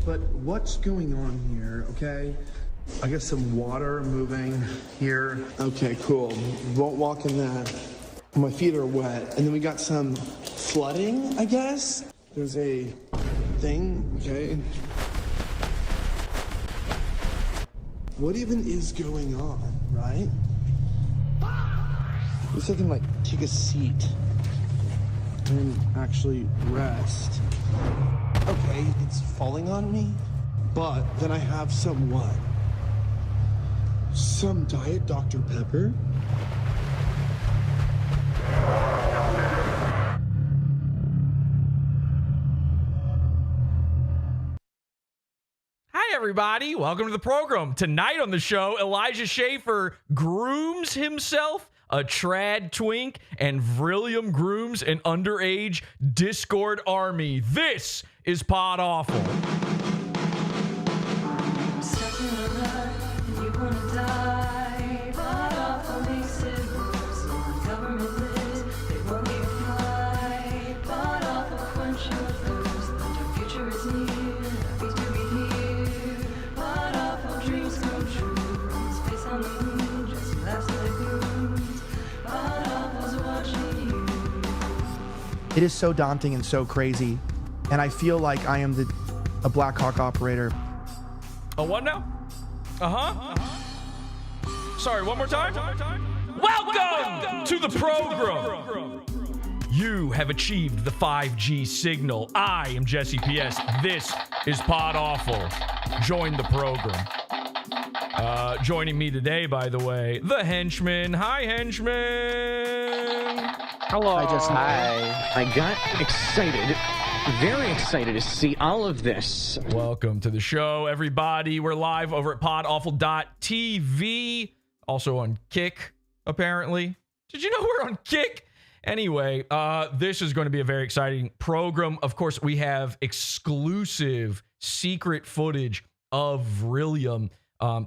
But what's going on here, okay? I got some water moving here. Okay, cool. Won't walk in that. My feet are wet. And then we got some flooding, I guess? There's a thing, okay? What even is going on, right? I guess I can, like, take a seat and actually rest. Okay, it's falling on me, but then I have some what? Some Diet Dr. Pepper? Hi, everybody. Welcome to the program. Tonight on the show, Elijah Schaffer grooms himself a trad twink, and Vrillium grooms an underage Discord army. This is Pod Awful. It is so daunting and so crazy, and I feel like I am a Black Hawk operator. A what now? Sorry, one more time? Welcome to the program. You have achieved the 5G signal. I am Jesse PS. This is Pod Awful. Join the program. Joining me today, by the way, the henchman. Hi, henchman. Hello. Hi. I got excited, very excited to see all of this. Welcome to the show, everybody. We're live over at podawful.tv, also on Kick, apparently. Did you know we're on Kick? Anyway, this is going to be a very exciting program. Of course, we have exclusive secret footage of Vrillium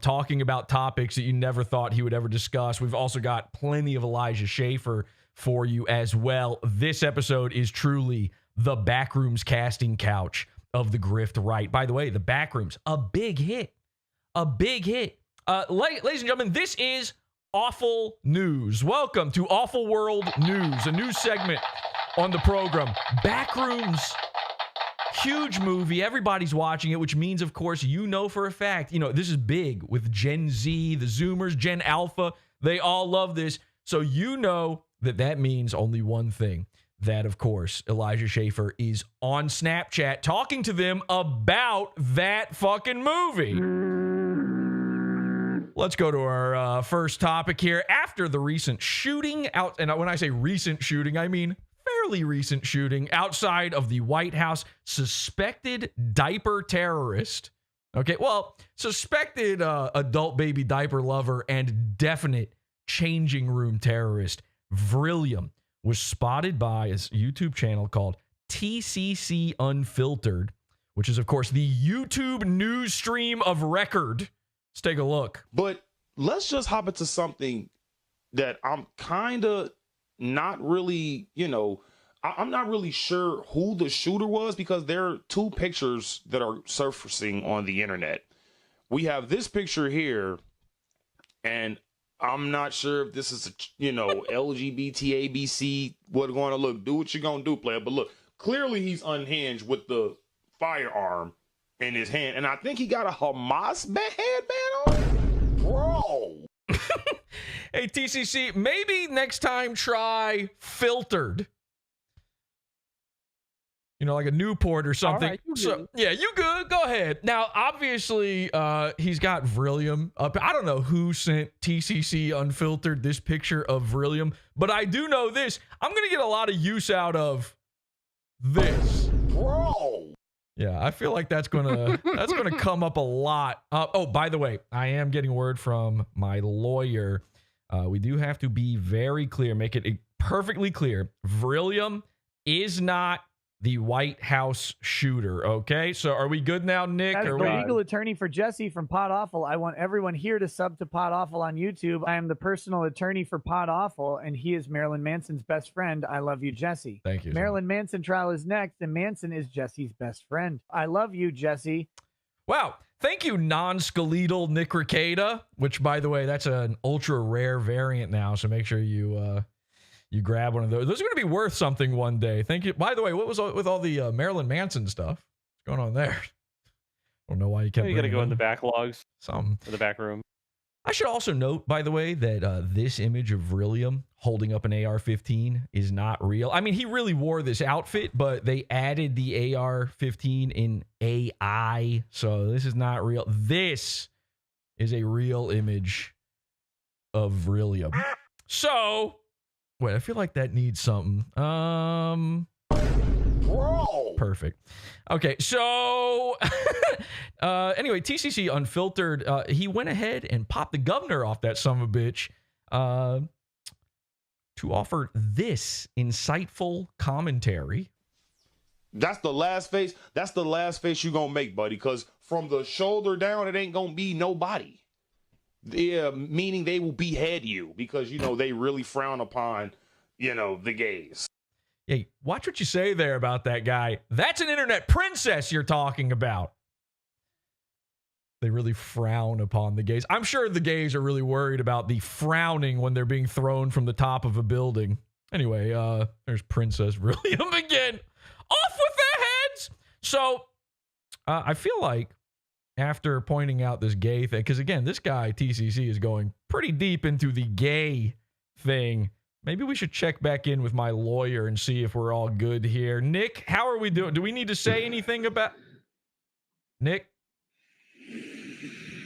talking about topics that you never thought he would ever discuss. We've also got plenty of Elijah Schaffer for you as well. This episode is truly the Backrooms casting couch of the grift right. By the way, the Backrooms, a big hit. Ladies and gentlemen, this is Awful News. Welcome to Awful World News, a news segment on the program. Backrooms, huge movie. Everybody's watching it, which means, of course, you know for a fact, this is big with Gen Z, the Zoomers, Gen Alpha. They all love this. So you know that means only one thing. That, of course, Elijah Schaffer is on Snapchat talking to them about that fucking movie. Let's go to our first topic here. After the recent shooting out, and when I say recent shooting, I mean fairly recent shooting outside of the White House, suspected diaper terrorist. Okay, well, suspected adult baby diaper lover and definite changing room terrorist Vrillium was spotted by a YouTube channel called TCC Unfiltered, which is, of course, the YouTube news stream of record. Let's take a look. But let's just hop into something that I'm kind of not really, I'm not really sure who the shooter was, because there are two pictures that are surfacing on the internet. We have this picture here, and I'm not sure if this is, LGBT, ABC, what going to look. Do what you're going to do, player. But look, clearly he's unhinged with the firearm in his hand. And I think he got a Hamas headband on. Bro. Hey, TCC, maybe next time try filtered. Like a Newport or something. All right, so, yeah, you good. Go ahead. Now, obviously, he's got Vrillium up. I don't know who sent TCC Unfiltered this picture of Vrillium, but I do know this. I'm going to get a lot of use out of this. Bro. Yeah, I feel like that's gonna come up a lot. Oh, by the way, I am getting word from my lawyer. We do have to be very clear, make it perfectly clear. Vrillium is not the White House shooter. Okay, so are we good now, Nick? As the the legal attorney for Jesse from Pod Awful, I want everyone here to sub to Pod Awful on YouTube. I am the personal attorney for Pod Awful, and he is Marilyn Manson's best friend. I love you, Jesse. Thank you. Marilyn Manson trial is next, and Manson is Jesse's best friend. I love you, Jesse. Wow. Thank you, non-skeletal Nick Ricada, which, by the way, that's an ultra rare variant now. So make sure you grab one of those. Those are going to be worth something one day. Thank you. By the way, what was with all the Marilyn Manson stuff? What's going on there? I don't know why you kept. You got to go in the backlogs. Some. Or the back room. I should also note, by the way, that this image of Vrillium holding up an AR-15 is not real. I mean, he really wore this outfit, but they added the AR-15 in AI, so this is not real. This is a real image of Vrillium. So, wait, I feel like that needs something. Bro. Perfect. Okay, so anyway, TCC Unfiltered, he went ahead and popped the governor off that son of a bitch to offer this insightful commentary. That's the last face. That's the last face you're going to make, buddy, because from the shoulder down, it ain't going to be nobody. Yeah, meaning they will behead you because, you know, they really frown upon, you know, the gays. Hey, watch what you say there about that guy. That's an internet princess you're talking about. They really frown upon the gays. I'm sure the gays are really worried about the frowning when they're being thrown from the top of a building. Anyway, there's Princess Vrillium again. Off with their heads! So, I feel like after pointing out this gay thing, because again, this guy, TCC, is going pretty deep into the gay thing. Maybe we should check back in with my lawyer and see if we're all good here. Nick, how are we doing? Do we need to say anything about... Nick?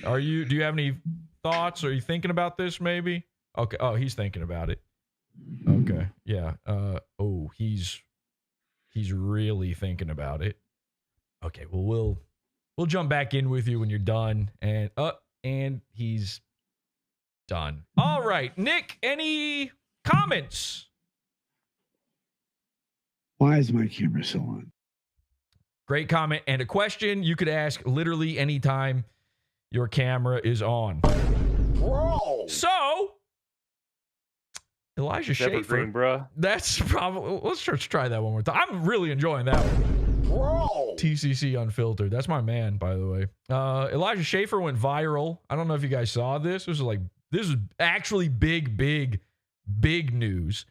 Do you have any thoughts? Are you thinking about this maybe? Okay. Oh, he's thinking about it. Okay. Yeah. Oh, he's really thinking about it. Okay. Well, we'll jump back in with you when you're done. And he's done. All right. Nick, any comments? Why is my camera still on? Great comment and a question you could ask literally anytime your camera is on. Bro. So, Elijah Schaffer. Bruh. That's probably... Let's try that one more time. I'm really enjoying that one. Bro. TCC Unfiltered. That's my man, by the way. Elijah Schaffer went viral. I don't know if you guys saw this. This is actually big news.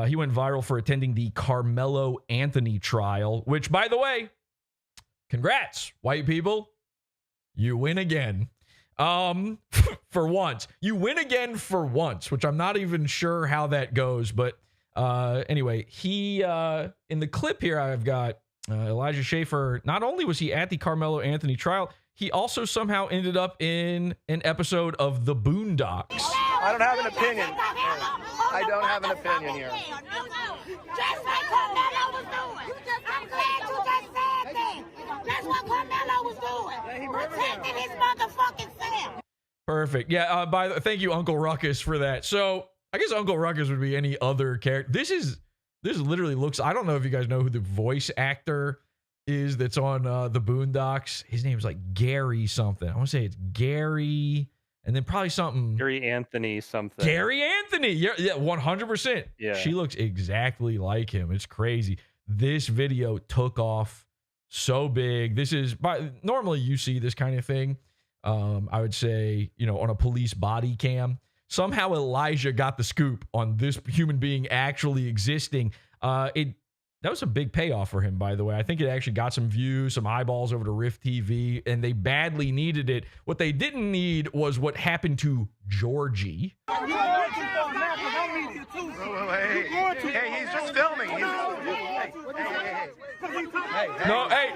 He went viral for attending the Carmelo Anthony trial, which, by the way, congrats, white people. You win again. For once. You win again for once, which I'm not even sure how that goes. But anyway, he, in the clip here, I've got Elijah Schaffer. Not only was he at the Carmelo Anthony trial, he also somehow ended up in an episode of The Boondocks. I don't have an opinion. I don't have an opinion here. Just like Carmelo was doing. I'm glad you just said that. That's what Carmelo was doing. Protecting his motherfucking self. Perfect. Yeah. Thank you, Uncle Ruckus, for that. So I guess Uncle Ruckus would be any other character. This literally looks. I don't know if you guys know who the voice actor is that's on the Boondocks. His name's like Gary something. I want to say it's Gary. And then probably something. Gary Anthony something. Gary Anthony. Yeah, 100%. Yeah. She looks exactly like him. It's crazy. This video took off so big. This is, normally you see this kind of thing, I would say, on a police body cam. Somehow Elijah got the scoop on this human being actually existing. That was a big payoff for him, by the way. I think it actually got some views, some eyeballs over to Rift TV, and they badly needed it. What they didn't need was what happened to Georgie. Hey, he's just filming.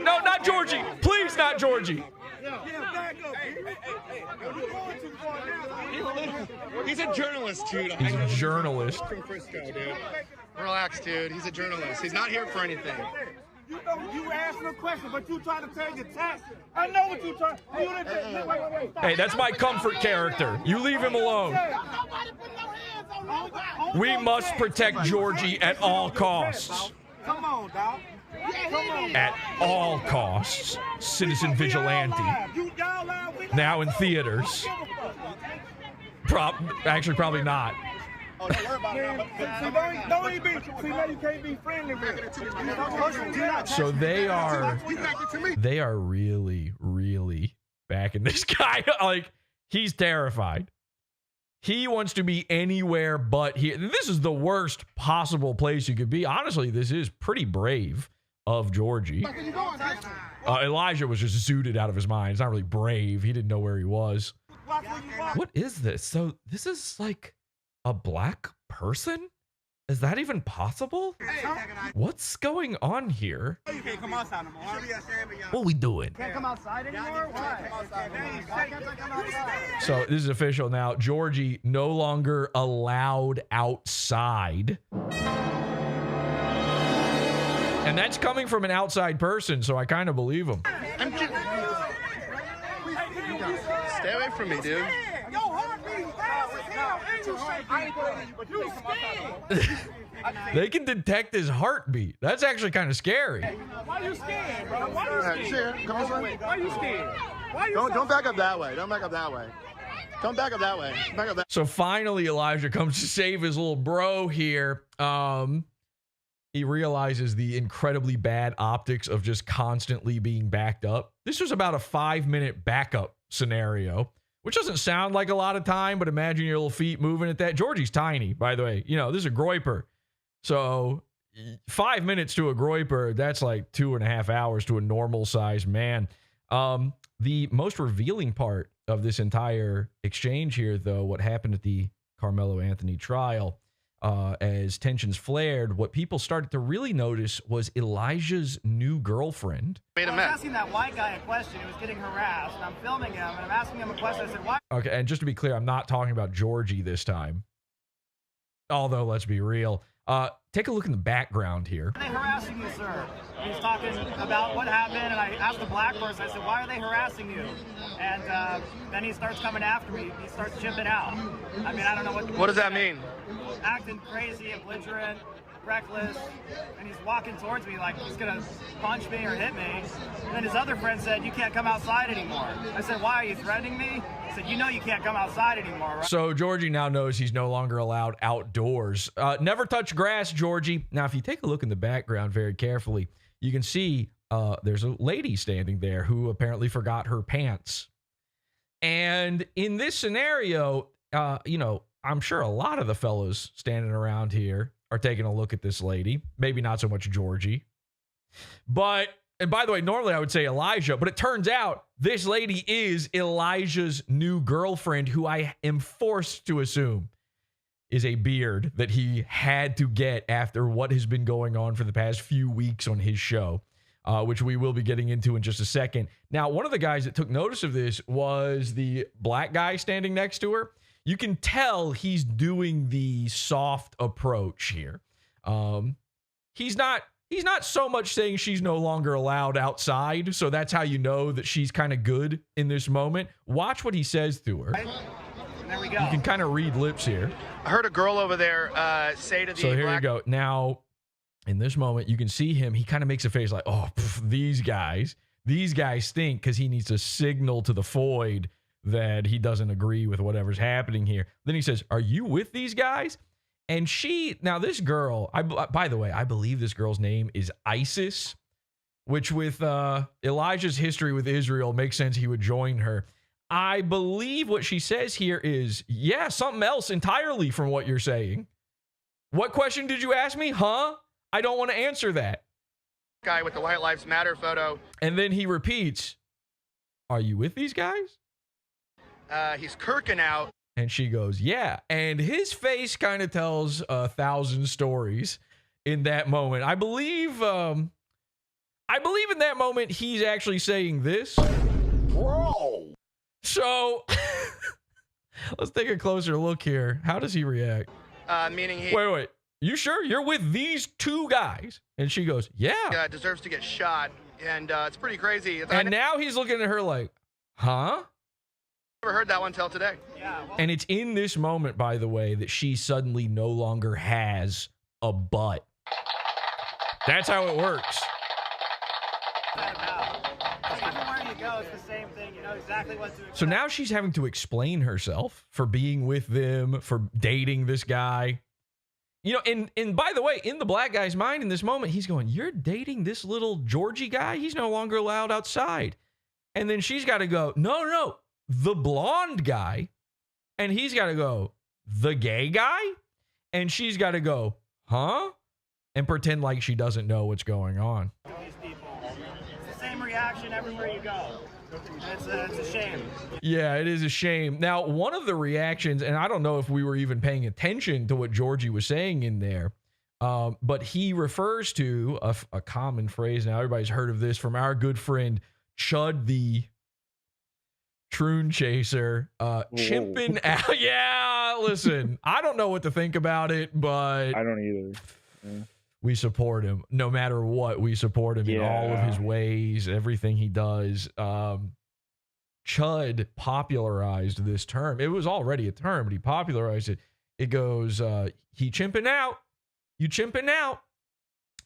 No, not Georgie. Please, not Georgie. He's a journalist, dude. He's a journalist. From Frisco, dude. Relax, dude. He's a journalist. He's not here for anything. You asked a question, but you trying to tell your tax. I know what you trying. Wait. Hey, that's my comfort character. You leave him alone. We must protect Georgie at all costs. Come on, dog. At all costs. Citizen Vigilante. Now in theaters. Actually, probably not. So they are really, really back in this guy. Like, he's terrified. He wants to be anywhere but here. This is the worst possible place you could be. Honestly, this is pretty brave of Georgie. Elijah was just zooted out of his mind. It's not really brave. He didn't know where he was. What is this? So this is like a black person? Is that even possible? What's going on here? You can't come outside no more. What we doing? Can't come outside anymore? Why? Why can't I come outside? So this is official now. Georgie no longer allowed outside. And that's coming from an outside person, so I kind of believe him. Stay away from me, dude. They can detect his heartbeat. That's actually kind of scary. Why are you scared, bro? Why are you scared? Come on, son. Why are you scared? Why you Don't back up that way. Don't back up that way. Come back up that way. Back up that. So finally, Elijah comes to save his little bro here. He realizes the incredibly bad optics of just constantly being backed up. This was about a 5-minute backup scenario, which doesn't sound like a lot of time, but imagine your little feet moving at that. Georgie's tiny, by the way. You know, this is a groiper. So 5 minutes to a groiper, that's like 2.5 hours to a normal sized man. The most revealing part of this entire exchange here, though, what happened at the Carmelo Anthony trial, as tensions flared, what people started to really notice was Elijah's new girlfriend. I was asking that white guy a question. He was getting harassed, and I'm filming him, and I'm asking him a question. I said, why? Okay, and just to be clear, I'm not talking about Georgie this time. Although, let's be real. Take a look in the background here. Why are they harassing you, sir? He's talking about what happened, and I asked the black person, I said, why are they harassing you? And then he starts coming after me. He starts chipping out. I mean, I don't know what does that mean? Acting crazy, belligerent, reckless, and he's walking towards me like he's gonna punch me or hit me. And then his other friend said, you can't come outside anymore. I said, why, are you threatening me? He said, you know you can't come outside anymore, right? So Georgie now knows he's no longer allowed outdoors. Never touch grass, Georgie. Now, if you take a look in the background very carefully, you can see there's a lady standing there who apparently forgot her pants. And in this scenario, you know, I'm sure a lot of the fellows standing around here are taking a look at this lady. Maybe not so much Georgie. But, and by the way, normally I would say Elijah, but it turns out this lady is Elijah's new girlfriend, who I am forced to assume is a beard that he had to get after what has been going on for the past few weeks on his show, which we will be getting into in just a second. Now, one of the guys that took notice of this was the black guy standing next to her. You can tell he's doing the soft approach here. He's not so much saying she's no longer allowed outside, so that's how you know that she's kind of good in this moment. Watch what he says to her. There we go. You can kind of read lips here. I heard a girl over there say to the So here you go. Now, in this moment, you can see him. He kind of makes a face like, oh, these guys stink, because he needs to signal to the void that he doesn't agree with whatever's happening here. Then he says, are you with these guys? And now this girl, by the way, I believe this girl's name is Isis, which with Elijah's history with Israel makes sense he would join her. I believe what she says here is, yeah, something else entirely from what you're saying. What question did you ask me? Huh? I don't want to answer that. Guy with the White Lives Matter photo. And then he repeats, are you with these guys? He's kirking out. And she goes, yeah. And his face kind of tells 1,000 stories in that moment. I believe in that moment, he's actually saying this. Bro. So let's take a closer look here. How does he react? Meaning he Wait. You sure you're with these two guys? And she goes, yeah. deserves to get shot. And it's pretty crazy. And now he's looking at her like, huh? Never heard that one till today. And it's in this moment, by the way, that she suddenly no longer has a butt. That's how it works. Everywhere you go, it's the same thing. You know exactly what to expect. So now she's having to explain herself for being with them, for dating this guy. You know, and by the way, in the black guy's mind in this moment, he's going, you're dating this little Georgie guy? He's no longer allowed outside. And then she's got to go, no, the blonde guy. And he's got to go, the gay guy? And she's got to go, huh? And pretend like she doesn't know what's going on. These people. It's the same reaction everywhere you go. It's a shame. Yeah, it is a shame. Now, one of the reactions, and I don't know if we were even paying attention to what Georgie was saying in there, but he refers to a common phrase. Now, everybody's heard of this from our good friend Chud the Troon Chaser. Chimping out. Yeah, listen, I don't know what to think about it, but I don't either. Yeah. We support him no matter what. We support him in all of his ways, everything he does. Chud popularized this term. It was already a term, but he popularized it. It goes, he chimping out. You chimping out.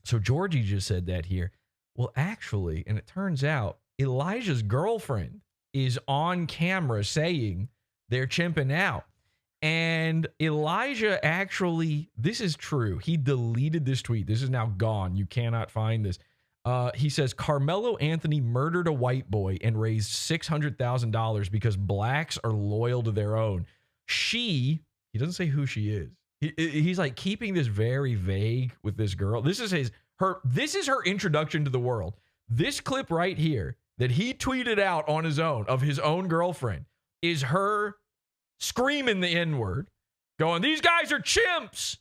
So Georgie just said that here. Well, actually, and it turns out Elijah's girlfriend is on camera saying they're chimping out. And Elijah actually, this is true. He deleted this tweet. This is now gone. You cannot find this. He says, Carmelo Anthony murdered a white boy and raised $600,000 because blacks are loyal to their own. He doesn't say who she is. He's like keeping this very vague with this girl. This is her introduction to the world. This clip right here that he tweeted out on his own of his own girlfriend is her screaming the N-word, going, these guys are chimps.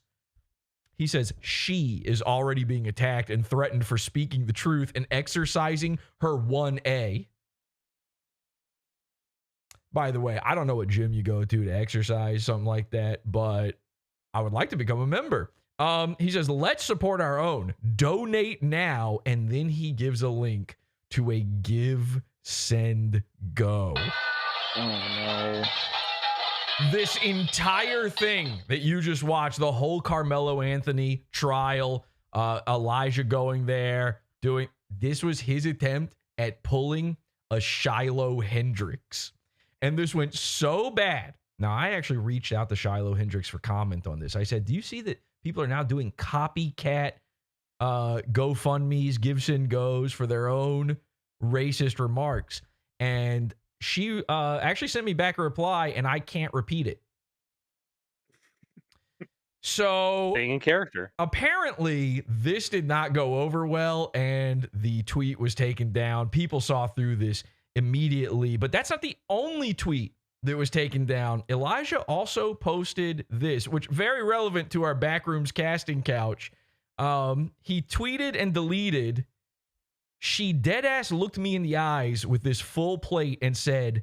He says she is already being attacked and threatened for speaking the truth and exercising her 1A. By the way, I don't know what gym you go to exercise, something like that, but I would like to become a member. He says, let's support our own. Donate now. And then he gives a link to a give, send, go. Oh, no. This entire thing that you just watched, the whole Carmelo Anthony trial, Elijah going there, this was his attempt at pulling a Shiloh Hendrix. And this went so bad. Now, I actually reached out to Shiloh Hendrix for comment on this. I said, do you see that people are now doing copycat GoFundMes, gives and goes for their own racist remarks? And she actually sent me back a reply, and I can't repeat it. So, staying in character. Apparently, this did not go over well, and the tweet was taken down. People saw through this immediately, but that's not the only tweet that was taken down. Elijah also posted this, which very relevant to our Backrooms casting couch. He tweeted and deleted, she deadass looked me in the eyes with this full plate and said,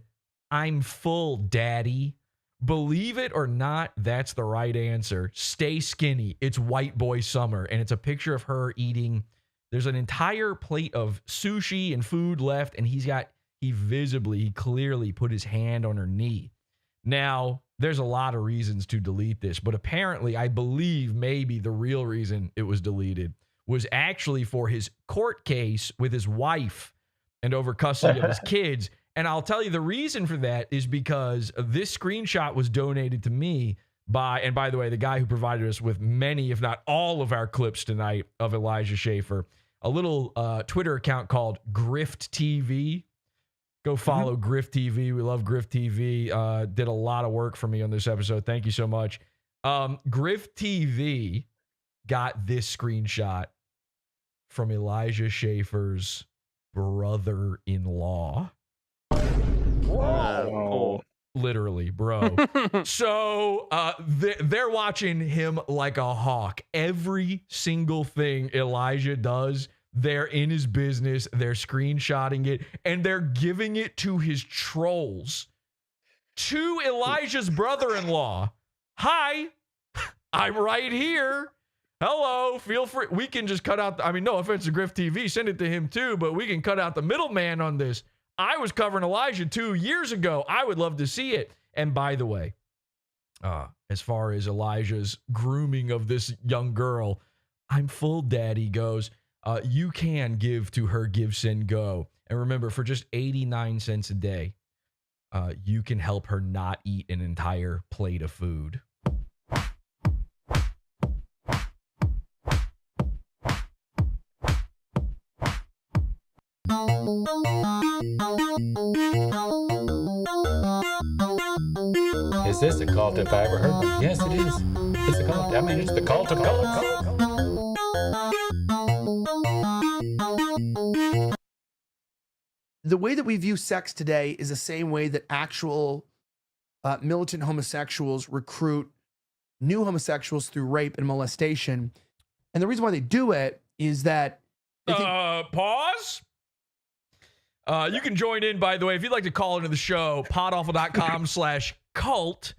I'm full, daddy. Believe it or not, that's the right answer. Stay skinny. It's white boy summer. And it's a picture of her eating. There's an entire plate of sushi and food left, and he clearly put his hand on her knee. Now, there's a lot of reasons to delete this, but apparently, I believe maybe the real reason it was deleted was actually for his court case with his wife and over custody of his kids. And I'll tell you the reason for that is because this screenshot was donated to me and by the way, the guy who provided us with many, if not all of our clips tonight of Elijah Schaffer, a little Twitter account called Grift TV. Go follow Grift TV. We love Grift TV. Did a lot of work for me on this episode. Thank you so much. Grift TV got this screenshot from Elijah Schaffer's brother-in-law. Whoa. Literally, bro. So they're watching him like a hawk. Every single thing Elijah does, they're in his business. They're screenshotting it, and they're giving it to his trolls. To Elijah's brother-in-law. Hi, I'm right here. Hello, feel free. We can just cut out, no offense to Griff TV, send it to him too, but we can cut out the middleman on this. I was covering Elijah 2 years ago. I would love to see it. And by the way, as far as Elijah's grooming of this young girl, I'm full daddy goes, you can give to her Give, Send, Go. And remember, for just 89 cents a day, you can help her not eat an entire plate of food. Is this a cult if I ever heard one? Yes, it is. It's a cult. I mean, it's the cult of cult. The way that we view sex today is the same way that actual militant homosexuals recruit new homosexuals through rape and molestation. And the reason why they do it is that they think, pause. You can join in, by the way, if you'd like to call into the show, podawful.com/cult.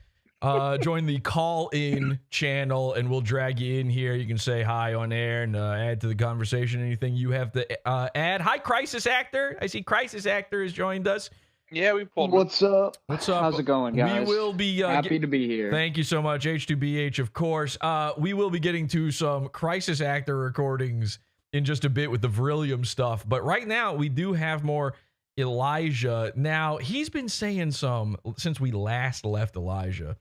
Join the call-in channel, and we'll drag you in here. You can say hi on air and add to the conversation anything you have to add. Hi, Crisis Actor. I see Crisis Actor has joined us. Yeah, we pulled. What's up? What's up? How's it going, guys? We will be happy to be here. Thank you so much, H2BH, of course. We will be getting to some Crisis Actor recordings in just a bit with the Vrillium stuff, but right now we do have more Elijah. Now, he's been saying some, since we last left Elijah,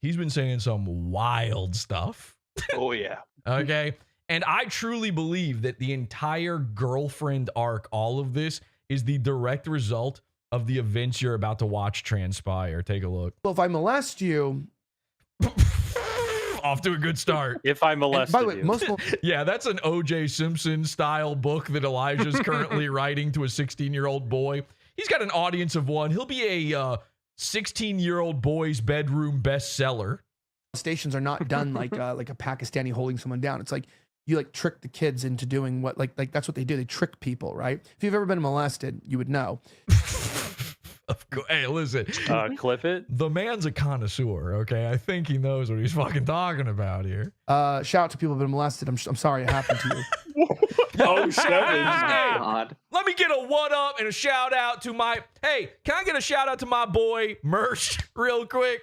he's been saying some wild stuff. Oh, yeah. Okay. And I truly believe that the entire girlfriend arc, all of this, is the direct result of the events you're about to watch transpire. Take a look. well, if I molest you, Off to a good start. If I molested by the way, you. most Yeah, that's an O.J. Simpson style book that Elijah's currently writing to a 16-year-old boy. He's got an audience of one. He'll be a 16-year-old boy's bedroom bestseller. molestations are not done like a Pakistani holding someone down. It's like you like trick the kids into doing what like that's what they do. They trick people, right? If you've ever been molested, you would know. Of course. Hey, listen. Clip it. The man's a connoisseur, okay? I think he knows what he's fucking talking about here. Shout out to people who've been molested. I'm sorry it happened to you. Oh, shit. Hey, let me get a what up and a shout out to my. Hey, can I get a shout out to my boy Merch real quick?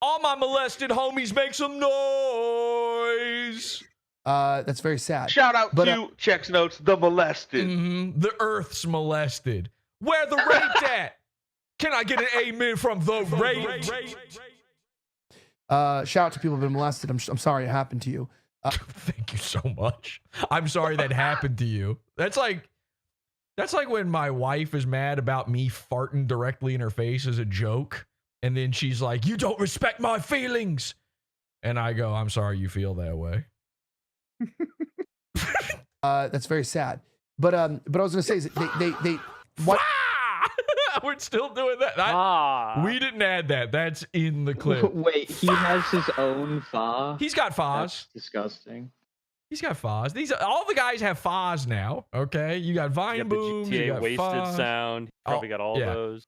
All my molested homies make some noise. That's very sad. Shout out to Checks Notes, the molested. The Earth's molested. Where the raped at? Can I get an amen from the rape? Shout out to people who've been molested. I'm sorry it happened to you. Thank you so much. I'm sorry that happened to you. That's like when my wife is mad about me farting directly in her face as a joke, and then she's like, "You don't respect my feelings," and I go, "I'm sorry you feel that way." That's very sad. But I was gonna say is they what? We're still doing that. We didn't add that. That's in the clip. Wait, he has his own fa? He's got fas. That's disgusting. He's got fas. All the guys have fas now. Okay, you got Vine Boom. GTA you got wasted fas. sound. Probably got all those.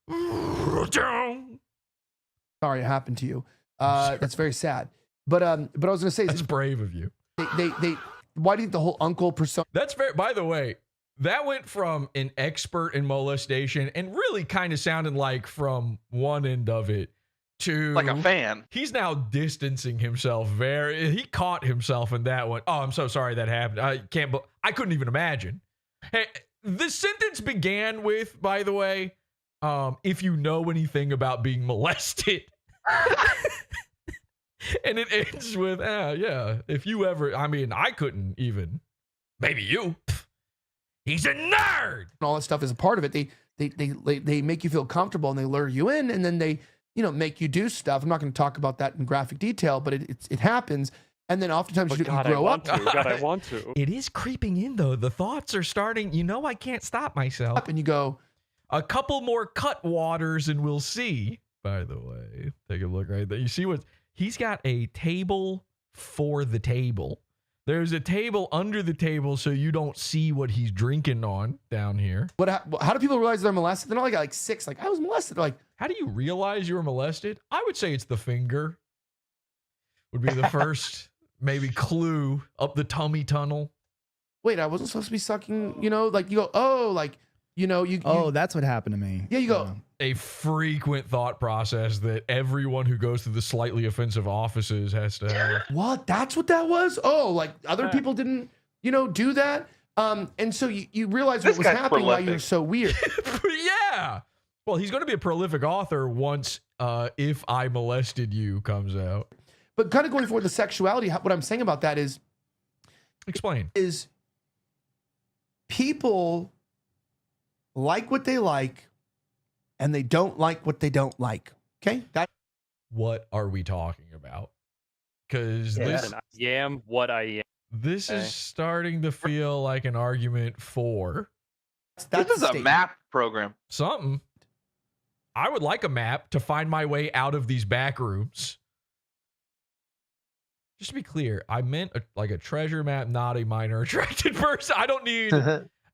Sorry it happened to you. That's very sad. But I was gonna say that's brave of you. They why do you think the whole uncle persona? That's very. By the way, that went from an expert in molestation and really kind of sounded like from one end of it to like a fan. He's now distancing himself he caught himself in that one. Oh, I'm so sorry that happened. I couldn't even imagine. Hey, this sentence began with, by the way, if you know anything about being molested. And it ends with, yeah, if you ever, I mean, I couldn't even, maybe you. He's a nerd. And all that stuff is a part of it. They make you feel comfortable and they lure you in, and then they make you do stuff. I'm not going to talk about that in graphic detail, but it happens. And then oftentimes you grow up. God, I want to. It is creeping in though. The thoughts are starting. I can't stop myself. And you go, a couple more cut waters and we'll see. By the way, take a look right there. You see what he's got? A table for the table. There's a table under the table so you don't see what he's drinking on down here. How do people realize they're molested? They're not like 6. Like, I was molested. They're like, how do you realize you were molested? I would say it's the finger. Would be the first maybe clue up the tummy tunnel. Wait, I wasn't supposed to be sucking. Like you go, oh, like you. Oh, that's what happened to me. Yeah, you go. A frequent thought process that everyone who goes through the slightly offensive offices has to have. What? That's what that was? Oh, like other people didn't, do that? And so you realize what was happening while you were so weird. Yeah. Well, he's going to be a prolific author once If I Molested You comes out. But kind of going forward, the sexuality, what I'm saying about that is... Explain. Is people like what they like and they don't like what they don't like. Okay? What are we talking about? Because Listen, I am what I am. this is starting to feel like an argument for This is a map program. something. I would like a map to find my way out of these back rooms. Just to be clear, I meant like a treasure map, not a minor attracted person. I don't need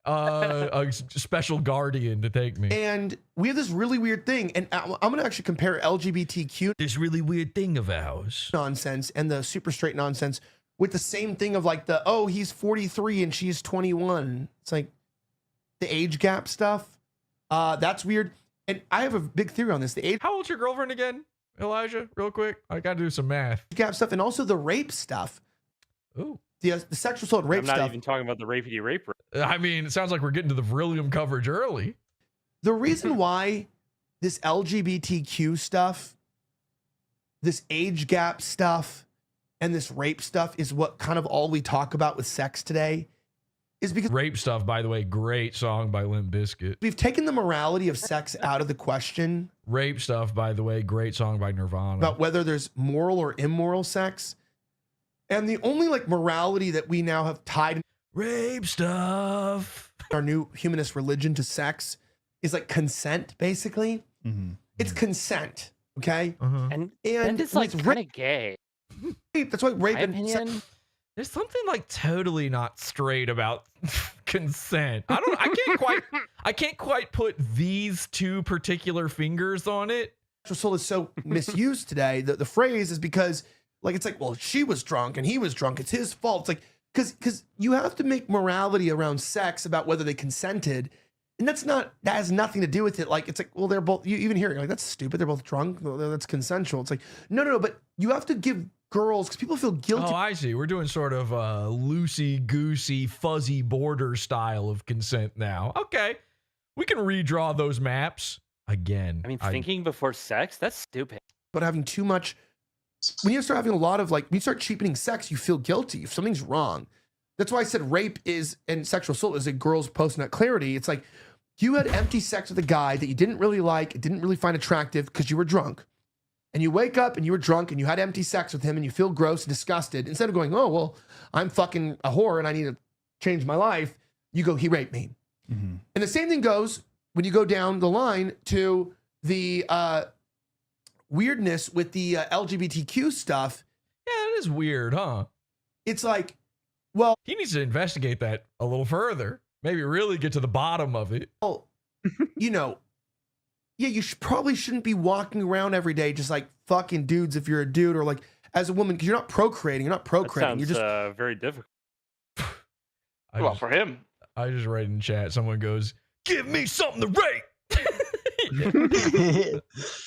a special guardian to take me. And we have this really weird thing, and I'm going to actually compare LGBTQ, this really weird thing of ours, nonsense, and the super straight nonsense with the same thing of like oh, he's 43 and she's 21. It's like the age gap stuff. That's weird. And I have a big theory on this. The age How old's your girlfriend again, Elijah? Real quick, I got to do some math. gap stuff, and also the rape stuff. Ooh. The sexual assault and rape I'm not stuff. even talking about the rapey rape. I mean, it sounds like we're getting to the Vrillium coverage early. The reason why this LGBTQ stuff, this age gap stuff, and this rape stuff is what kind of all we talk about with sex today is because Rape Stuff, by the way, great song by Limp Bizkit. we've taken the morality of sex out of the question Rape Stuff, by the way, great song by Nirvana. about whether there's moral or immoral sex. And the only like morality that we now have tied Rape Stuff, our new humanist religion, to sex is like consent, basically. It's consent, okay? And it's when like kind rape, of gay. that's why rape My and opinion. there's something like totally not straight about consent. I can't quite put these two particular fingers on it. sexual assault is so misused today. The phrase is because like it's like, well, she was drunk and he was drunk. It's his fault. It's like because you have to make morality around sex about whether they consented, and that has nothing to do with it. Like it's like, well, they're both. You even hear it, like that's stupid. They're both drunk. Well, that's consensual. It's like no. But you have to give girls because people feel guilty. Oh, I see. We're doing sort of a loosey-goosey, fuzzy border style of consent now. Okay. We can redraw those maps again. I mean, thinking before sex, that's stupid. But having too much, when you start having a lot of like, when you start cheapening sex, you feel guilty if something's wrong. That's why I said rape is, and sexual assault is a girl's post-nut clarity. It's like you had empty sex with a guy that you didn't really like, didn't really find attractive because you were drunk. And you wake up and you were drunk and you had empty sex with him and you feel gross and disgusted. Instead of going, oh, well, I'm fucking a whore and I need to change my life, you go, he raped me. And the same thing goes when you go down the line to the weirdness with the LGBTQ stuff. Yeah, it is weird, huh? It's like, well, he needs to investigate that a little further. Maybe really get to the bottom of it. Well, you know, yeah, you probably shouldn't be walking around every day just like fucking dudes if you're a dude, or like as a woman, because you're not procreating. You're not procreating. That You're sounds just very difficult. Well, for him. I just read in chat, someone goes, give me something to rape.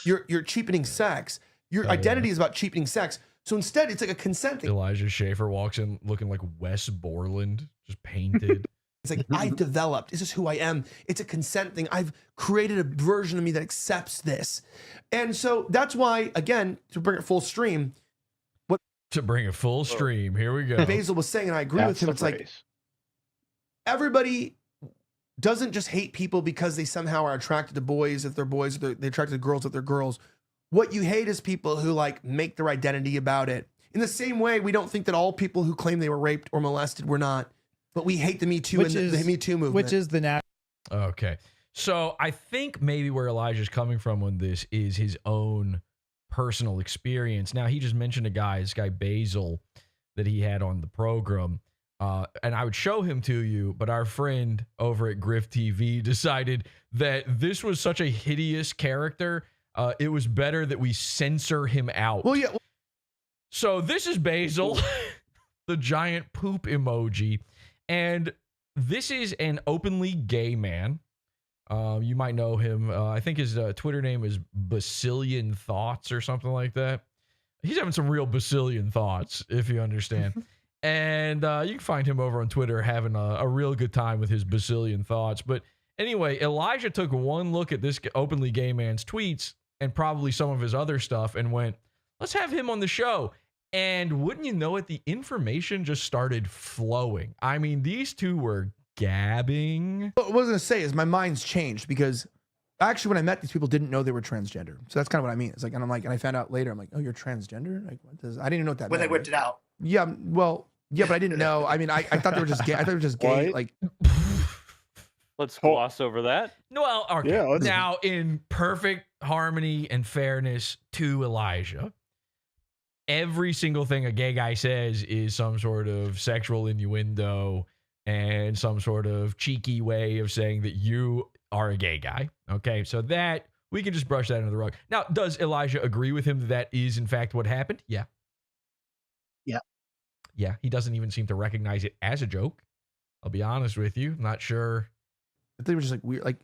you're cheapening sex. Your identity is about cheapening sex. So instead, it's like a consent thing. Elijah Schaffer walks in looking like Wes Borland, just painted. It's like, I've developed. This is who I am. It's a consent thing. I've created a version of me that accepts this. And so that's why, again, to bring it full stream, what to bring it full stream, here we go. Basil was saying, and I agree with him, it's like everybody doesn't just hate people because they somehow are attracted to boys if they're boys, or they're attracted to girls if they're girls. What you hate is people who like make their identity about it. In the same way, we don't think that all people who claim they were raped or molested were not. But we hate the Me Too and the Me Too movement. Which is the natural. Okay. So I think maybe where Elijah's coming from on this is his own personal experience. Now, he just mentioned this guy Basil, that he had on the program. And I would show him to you, but our friend over at Griff TV decided that this was such a hideous character. It was better that we censor him out. Well, yeah. So this is Basil, the giant poop emoji. And this is an openly gay man. You might know him. I think his Twitter name is Bacillion Thoughts or something like that. He's having some real Bacillion thoughts, if you understand. And you can find him over on Twitter having a real good time with his Bacillion thoughts. But anyway, Elijah took one look at this openly gay man's tweets and probably some of his other stuff and went, let's have him on the show. And wouldn't you know it, the information just started flowing. I mean, these two were gabbing. What I was gonna say is my mind's changed because actually when I met these people, didn't know they were transgender. So that's kind of what I mean. It's like, and I'm like, and I found out later, I'm like, oh, you're transgender? Like, what does? I didn't even know what that When meant. they whipped it out. Yeah, well, yeah, but I didn't know. I mean, I thought they were just gay. I thought they were just gay. What? Like, Let's gloss over that. Well, okay. Yeah, let's- Now, in perfect harmony and fairness to Elijah, every single thing a gay guy says is some sort of sexual innuendo and some sort of cheeky way of saying that you are a gay guy. Okay, so that we can just brush that under the rug. Now, does Elijah agree with him that that is in fact what happened? Yeah. Yeah. Yeah, he doesn't even seem to recognize it as a joke. I'll be honest with you. Not sure. I thought they were just like weird. Like,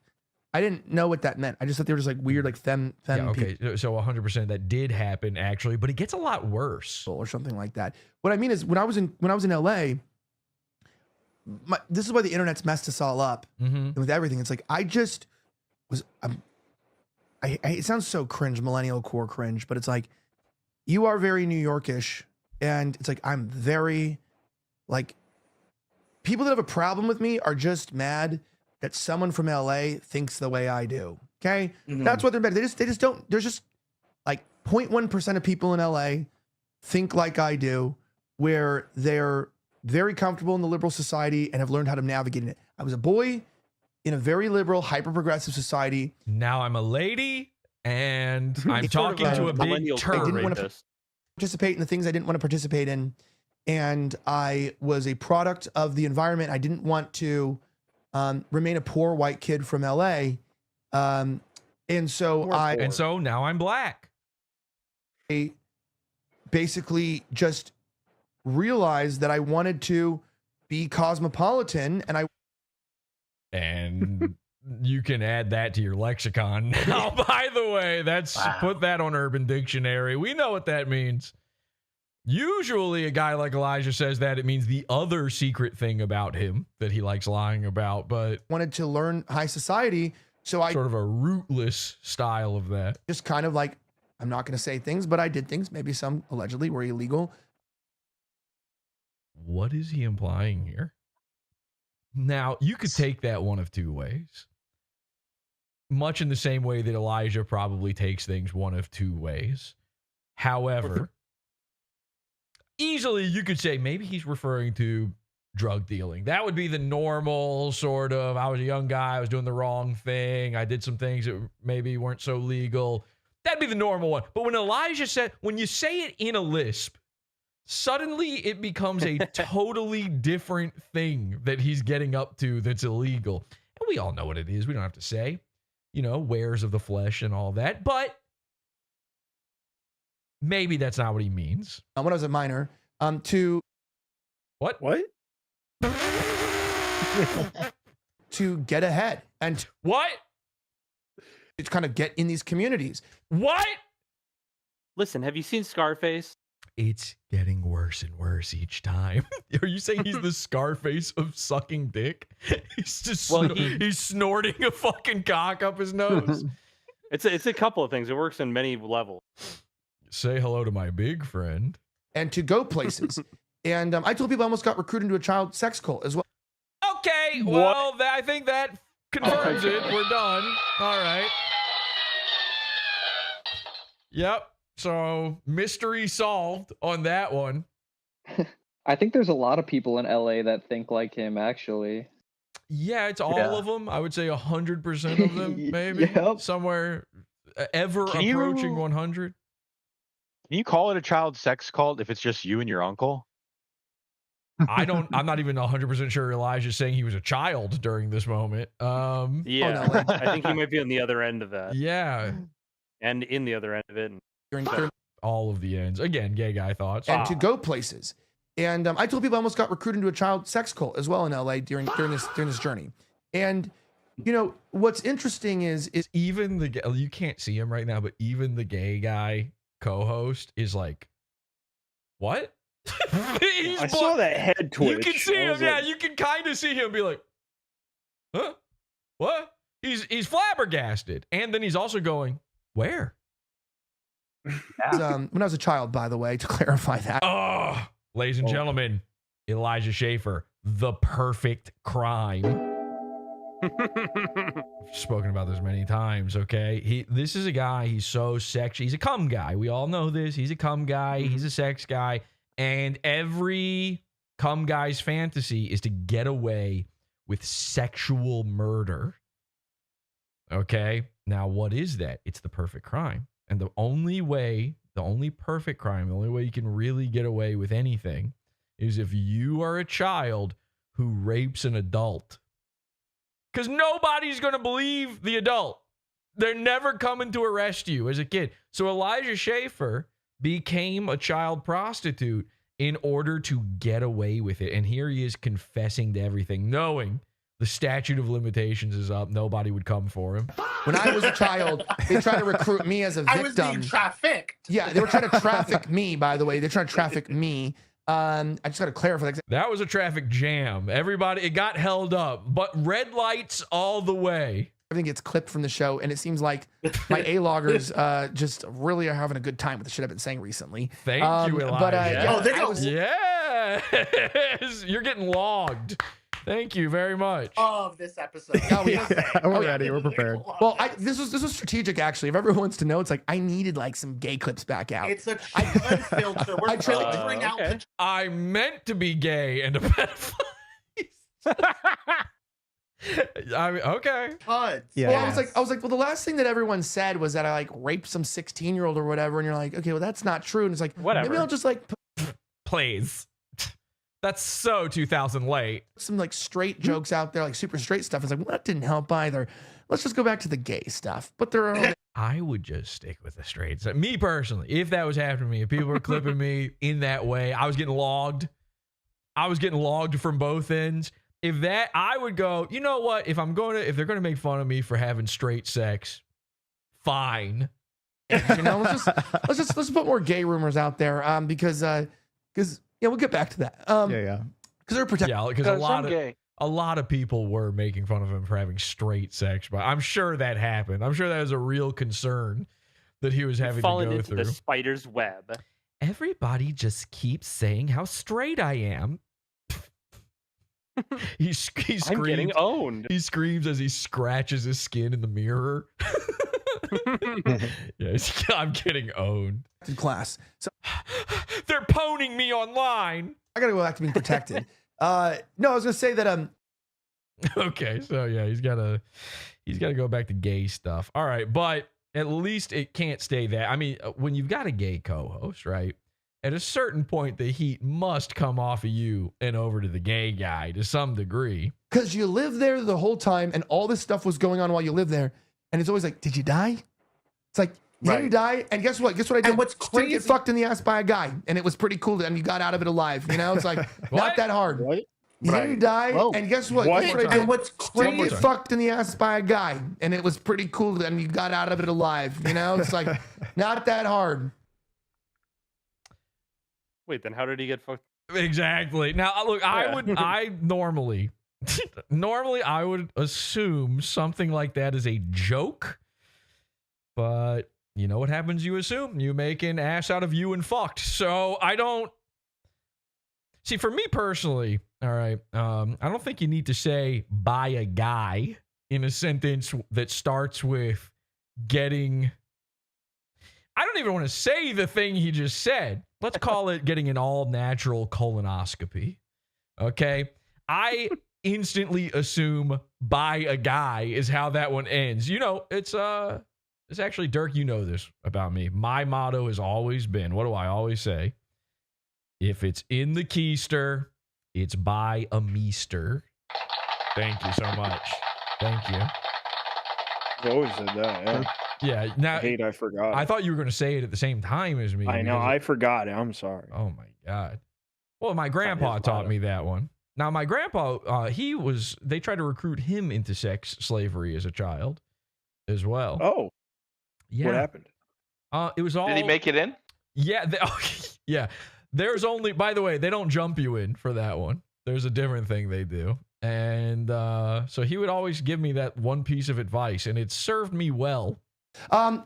I didn't know what that meant. I just thought they were just like weird, like femme Yeah, okay, people so 100% that did happen actually, but it gets a lot worse. or something like that. What I mean is, when I was in LA, this is why the internet's messed us all up with everything. It's like I just was. It sounds so cringe, millennial core cringe, but it's like you are very New Yorkish, and it's like I'm very like people that have a problem with me are just mad that someone from LA thinks the way I do. Okay, that's what they're mad. They just don't. There's just like 0.1% of people in LA think like I do, where they're very comfortable in the liberal society and have learned how to navigate in it. I was a boy in a very liberal, hyper-progressive society. Now I'm a lady and I'm talking to a big I didn't turd. want to participate in the things I didn't want to participate in. And I was a product of the environment. I didn't want to remain a poor white kid from LA. And so now I'm black. I basically just realized that I wanted to be cosmopolitan, and you can add that to your lexicon now. By the way, put that on Urban Dictionary. We know what that means. Usually a guy like Elijah says that it means the other secret thing about him that he likes lying about, but wanted to learn high society. So I sort of a rootless style of that. Just kind of like, I'm not going to say things, but I did things. Maybe some allegedly were illegal. What is he implying here? Now, you could take that one of two ways. Much in the same way that Elijah probably takes things one of two ways. However, easily you could say maybe he's referring to drug dealing. That would be the normal sort of, I was a young guy, I was doing the wrong thing, I did some things that maybe weren't so legal. That'd be the normal one. But when Elijah said, when you say it in a lisp, suddenly it becomes a totally different thing that he's getting up to that's illegal. And we all know what it is. We don't have to say, wares of the flesh and all that. But maybe that's not what he means. When I was a minor, to... What? to get ahead. And... What? To kind of get in these communities. What? Listen, have you seen Scarface? It's getting worse and worse each time. Are you saying he's the Scarface of sucking dick? He's just he's snorting a fucking cock up his nose. It's a couple of things. It works on many levels. Say hello to my big friend. And to go places. And I told people I almost got recruited into a child sex cult as well. Okay, well, I think that confirms it. We're done. All right. Yep. So, mystery solved on that one. I think there's a lot of people in LA that think like him, actually. Yeah, it's all of them. I would say 100% of them, maybe. Somewhere approaching 100. Can you call it a child sex cult if it's just you and your uncle? I'm not even 100% sure Elijah's saying he was a child during this moment. Yeah, I think he might be on the other end of that. Yeah. And in the other end of it. All of the ends. Again, gay guy thoughts. And to go places. And I told people I almost got recruited into a child sex cult as well in LA during this journey. And what's interesting is even you can't see him right now, but even the gay guy co-host is like, what? I saw that head twitch. You can see him, yeah. You can kind of see him be like, huh? What? He's flabbergasted, and then he's also going, where? When I was a child, by the way, to clarify that. Oh, ladies and gentlemen, Elijah Schaffer, the perfect crime. I've spoken about this many times, okay? This is a guy, he's so sexy. He's a cum guy. We all know this. He's a cum guy. He's a sex guy. And every cum guy's fantasy is to get away with sexual murder. Okay? Now, what is that? It's the perfect crime. And the only perfect crime, the only way you can really get away with anything is if you are a child who rapes an adult. Because nobody's going to believe the adult. They're never coming to arrest you as a kid. So Elijah Schaffer became a child prostitute in order to get away with it. And here he is confessing to everything, knowing the statute of limitations is up. Nobody would come for him. When I was a child, they tried to recruit me as a victim. I was being trafficked. Yeah, they were trying to traffic me, by the way. They're trying to traffic me. I just got to clarify. That was a traffic jam. Everybody, it got held up, but red lights all the way. Everything gets clipped from the show, and it seems like my A-loggers just really are having a good time with the shit I've been saying recently. Thank you, Elijah. But, yeah, there goes. Yes, you're getting logged. Thank you very much. Of this episode. Oh, yeah. We're ready. We're prepared. Well, this was strategic, actually. If everyone wants to know, it's like I needed like some gay clips back out. It's a child filter. We're filtering out. I meant to be gay and a pedophile. I mean, okay. Yeah. Well, I was like, well, the last thing that everyone said was that I like raped some 16-year-old or whatever, and you're like, okay, well, that's not true. And it's like, whatever. Maybe I'll just like, please. That's so 2000 late. Some like straight jokes out there, like super straight stuff. It's like, well, that didn't help either. Let's just go back to the gay stuff. But there are. I would just stick with the straight. Me personally, if that was happening to me, if people were clipping me in that way, I was getting logged. I was getting logged from both ends. If that, I would go, you know what? If they're gonna make fun of me for having straight sex, fine. You know, let's put more gay rumors out there. Because yeah, we'll get back to that. Because they're protected. Yeah, because a lot of people were making fun of him for having straight sex, but I'm sure that happened. I'm sure that was a real concern that he was having to go into through. The spider's web. Everybody just keeps saying how straight I am. he screams. I'm getting owned. He screams as he scratches his skin in the mirror. Yes, I'm getting owned. In class. So they're poning me online. I gotta go back to being protected. No, I was gonna say that Okay, so yeah, he's gotta go back to gay stuff. All right, but at least it can't stay that. I mean, when you've got a gay co-host, right? At a certain point, the heat must come off of you and over to the gay guy to some degree. Because you live there the whole time, and all this stuff was going on while you lived there, and it's always like, did you die? It's like, you didn't die, and guess what? Guess what I did? And what's crazy? Get fucked in the ass by a guy, and it was pretty cool, and you got out of it alive. You know, it's like not that hard. What? You didn't die, and guess what? Guess what I did? And what's crazy? Get fucked in the ass by a guy, and it was pretty cool, and you got out of it alive. You know, it's like not that hard. Wait, then how did he get fucked? Exactly. Now, look, I normally I would assume something like that is a joke, but you know what happens? You assume you make an ass out of you and fucked. So I don't see. For me personally, all right, I don't think you need to say by a guy in a sentence that starts with getting. I don't even want to say the thing he just said. Let's call it getting an all-natural colonoscopy. Okay? I instantly assume by a guy is how that one ends. You know, it's actually, Dirk, you know this about me. My motto has always been, what do I always say? If it's in the keister, it's by a meester. Thank you so much. Thank you. I've always said that, yeah. Yeah, now I forgot. I thought you were going to say it at the same time as me. I know, I forgot it. I'm sorry. Oh my God. Well, my grandpa taught me that one. Now, my grandpa, they tried to recruit him into sex slavery as a child as well. Oh. Yeah. What happened? It was all. Did he make it in? Yeah. Yeah. There's only, by the way, they don't jump you in for that one. There's a different thing they do. And so he would always give me that one piece of advice, and it served me well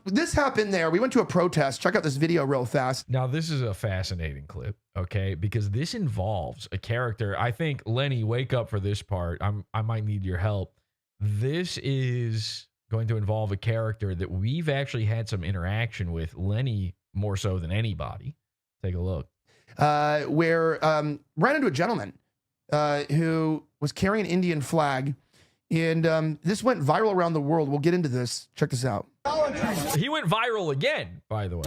This happened there. We went to a protest. Check out this video real fast. Now, this is a fascinating clip, okay? Because this involves a character. I think, Lenny, wake up for this part. I might need your help. This is going to involve a character that we've actually had some interaction with, Lenny more so than anybody. Take a look. Where ran into a gentleman who was carrying an Indian flag. And this went viral around the world. We'll get into this. Check this out. He went viral again, by the way.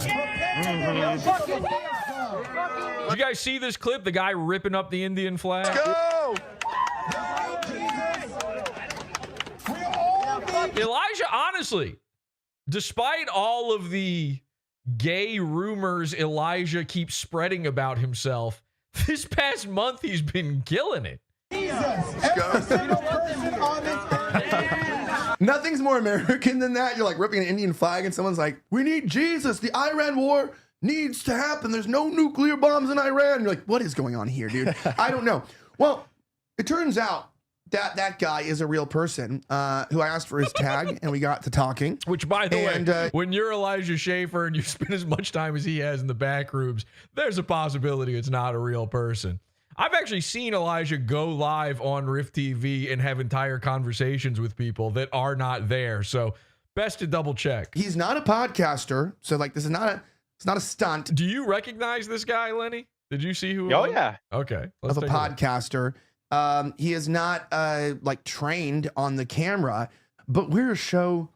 Did you guys see this clip? The guy ripping up the Indian flag? Let's go! Elijah, honestly, despite all of the gay rumors Elijah keeps spreading about himself, this past month he's been killing it. Nothing's more American than that. You're like ripping an Indian flag and someone's like, we need Jesus. The Iran war needs to happen. There's no nuclear bombs in Iran. You're like, what is going on here, dude? I don't know. Well, it turns out that that guy is a real person who I asked for his tag and we got to talking. Which, by the way, when you're Elijah Schaffer and you spend as much time as he has in the Backrooms, there's a possibility it's not a real person. I've actually seen Elijah go live on Rift TV and have entire conversations with people that are not there. So best to double check. He's not a podcaster. So like, this is not it's not a stunt. Do you recognize this guy, Lenny? Did you see who? Oh, yeah. Okay. Of a podcaster. He is not like trained on the camera, but we're a show,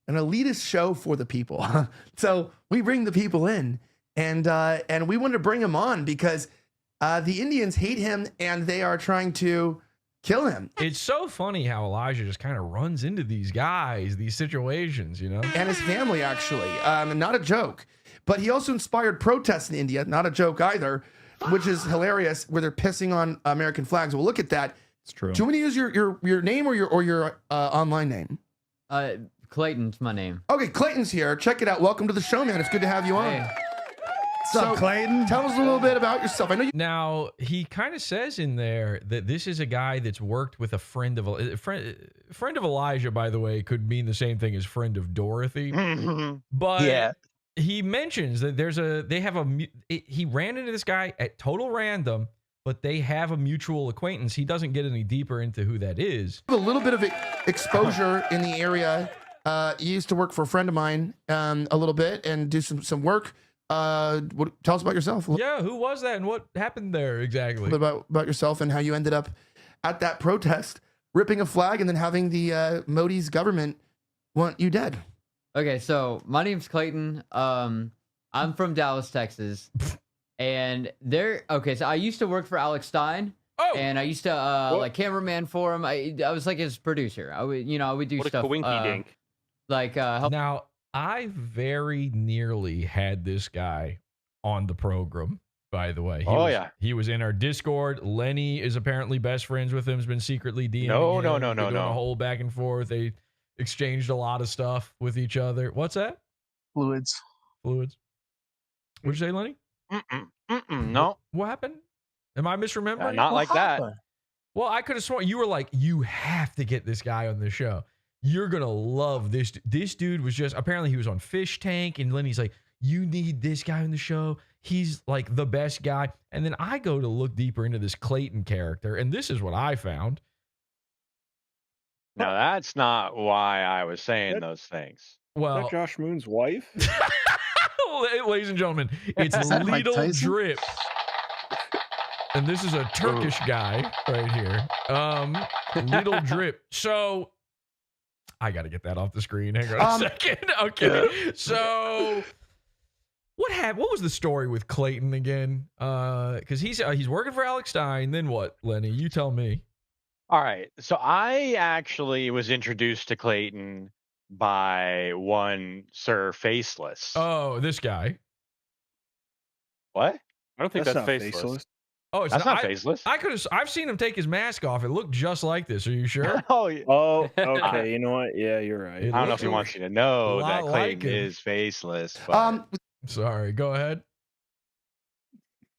an elitist show for the people. So we bring the people in and we wanted to bring him on because the Indians hate him and they are trying to kill him. It's so funny how Elijah just kind of runs into these guys, these situations, you know? And his family, actually. Not a joke. But he also inspired protests in India. Not a joke either, which is hilarious, where they're pissing on American flags. Well, look at that. It's true. Do you want to use your name or your online name? Clayton's my name. Okay, Clayton's here. Check it out. Welcome to the show, man. It's good to have you on. Hey. What's up, Clayton? Tell us a little bit about yourself. I know you. Now, he kind of says in there that this is a guy that's worked with a friend of Elijah, by the way, could mean the same thing as friend of Dorothy. But yeah, he mentions that he ran into this guy at total random, but they have a mutual acquaintance. He doesn't get any deeper into who that is. A little bit of exposure in the area. He used to work for a friend of mine a little bit and do some work. Tell us about yourself. Yeah, who was that and what happened there exactly? A little bit about yourself and how you ended up at that protest, ripping a flag and then having the Modi's government want you dead. Okay, so my name's Clayton. I'm from Dallas, Texas. And so I used to work for Alex Stein. Oh! And I used to like cameraman for him. I was like his producer. I would do What stuff. a coinky dink. Like help. Now, I very nearly had this guy on the program, by the way. He was in our Discord. Lenny is apparently best friends with him, has been secretly DMing him. No. Doing a whole back and forth. They exchanged a lot of stuff with each other. What's that? Fluids. What'd you say, Lenny? No. What happened? Am I misremembering? Not like that. Well, I could have sworn you were like, you have to get this guy on the show. You're going to love this. This dude was apparently he was on Fish Tank, and Lenny's like, you need this guy on the show. He's like the best guy. And then I go to look deeper into this Clayton character, and this is what I found. Now, that's not why I was saying those things. Well, is that Josh Moon's wife? Ladies and gentlemen, it's Lidl Drip. And this is a Turkish guy right here. Lidl Drip. So I got to get that off the screen. Hang on a second. Okay. So what was the story with Clayton again? Because he's working for Alex Stein. Then what, Lenny? You tell me. All right. So I actually was introduced to Clayton by one Sir Faceless. Oh, this guy. What? I don't think that's faceless. Oh, that's not faceless. I've seen him take his mask off. It looked just like this. Are you sure? Oh, okay. You know what? Yeah, you're right. I don't know if he wants you to know that Clayton is faceless. But... sorry. Go ahead.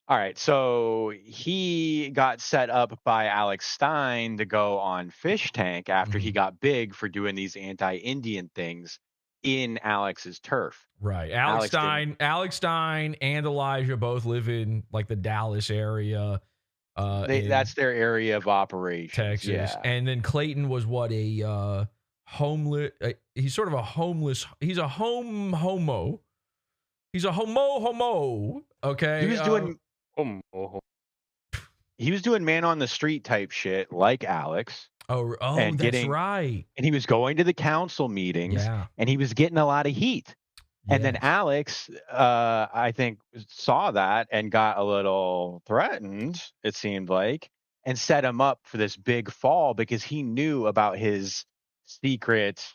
All right. So he got set up by Alex Stein to go on Fish Tank after he got big for doing these anti-Indian things in Alex's turf. Right. Alex Alex Stein and Elijah both live in like the Dallas area. That's their area of operation. Texas. Yeah. And then Clayton was what a homeless. He's sort of a homeless. He's a homo. He's a homo. Okay. He was doing He was doing man on the street type shit like Alex. Oh, and that's right. And he was going to the council meetings, and he was getting a lot of heat. And then Alex, I think, saw that and got a little threatened, it seemed like, and set him up for this big fall because he knew about his secret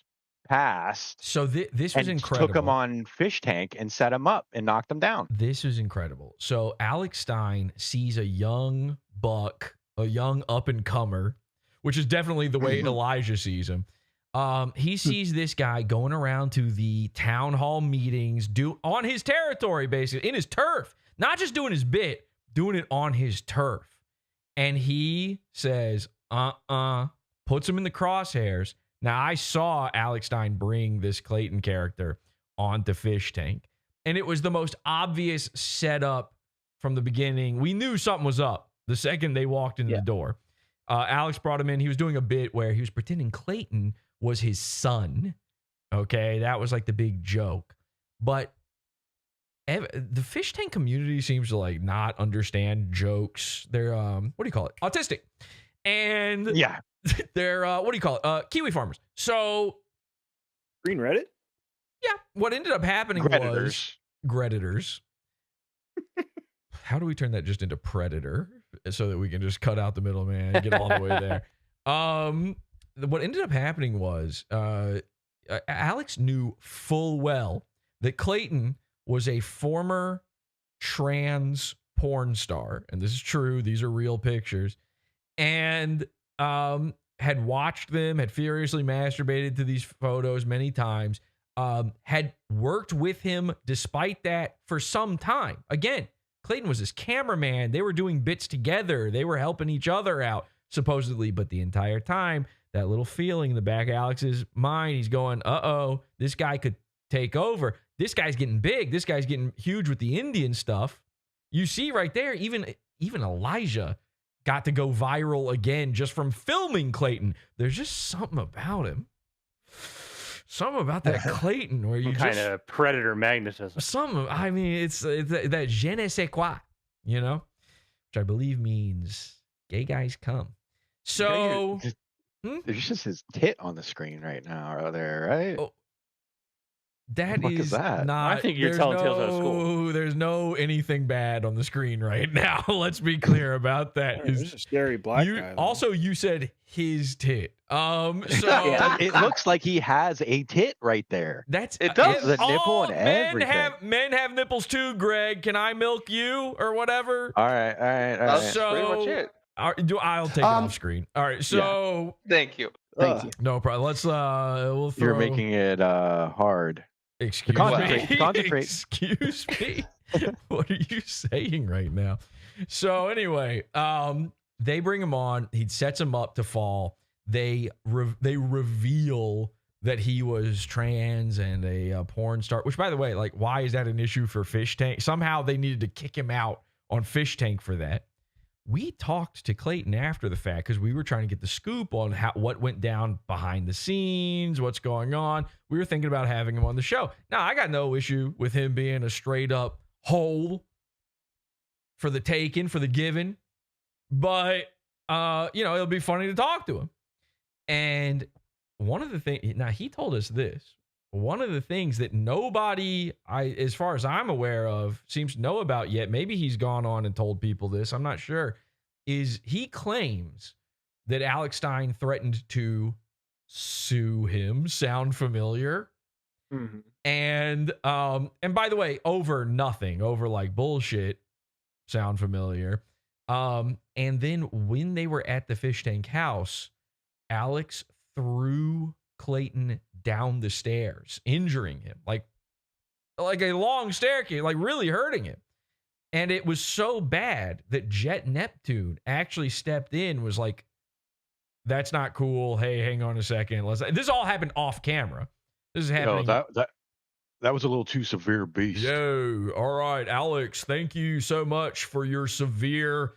past. So this was incredible. Took him on Fish Tank and set him up and knocked him down. This was incredible. So Alex Stein sees a young buck, a young up-and-comer, which is definitely the way Elijah sees him. He sees this guy going around to the town hall meetings, on his territory, basically, in his turf. Not just doing his bit, doing it on his turf. And he says, puts him in the crosshairs. Now, I saw Alex Stein bring this Clayton character onto Fish Tank, and it was the most obvious setup from the beginning. We knew something was up the second they walked into the door. Alex brought him in. He was doing a bit where he was pretending Clayton was his son. Okay, that was like the big joke. But the Fish Tank community seems to like not understand jokes. They're what do you call it? Autistic. And they're what do you call it? Kiwi farmers. So Green Reddit? Yeah. What ended up happening was Redditors. How do we turn that just into Predator so that we can just cut out the middleman and get all the way there? What ended up happening was Alex knew full well that Clayton was a former trans porn star. And this is true. These are real pictures. And had watched them, had furiously masturbated to these photos many times, had worked with him despite that for some time. Again, Clayton was his cameraman. They were doing bits together. They were helping each other out, supposedly. But the entire time, that little feeling in the back of Alex's mind, he's going, this guy could take over. This guy's getting big. This guy's getting huge with the Indian stuff. You see right there, even Elijah got to go viral again just from filming Clayton. There's just something about him. Something about that Clayton where you kind of predator magnetism. I mean, it's that je ne sais quoi, you know, which I believe means gay guys come. So there's just his tit on the screen right now, are there, right? Oh, that what is that? not. I think you're telling tales out of school. There's no anything bad on the screen right now. Let's be clear about that. There's a scary black guy. Also, you said his tit. So it looks like he has a tit right there. It does. The nipple and everything. Men have nipples too, Greg. Can I milk you or whatever? All right. That's pretty much it. I'll take it off screen. All right. So thank you. No problem. Let's we'll throw. You're making it hard. Excuse me. Concentrate. Excuse me. What are you saying right now? So anyway, they bring him on. He sets him up to fall. They reveal that he was trans and a porn star. Which, by the way, like, why is that an issue for Fish Tank? Somehow they needed to kick him out on Fish Tank for that. We talked to Clayton after the fact because we were trying to get the scoop on what went down behind the scenes, what's going on. We were thinking about having him on the show. Now, I got no issue with him being a straight up hole for the taking, for the giving. But, it'll be funny to talk to him. And one of the things, now he told us this, one of the things that nobody, as far as I'm aware of, seems to know about yet, maybe he's gone on and told people this, I'm not sure, is he claims that Alex Stein threatened to sue him. Sound familiar? Mm-hmm. And by the way, over nothing, over like bullshit. Sound familiar? And then when they were at the Fish Tank house, Alex threw Clayton down the stairs, injuring him like a long staircase, like really hurting him. And it was so bad that Jet Neptune actually stepped in, was like, that's not cool. Hey, hang on a second. This all happened off camera. This is happening. That was a little too severe, beast. Yo, all right, Alex. Thank you so much for your severe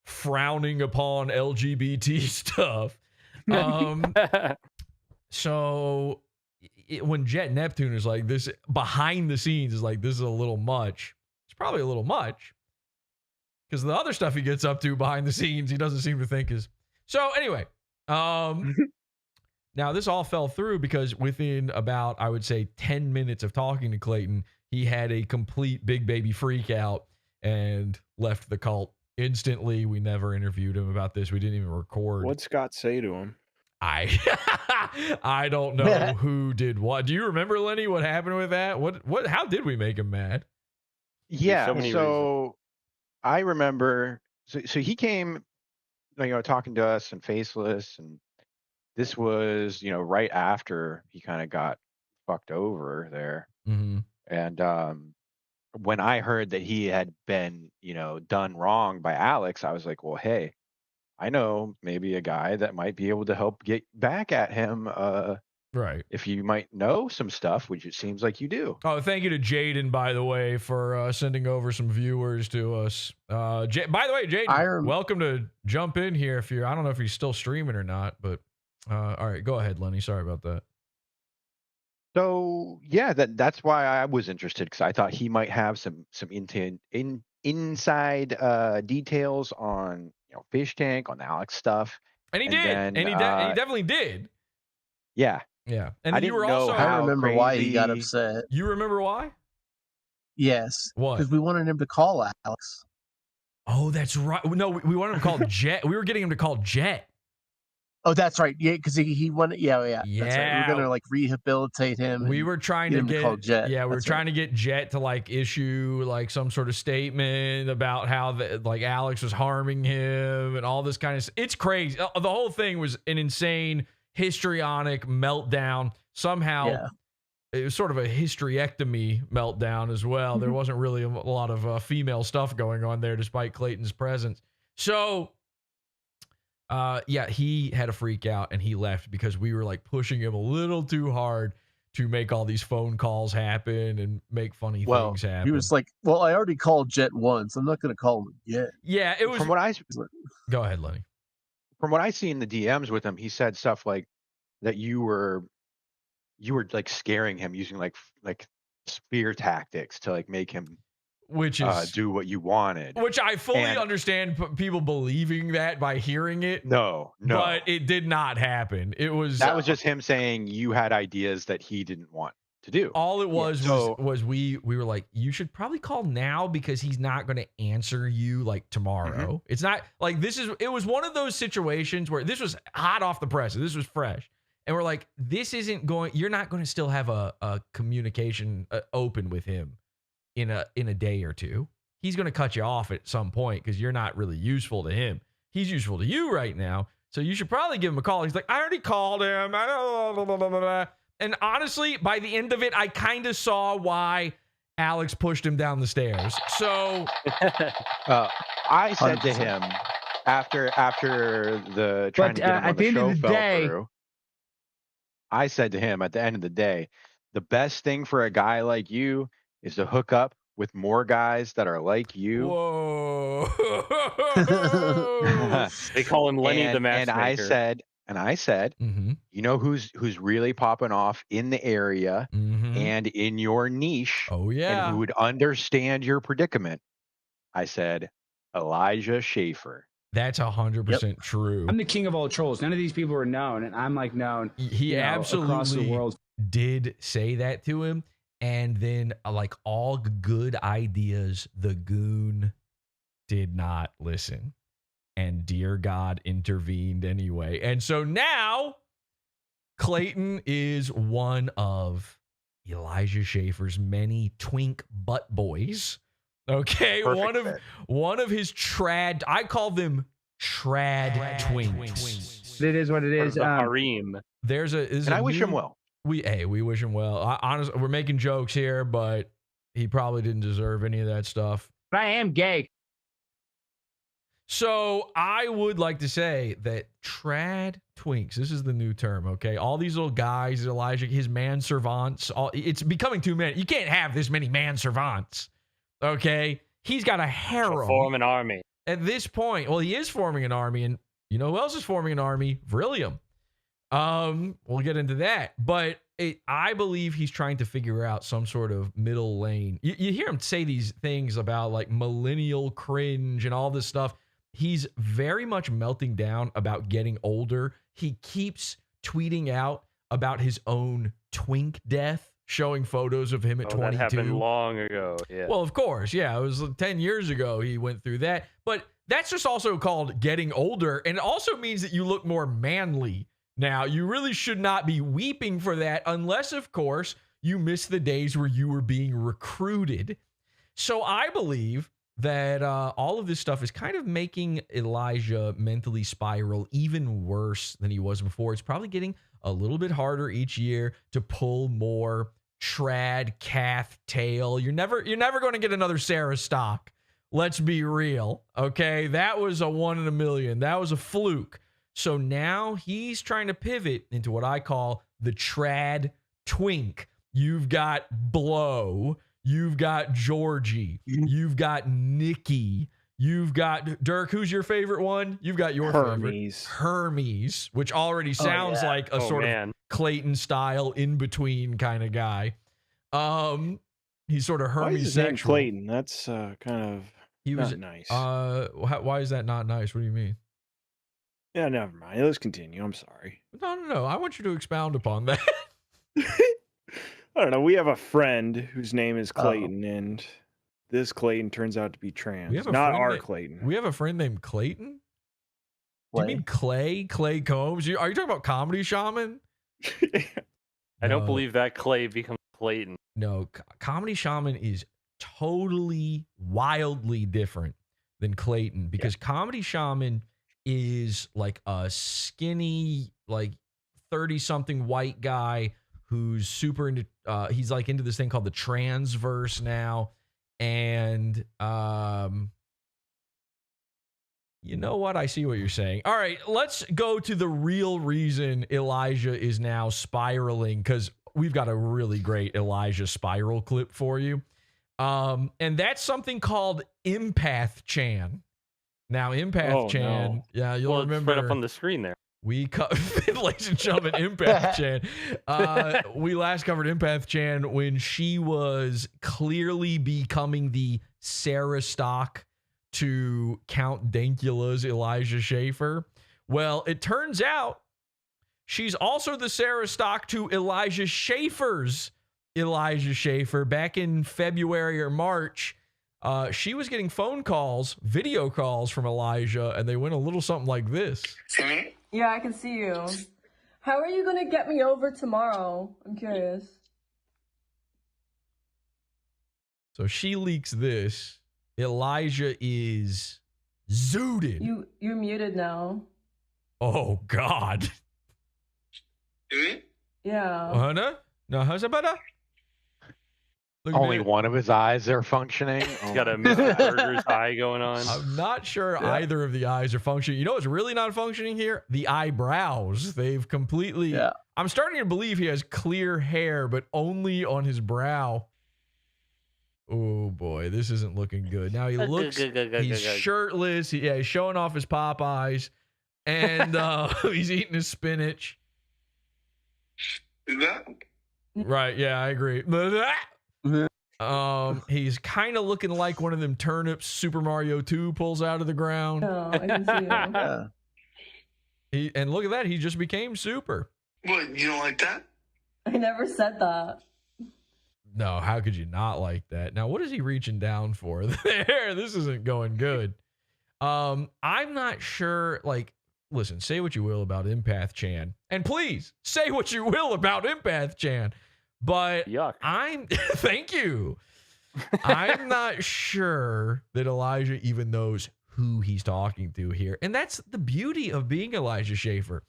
frowning upon LGBT stuff. So when Jet Neptune is like this behind the scenes is like, this is a little much. It's probably a little much because the other stuff he gets up to behind the scenes, he doesn't seem to think is. So anyway, now this all fell through because within about, I would say 10 minutes of talking to Clayton, he had a complete big baby freak out and left the cult instantly. We never interviewed him about this. We didn't even record. What'd Scott say to him? I don't know who did what. Do you remember, Lenny, what happened with that? How did we make him mad? Yeah. So I remember, so he came, talking to us and Faceless, and this was, right after he kind of got fucked over there. Mm-hmm. And when I heard that he had been, done wrong by Alex, I was like, well, hey, I know maybe a guy that might be able to help get back at him. Right. If you might know some stuff, which it seems like you do. Oh, thank you to Jaden, by the way, for sending over some viewers to us. By the way, Jaden, welcome to jump in here. I don't know if he's still streaming or not, but all right, go ahead, Lenny. Sorry about that. So yeah, that's why I was interested, because I thought he might have some inside details on Fish Tank, on the Alex stuff. And he did, and he definitely did. Yeah. Yeah. And I you didn't were know also. I remember why he crazy- got upset. You remember why? Yes. What? Because we wanted him to call Alex. Oh, that's right. No, we wanted him to call Jet. We were getting him to call Jet. Oh, that's right. Yeah, because he wanted. Yeah. That's right. We Yeah. were gonna rehabilitate him. We were trying to him call Jet. Yeah, we were That's trying to get Jet to issue some sort of statement about how Alex was harming him and all this kind of. It's crazy. The whole thing was an insane histrionic meltdown. Somehow, it was sort of a hysterectomy meltdown as well. There wasn't really a lot of female stuff going on there, despite Clayton's presence. So. He had a freak out and he left because we were pushing him a little too hard to make all these phone calls happen and make funny things happen. He was like, well, I already called Jet once. I'm not going to call him again. Yeah, it was. From what I Go ahead, Lenny. From what I see in the DMs with him, he said stuff like that you were scaring him using like spear tactics to make him which is do what you wanted. Which I fully understand people believing that by hearing it. No. But it did not happen. That was just him saying you had ideas that he didn't want to do. All it was was we were like, you should probably call now because he's not going to answer you tomorrow. Mm-hmm. It's not it was one of those situations where this was hot off the presses. This was fresh. And we're like, you're not going to still have a communication open with him in a day or two. He's going to cut you off at some point because you're not really useful to him. He's useful to you right now. So you should probably give him a call. He's like, I already called him. And honestly, by the end of it, I kind of saw why Alex pushed him down the stairs. So I said to him after the trying to get him on the show fell through, I said to him at the end of the day, the best thing for a guy like you is to hook up with more guys that are like you. Whoa. They call him Lenny the matchmaker. And I said, you know who's really popping off in the area and in your niche? Oh, yeah. And who would understand your predicament? I said, Elijah Schaffer. That's 100% true. I'm the king of all trolls. None of these people are known, and I'm known. He absolutely across the world. Did say that to him. And then, all good ideas, the goon did not listen. And dear God intervened anyway. And so now, Clayton is one of Elijah Schaffer's many twink butt boys. Okay, one of his trad. I call them trad twinks. It is what it is. Hareem. I wish him well. We wish him well. Honestly, we're making jokes here, but he probably didn't deserve any of that stuff. But I am gay. So I would like to say that trad twinks, this is the new term, okay? All these little guys, Elijah, his manservants, it's becoming too many. You can't have this many manservants, okay? He's got a harem. Form an army. At this point, well, he is forming an army, and you know who else is forming an army? Vrillium. We'll get into that. But I believe he's trying to figure out some sort of middle lane. You hear him say these things about like millennial cringe and all this stuff. He's very much melting down about getting older. He keeps tweeting out about his own twink death, showing photos of him at 22. That happened long ago. Yeah. Well, of course. Yeah. It was 10 years ago he went through that. But that's just also called getting older. And it also means that you look more manly. Now, you really should not be weeping for that unless, of course, you miss the days where you were being recruited. So I believe that all of this stuff is kind of making Elijah mentally spiral even worse than he was before. It's probably getting a little bit harder each year to pull more trad cath tail. You're never going to get another Sarah stock. Let's be real. Okay. That was a 1 in a million. That was a fluke. So now he's trying to pivot into what I call the trad twink. You've got Blow. You've got Georgie. You've got Nikki. You've got Dirk. Who's your favorite one? You've got your favorite. Hermes, which already sounds like a sort of Clayton style in between kind of guy. He's sort of Hermes. Why is his name Clayton? That's kind of not nice. Why is that not nice? What do you mean? Yeah, never mind. Let's continue. I'm sorry. No. I want you to expound upon that. I don't know. We have a friend whose name is Clayton, and this Clayton turns out to be trans. Not our Clayton. We have a friend named Clayton? Do you mean Clay? Clay Combs? Are you talking about Comedy Shaman? I don't believe that Clay becomes Clayton. No, Comedy Shaman is totally, wildly different than Clayton because Comedy Shaman is like a skinny, like 30-something white guy who's super into, he's like into this thing called the transverse now. And, you know what? I see what you're saying. All right, let's go to the real reason Elijah is now spiraling, because we've got a really great Elijah spiral clip for you. And that's something called Impath Chan. Now, Impath Chan, you'll remember. It's right up on the screen there. We ladies and gentlemen, Impath Chan. We last covered Impath Chan when she was clearly becoming the Sarah Stock to Count Dankula's Elijah Schaffer. Well, it turns out she's also the Sarah Stock to Elijah Schaffer's Elijah Schaffer. Back in February or March, she was getting phone calls, video calls from Elijah, and they went a little something like this. See me? Yeah, I can see you. How are you gonna get me over tomorrow? I'm curious. So she leaks this. Elijah is zooted. You're muted now. Oh God. Yeah. Hannah? No, how's about that? Only one of his eyes are functioning. He's got a Mr. Burger's eye going on. I'm not sure either of the eyes are functioning. You know what's really not functioning here? The eyebrows. They've completely... I'm starting to believe he has clear hair, but only on his brow. Oh, boy. This isn't looking good. Now he looks... he's shirtless. He's showing off his Popeyes. And he's eating his spinach. Right, yeah, I agree. He's kind of looking like one of them turnips Super Mario 2 pulls out of the ground. Oh, I can see him. And look at that, he just became super. What, you don't like that? I never said that. No, how could you not like that? Now, what is he reaching down for there? This isn't going good. I'm not sure, like, listen, say what you will about Impath Chan. And please, say what you will about Impath Chan. But thank you. I'm not sure that Elijah even knows who he's talking to here. And that's the beauty of being Elijah Schaffer.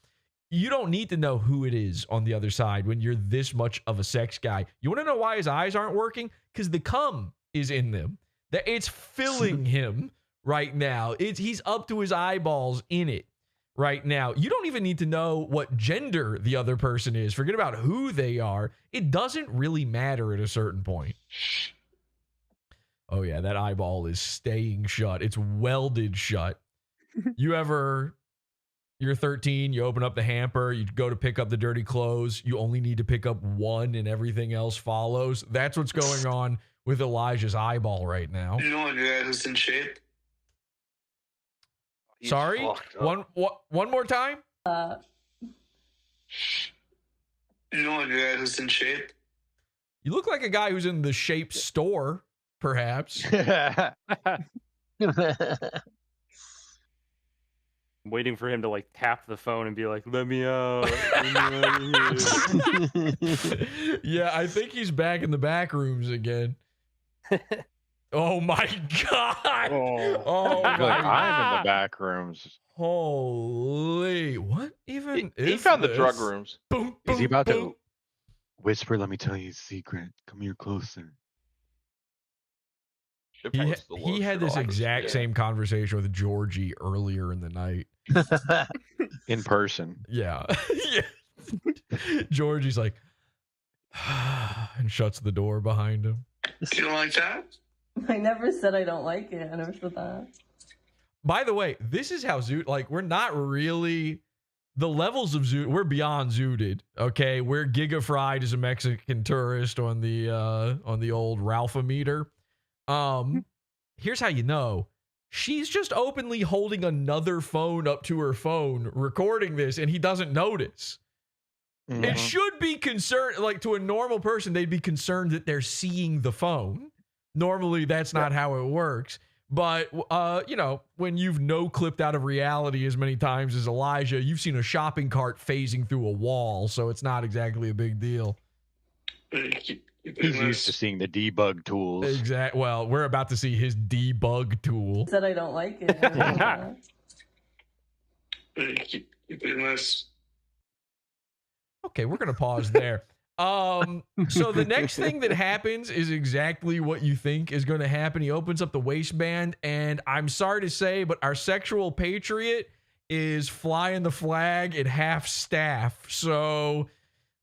You don't need to know who it is on the other side when you're this much of a sex guy. You want to know why his eyes aren't working? Because the cum is in them. It's filling him right now. He's up to his eyeballs in it right now. You don't even need to know what gender the other person is. Forget about who they are. It doesn't really matter at a certain point. Oh yeah, that eyeball is staying shut. It's welded shut. You're 13, you open up the hamper, you go to pick up the dirty clothes, you only need to pick up one and everything else follows. That's what's going on with Elijah's eyeball right now. You know a guy who's in shape? Sorry? One more time? You know a guy who's in shape? You look like a guy who's in the Shape store, perhaps. I'm waiting for him to like tap the phone and be like, let me out. Let me out of here. Yeah, I think he's back in the Backrooms again. Oh my God. Oh my God. I'm in the Backrooms. Holy, what even is He found this? the drug rooms. Boom, Is he boom, about boom. to whisper, let me tell you a secret. Come here closer. He had this exact same conversation with Georgie earlier in the night. In person. Yeah. Yeah. Georgie's like, and shuts the door behind him. You don't like that? I never said I don't like it. I never said that. By the way, this is how Zoot, like, we're not really, the levels of Zoot, we're beyond Zooted, okay? We're Giga-fried as a Mexican tourist on the old Ralph-o-meter. Here's how you know. She's just openly holding another phone up to her phone, recording this, and he doesn't notice. Mm-hmm. It should be concerned, like to a normal person, they'd be concerned that they're seeing the phone. Normally, that's not how it works. But, you know, when you've no-clipped out of reality as many times as Elijah, you've seen a shopping cart phasing through a wall, so it's not exactly a big deal. He's used to seeing the debug tools. Exactly. Well, we're about to see his debug tool. I said I don't like it. I never said that. Okay, we're going to pause there. So the next thing that happens is exactly what you think is going to happen. He opens up the waistband, and I'm sorry to say, but our sexual patriot is flying the flag at half staff. So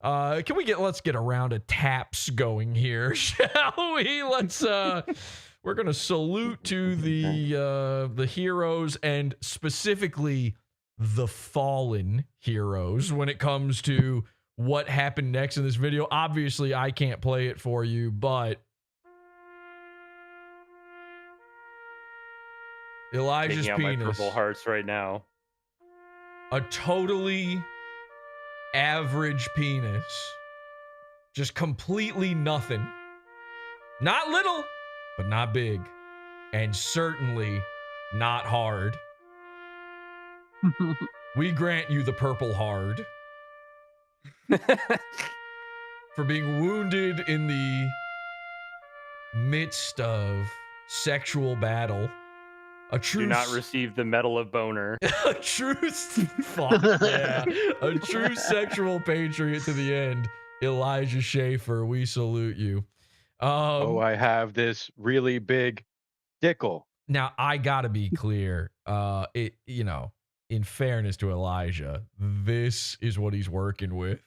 let's get a round of taps going here, shall we? We're going to salute to the heroes, and specifically the fallen heroes when it comes to what happened next in this video. Obviously, I can't play it for you, but Elijah's Taking out my penis. purple hearts right now. A totally average penis. Just completely nothing. Not little, but not big. And certainly not hard. We grant you the purple hard. For being wounded in the midst of sexual battle. A true Do not receive the Medal of Boner. a true sexual patriot to the end. Elijah Schaffer, we salute you. I have this really big dickle. Now I gotta be clear. In fairness to Elijah, this is what he's working with.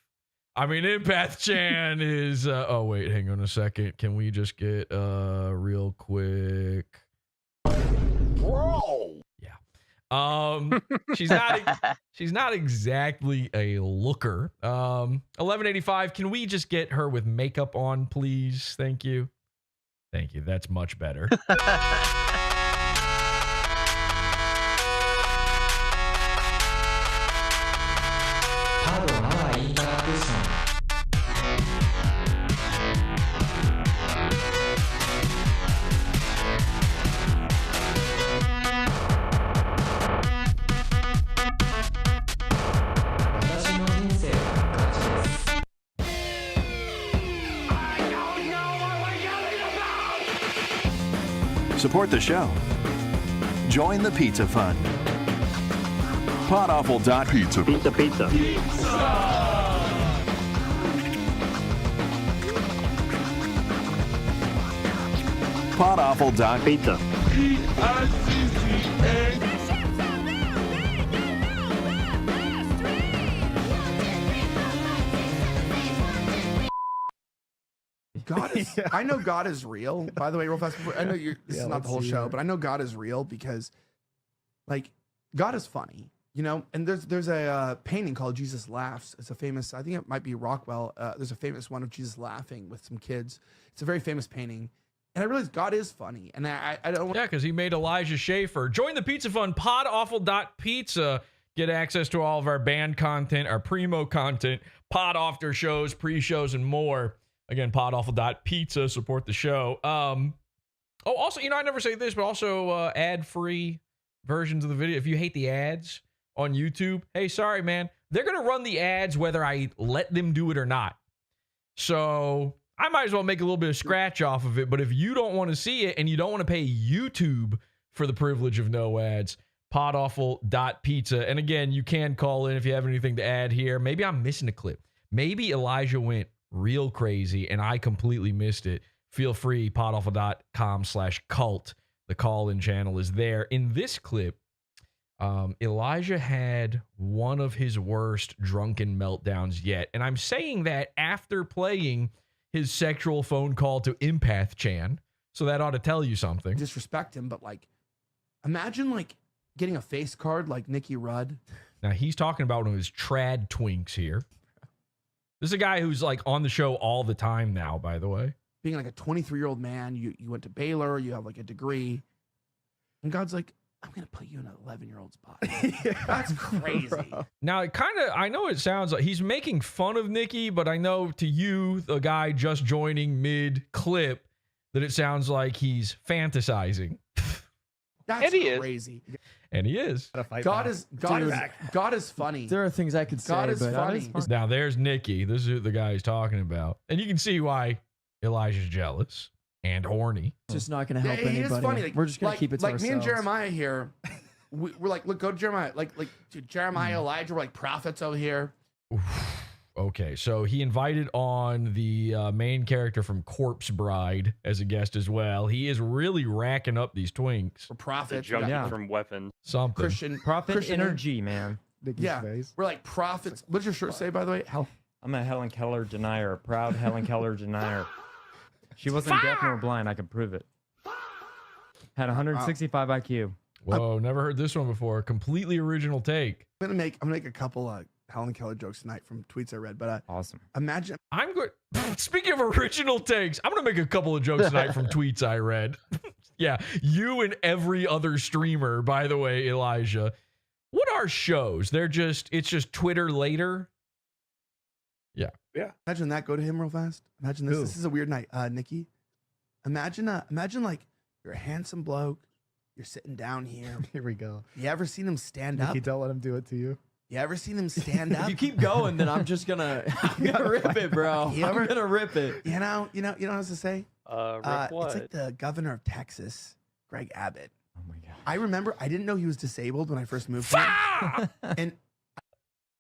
I mean, Impath Chan is. Oh wait, hang on a second. Can we just get real quick? Bro. Yeah. She's not exactly a looker. 1185. Can we just get her with makeup on, please? Thank you. Thank you. That's much better. Support the show. Join the Pizza Fund. PodAwful.pizza. Pizza. PodAwful.pizza. God is. I know God is real. By the way, real fast. I know this is not the whole show, but I know God is real because, like, God is funny. You know, and there's a painting called Jesus Laughs. It's a famous. I think it might be Rockwell. There's a famous one of Jesus laughing with some kids. It's a very famous painting. And I realized God is funny. And I don't. Yeah, because he made Elijah Schaffer. Join the Pizza Fund, PodAwful.pizza. Get access to all of our band content, our primo content, pod after shows, pre-shows, and more. Again, PodAwful.pizza. Support the show. Also, I never say this, but also ad-free versions of the video. If you hate the ads on YouTube, hey, sorry, man. They're going to run the ads whether I let them do it or not. So I might as well make a little bit of scratch off of it. But if you don't want to see it and you don't want to pay YouTube for the privilege of no ads, PodAwful.pizza. And again, you can call in if you have anything to add here. Maybe I'm missing a clip. Maybe Elijah went real crazy and I completely missed it. Feel free, podawful.com/cult. The call-in channel is there. In this clip, Elijah had one of his worst drunken meltdowns yet. And I'm saying that after playing his sexual phone call to Impath Chan. So that ought to tell you something. Disrespect him, but like, imagine like getting a face card like Nicky Rudd. Now he's talking about one of his trad twinks here. This is a guy who's like on the show all the time now, by the way. Being like a 23-year-old man, you went to Baylor, you have like a degree. And God's like, I'm going to put you in an 11-year-old's body. That's crazy. Now, I know it sounds like he's making fun of Nikki, but I know to you, the guy just joining mid-clip, that it sounds like he's fantasizing. That's crazy. And he is. God is funny. There are things I could say. God is funny. Now, there's Nikki. This is the guy he's talking about. And you can see why Elijah's jealous and horny. It's just not going to help anybody. It is funny. Like, we're just going to keep it to like ourselves. Me and Jeremiah here, we're like, look, go to Jeremiah. Like Jeremiah, Elijah, we're like prophets over here. Okay, so he invited on the main character from Corpse Bride as a guest as well. He is really racking up these twinks. We're prophets. Junkie from Weapon. Something. Christian energy, man. Yeah, we're like prophets. What does your shirt say, by the way? I'm a Helen Keller denier, a proud Helen Keller denier. She wasn't deaf nor blind. I can prove it. Had 165 IQ. Whoa, never heard this one before. Completely original take. I'm gonna make a couple Helen Keller jokes tonight from tweets I read, but awesome. Imagine I'm good. Speaking of original takes, I'm gonna make a couple of jokes tonight from tweets I read. Yeah, you and every other streamer, by the way, Elijah. What are shows? It's just Twitter later. Yeah. Imagine that. Go to him real fast. Imagine this. This is a weird night, Nikki. Imagine like you're a handsome bloke. You're sitting down here. Here we go. You ever seen him stand up? Nikki, don't let him do it to you. You ever seen him stand up? If you keep going, then I'm just gonna rip it, bro. I'm gonna rip it. You know what I was to say? Rip what? It's like the governor of Texas, Greg Abbott. Oh my god. I remember I didn't know he was disabled when I first moved here. And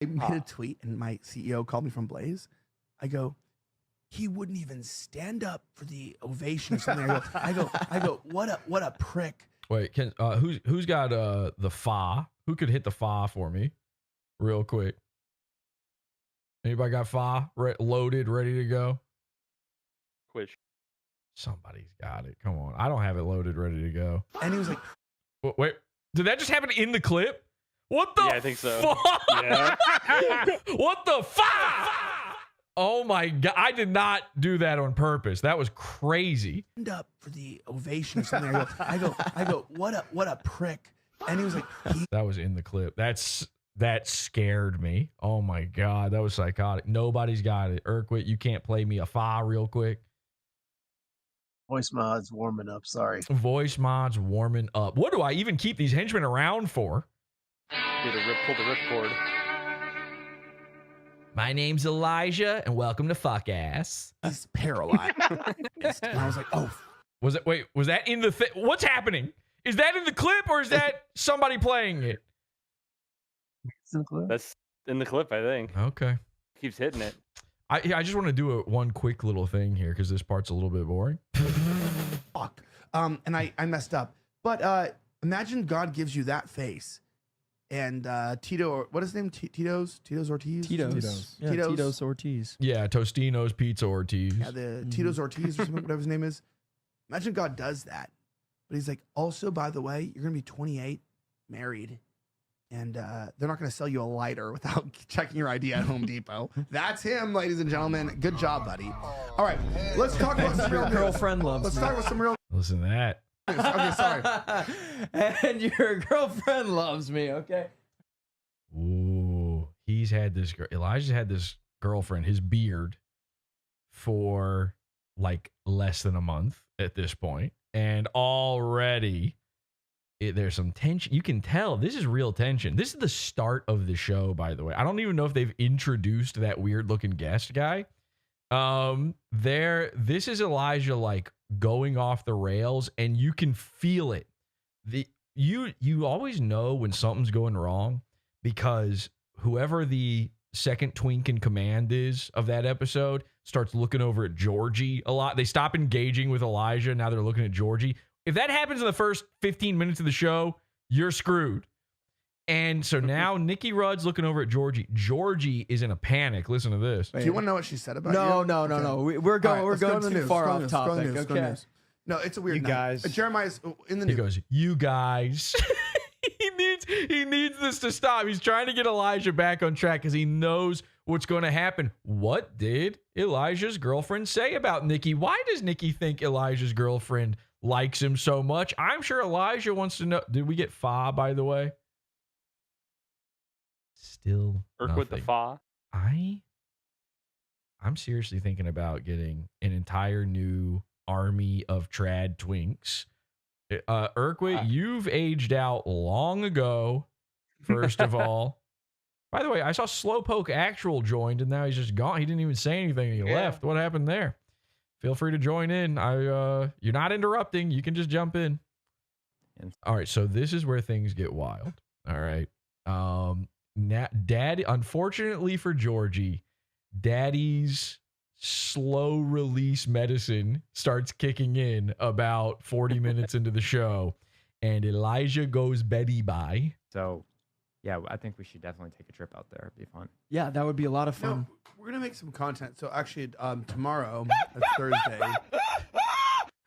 I made a tweet and my CEO called me from Blaze. I go, he wouldn't even stand up for the ovation or something. I go, what a prick. Wait, who's got the fa? Who could hit the fa for me, real quick? Anybody got fa loaded, ready to go? Which? Somebody's got it. Come on, I don't have it loaded, ready to go. And he was like, wait, did that just happen in the clip? What the? Yeah, I think so. Fuck? Yeah. What the fuck? Oh my god! I did not do that on purpose. That was crazy. Stand up for the ovation or something. I go. What a prick. And he was like, that was in the clip. That scared me. Oh my god, that was psychotic. Nobody's got it. Urquit, you can't play me a fa real quick. Voice mod's warming up. Sorry. Voice mod's warming up. What do I even keep these henchmen around for? Pull the ripcord. My name's Elijah, and welcome to Fuck Ass. He's paralyzed. And I was like, oh. Was that in the thing? What's happening? Is that in the clip, or is that somebody playing it? That's in the clip, I think. Okay. Keeps hitting it. I just want to do one quick little thing here, because this part's a little bit boring. Fuck. And I messed up. But imagine God gives you that face. and Tito, what is his name? Tito's Ortiz? Tito's. Yeah, Tito's. Tito's Ortiz. Yeah, Tostino's Pizza Ortiz. Yeah, the Tito's Ortiz or something, whatever his name is. Imagine God does that. But he's like, also, by the way, you're going to be 28, married, and they're not going to sell you a lighter without checking your ID at Home Depot. That's him, ladies and gentlemen. Good job, buddy. All right, let's talk about some real girlfriend loves Let's me. talk about some real Listen to that. Okay, sorry. And your girlfriend loves me, okay? Ooh, Elijah's had this girlfriend, his beard, for like less than a month at this point, and already there's some tension. You can tell this is real tension. This is the start of the show, by the way. I don't even know if they've introduced that weird looking guest guy. This is Elijah like going off the rails, and you can feel it. You always know when something's going wrong because whoever the second twink in command is of that episode starts looking over at Georgie a lot. They stop engaging with Elijah. Now they're looking at Georgie. If that happens in the first 15 minutes of the show, you're screwed. And so now Nikki Rudd's looking over at Georgie. Georgie is in a panic. Listen to this. Do you want to know what she said about you? No. We're going too far off topic. Okay. No, it's a weird You night. guys. Jeremiah's in the He news. goes, you guys. he needs this to stop. He's trying to get Elijah back on track because he knows what's going to happen. What did Elijah's girlfriend say about Nikki? Why does Nikki think Elijah's girlfriend likes him so much? I'm sure Elijah wants to know. Did we get fa, by the way? Still Irk with the fa. I'm seriously thinking about getting an entire new army of trad twinks. Urquit, you've aged out long ago, first of all. By the way, I saw Slowpoke Actual joined, and now he's just gone. He didn't even say anything, and he left. What happened there? Feel free to join in. You're not interrupting. You can just jump in. All right, so this is where things get wild. All right. Daddy, unfortunately for Georgie, Daddy's slow release medicine starts kicking in about 40 minutes into the show, and Elijah goes Betty by. So, yeah, I think we should definitely take a trip out there. It'd be fun. Yeah, that would be a lot of fun. No, we're gonna make some content. So actually, tomorrow, that's Thursday.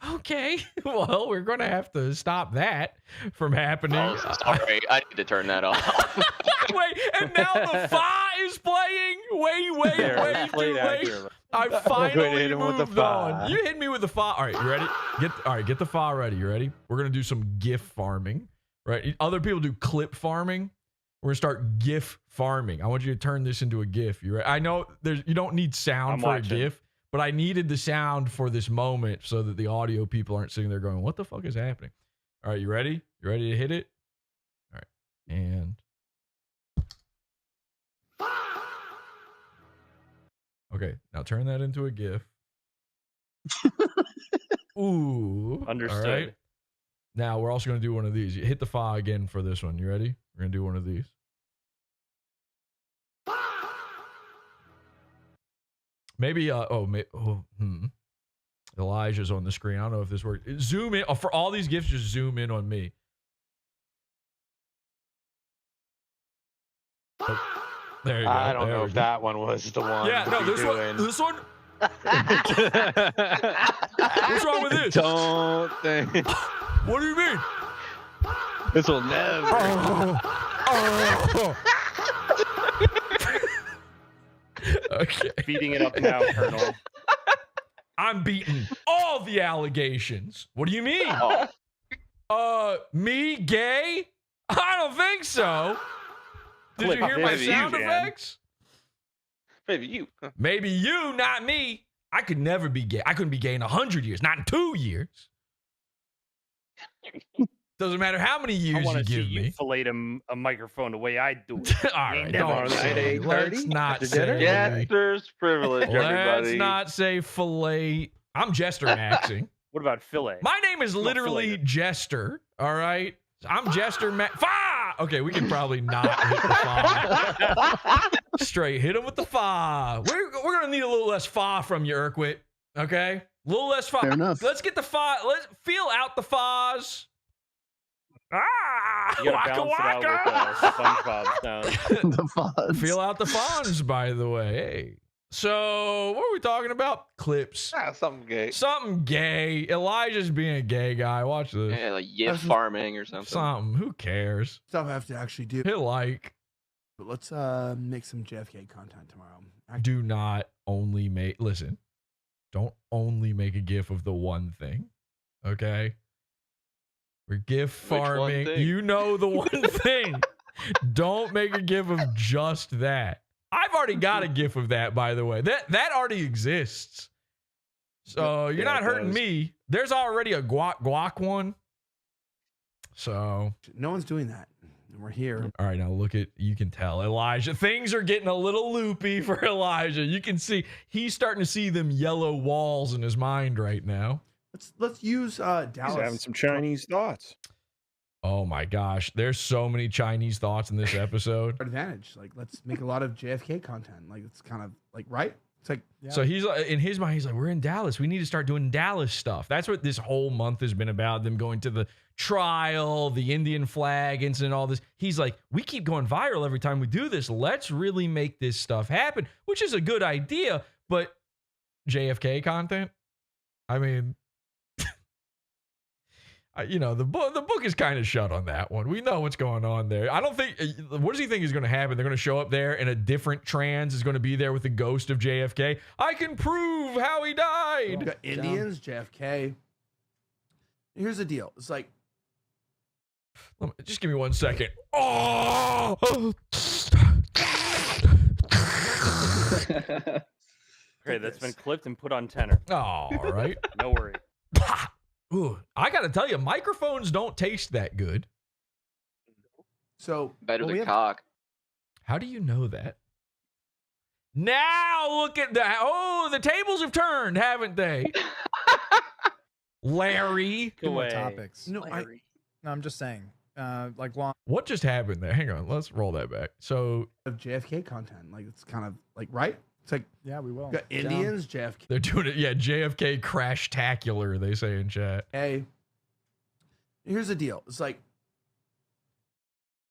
Okay, well, we're going to have to stop that from happening. Oh, sorry, I need to turn that off. Wait, and now the fa is playing? Wait. I finally moved on. You hit me with the fa. All right, you ready? Get the fa ready. You ready? We're going to do some GIF farming, right? Other people do clip farming. We're going to start GIF farming. I want you to turn this into a GIF. You ready? I know you don't need sound for a GIF. But I needed the sound for this moment so that the audio people aren't sitting there going, what the fuck is happening? All right, you ready? You ready to hit it? All right, and... Okay, now turn that into a GIF. Ooh. Understood. All right. Now, we're also going to do one of these. You hit the fa again for this one. You ready? We're going to do one of these. Maybe, Elijah's on the screen. I don't know if this works. Zoom in. For all these GIFs, just zoom in on me. Oh, there you go. I don't know if that one was the one. Yeah, no, this one. This one. What's wrong with this? Don't think. What do you mean? This will never. Okay. Beating it up now, Colonel. I'm beating all the allegations. What do you mean? Me gay? I don't think so. Did you hear my sound effects? Maybe you. Maybe you, not me. I could never be gay. I couldn't be gay in 100 years, not in 2 years. Doesn't matter how many years you give me. Fillet a microphone the way I do it. All right, don't say. Let's not say. Jester's privilege, everybody. Let's not say fillet. I'm Jester maxing. What about fillet? My name is literally Jester. All right, I'm Jester Fa. Okay, we can probably not hit the fa. Straight hit him with the fa. We're gonna need a little less fa from you, Urquit. Okay, a little less fa. Fair enough. Let's get the fa. Let's feel out the fas. Ah, You gotta balance it out with SpongeBob sound. The fonts. Feel out the fonts, by the way. Hey. So, what are we talking about? Clips. Ah, something gay. Something gay. Elijah's being a gay guy. Watch this. Yeah, like farming or something. Something. Who cares? Stuff I have to actually do. Hit like. But let's make some JFK content tomorrow. Do not only make. Listen. Don't only make a GIF of the one thing. Okay? We're GIF farming. You know the one thing. Don't make a GIF of just that. I've already got a GIF of that, by the way. That already exists. So you're not hurting me. There's already a guac one. So no one's doing that. And we're here. All right, now look at, you can tell Elijah. Things are getting a little loopy for Elijah. You can see he's starting to see them yellow walls in his mind right now. Let's use Dallas. He's having some Chinese thoughts. Oh my gosh, there's so many Chinese thoughts in this episode. Advantage. Like, let's make a lot of JFK content. Like, it's kind of like, right? It's like, yeah. So he's in his mind, he's like, we're in Dallas. We need to start doing Dallas stuff. That's what this whole month has been about. Them going to the trial, the Indian flag incident, all this. He's like, we keep going viral every time we do this. Let's really make this stuff happen, which is a good idea. But JFK content, I mean, you know, the book is kind of shut on that one. We know what's going on there. I don't think, what does he think is going to happen? They're going to show up there and a different trans is going to be there with the ghost of JFK. I can prove how he died. We got Indians, JFK. Here's the deal. It's like, just give me 1 second. Oh! Okay, that's been clipped and put on tenor. All right. No worry. Ooh, I got to tell you, microphones don't taste that good. So better than cock. How do you know that? Now look at that. Oh, the tables have turned, haven't they? Larry. Two more topics. No, I'm just saying. Like long. What just happened there? Hang on, let's roll that back. So of JFK content, like it's kind of like, right? It's like, yeah, we will. We got Indians, JFK. They're doing it. Yeah, JFK crash-tacular, they say in chat. Hey, here's the deal. It's like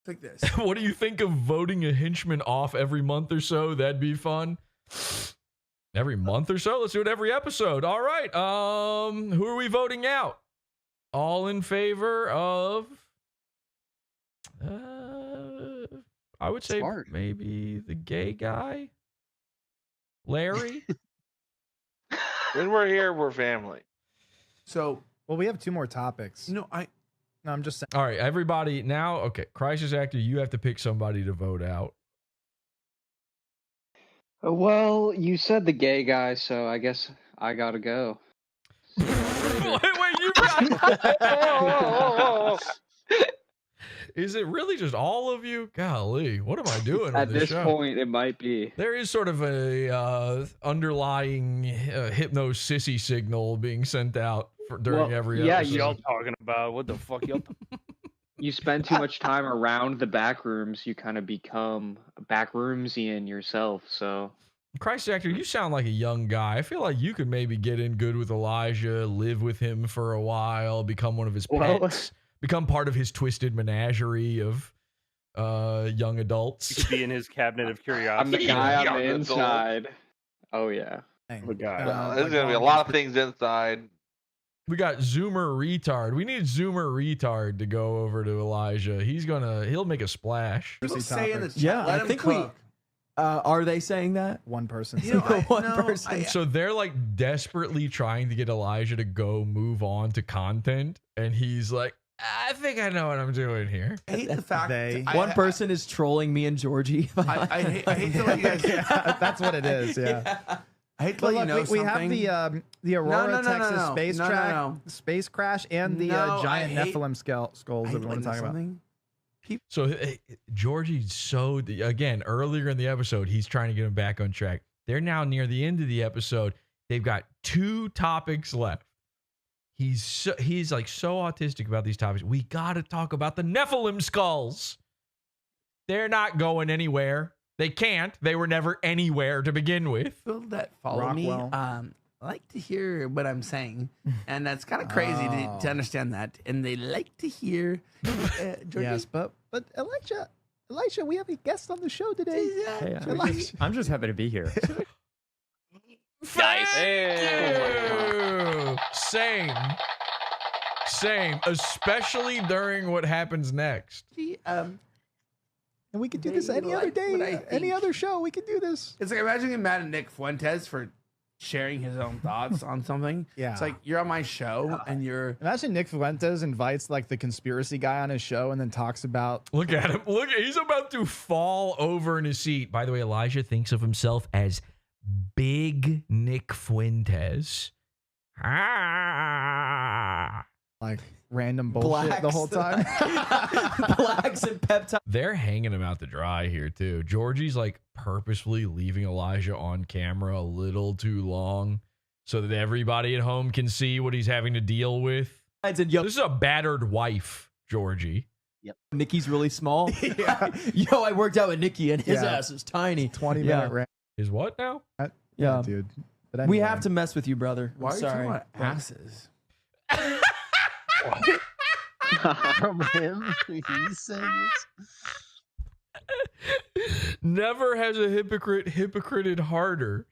this. What do you think of voting a henchman off every month or so? That'd be fun. Every month or so? Let's do it every episode. All right. Who are we voting out? All in favor of... I would say maybe the gay guy. Larry? When we're here, we're family. So, well, we have two more topics. No, I'm just saying. All right, everybody. Now, okay, crisis actor, you have to pick somebody to vote out. Well, you said the gay guy, so I guess I gotta go. wait, you got... Is it really just all of you? Golly, what am I doing At on this this show? point, it might be. There is sort of a underlying hypno-sissy signal being sent out during every episode. Y'all talking about what the fuck y'all? You spend too much time around the backrooms, you kind of become backroomsian yourself. So, Christ actor, you sound like a young guy. I feel like you could maybe get in good with Elijah, live with him for a while, become one of his pets. Become part of his twisted menagerie of young adults. You could be in his cabinet of curiosity. I'm the guy on the inside. Oh, yeah. The guy. There's going to be a lot of things inside. We got Zoomer Retard. We need Zoomer Retard to go over to Elijah. He'll make a splash. Say in the chat, Yeah, let I him think cook. Are they saying that? One person. Person. So they're like desperately trying to get Elijah to go move on to content. And he's like, I think I know what I'm doing here. I hate the fact one person is trolling me and Georgie. I hate to let you guys. That's what it is. Yeah. I hate to let you know we have the Aurora, Texas space crash, and the giant Nephilim skulls that we want to talk about. So Georgie's again, earlier in the episode, he's trying to get him back on track. They're now near the end of the episode. They've got 2 topics left. He's like so autistic about these topics. We got to talk about the Nephilim skulls. They're not going anywhere. They can't. They were never anywhere to begin with. People that follow me, like to hear what I'm saying, and that's kind of crazy to understand that. And they like to hear. Georgie? Yes, but Elijah, we have a guest on the show today. Hey, Elijah. I'm just happy to be here. Nice. Same, especially during what happens next. And we could do this any other day, any other show. We could do this. It's like imagining mad at Nick Fuentes for sharing his own thoughts on something. Yeah. It's like you're on my show and you're. Imagine Nick Fuentes invites like the conspiracy guy on his show and then talks about. Look at him. Look, he's about to fall over in his seat. By the way, Elijah thinks of himself as Big Nick Fuentes. Like random bullshit the whole time. Blacks and peptides. They're hanging him out to dry here too. Georgie's like purposefully leaving Elijah on camera a little too long so that everybody at home can see what he's having to deal with. This is a battered wife, Georgie. Yep. Nikki's really small. Yo, I worked out with Nikki and his ass is tiny. 20-minute rant. Is what now? Yeah, dude. But we anyway. have to mess with you, brother. Why I'm are you sorry. talking about asses? From him, he's saying this. Never has a hypocrited harder.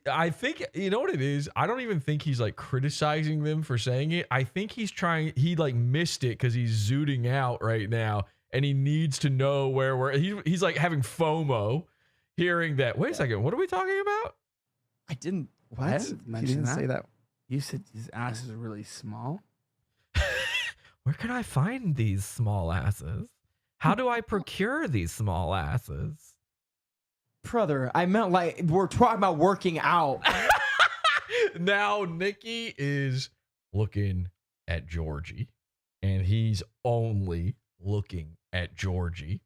I think, you know what it is? I don't even think he's like criticizing them for saying it. I think he like missed it because he's zooting out right now and he needs to know where he's like having FOMO hearing that. Wait a second, what are we talking about? I didn't. What? He didn't say that. You said his asses are really small. Where can I find these small asses? How do I procure these small asses? Brother, I meant like we're talking about working out. Now Nikki is looking at Georgie, and he's only looking at Georgie.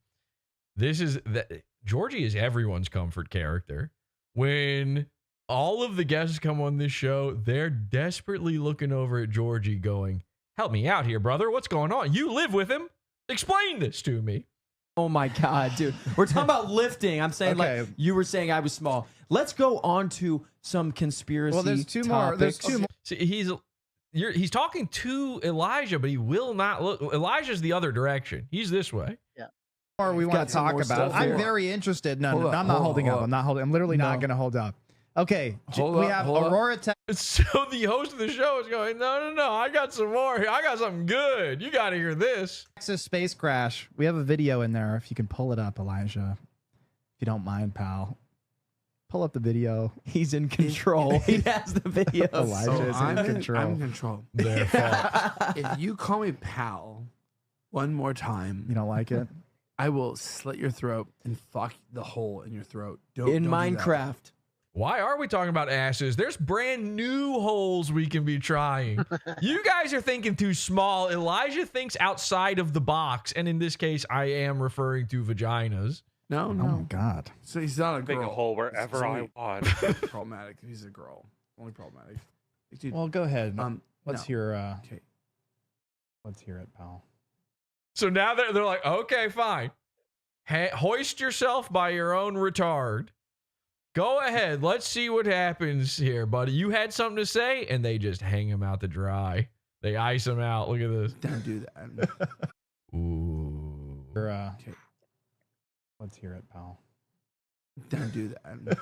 Georgie is everyone's comfort character. When all of the guests come on this show, they're desperately looking over at Georgie going, help me out here, brother. What's going on? You live with him. Explain this to me. Oh my God, dude. We're talking about lifting. I'm saying like you were saying I was small. Let's go on to some conspiracy. Well, there's two more. There's two more. See, he's talking to Elijah, but he will not look. Elijah's the other direction. He's this way. Yeah. Or we want to talk about. I'm very interested. No, I'm not holding up. I'm not holding. I'm literally not going to hold up. Okay, we have Aurora. So the host of the show is going, no, I got some more here. I got something good. You got to hear this. Texas space crash. We have a video in there. If you can pull it up, Elijah. If you don't mind, pal. Pull up the video. He's in control. He has the video. Elijah is in control. I'm in control. Their fault. If you call me pal one more time, you don't like it? I will slit your throat and fuck the hole in your throat. Don't in do Minecraft. that. Why are we talking about asses? There's brand new holes we can be trying. You guys are thinking too small. Elijah thinks outside of the box. And in this case, I am referring to vaginas. No. Oh my God. So he's not a Big girl. hole wherever I want. Problematic. He's a girl. Only problematic. Dude, Well, go ahead. Let's no. hear. Okay. Let's hear it, pal. So now they're like, okay, fine. Hoist yourself by your own retard. Go ahead. Let's see what happens here, buddy. You had something to say, and they just hang him out to dry. They ice him out. Look at this. Don't do that. Ooh. Okay. Let's hear it, pal. Don't do that.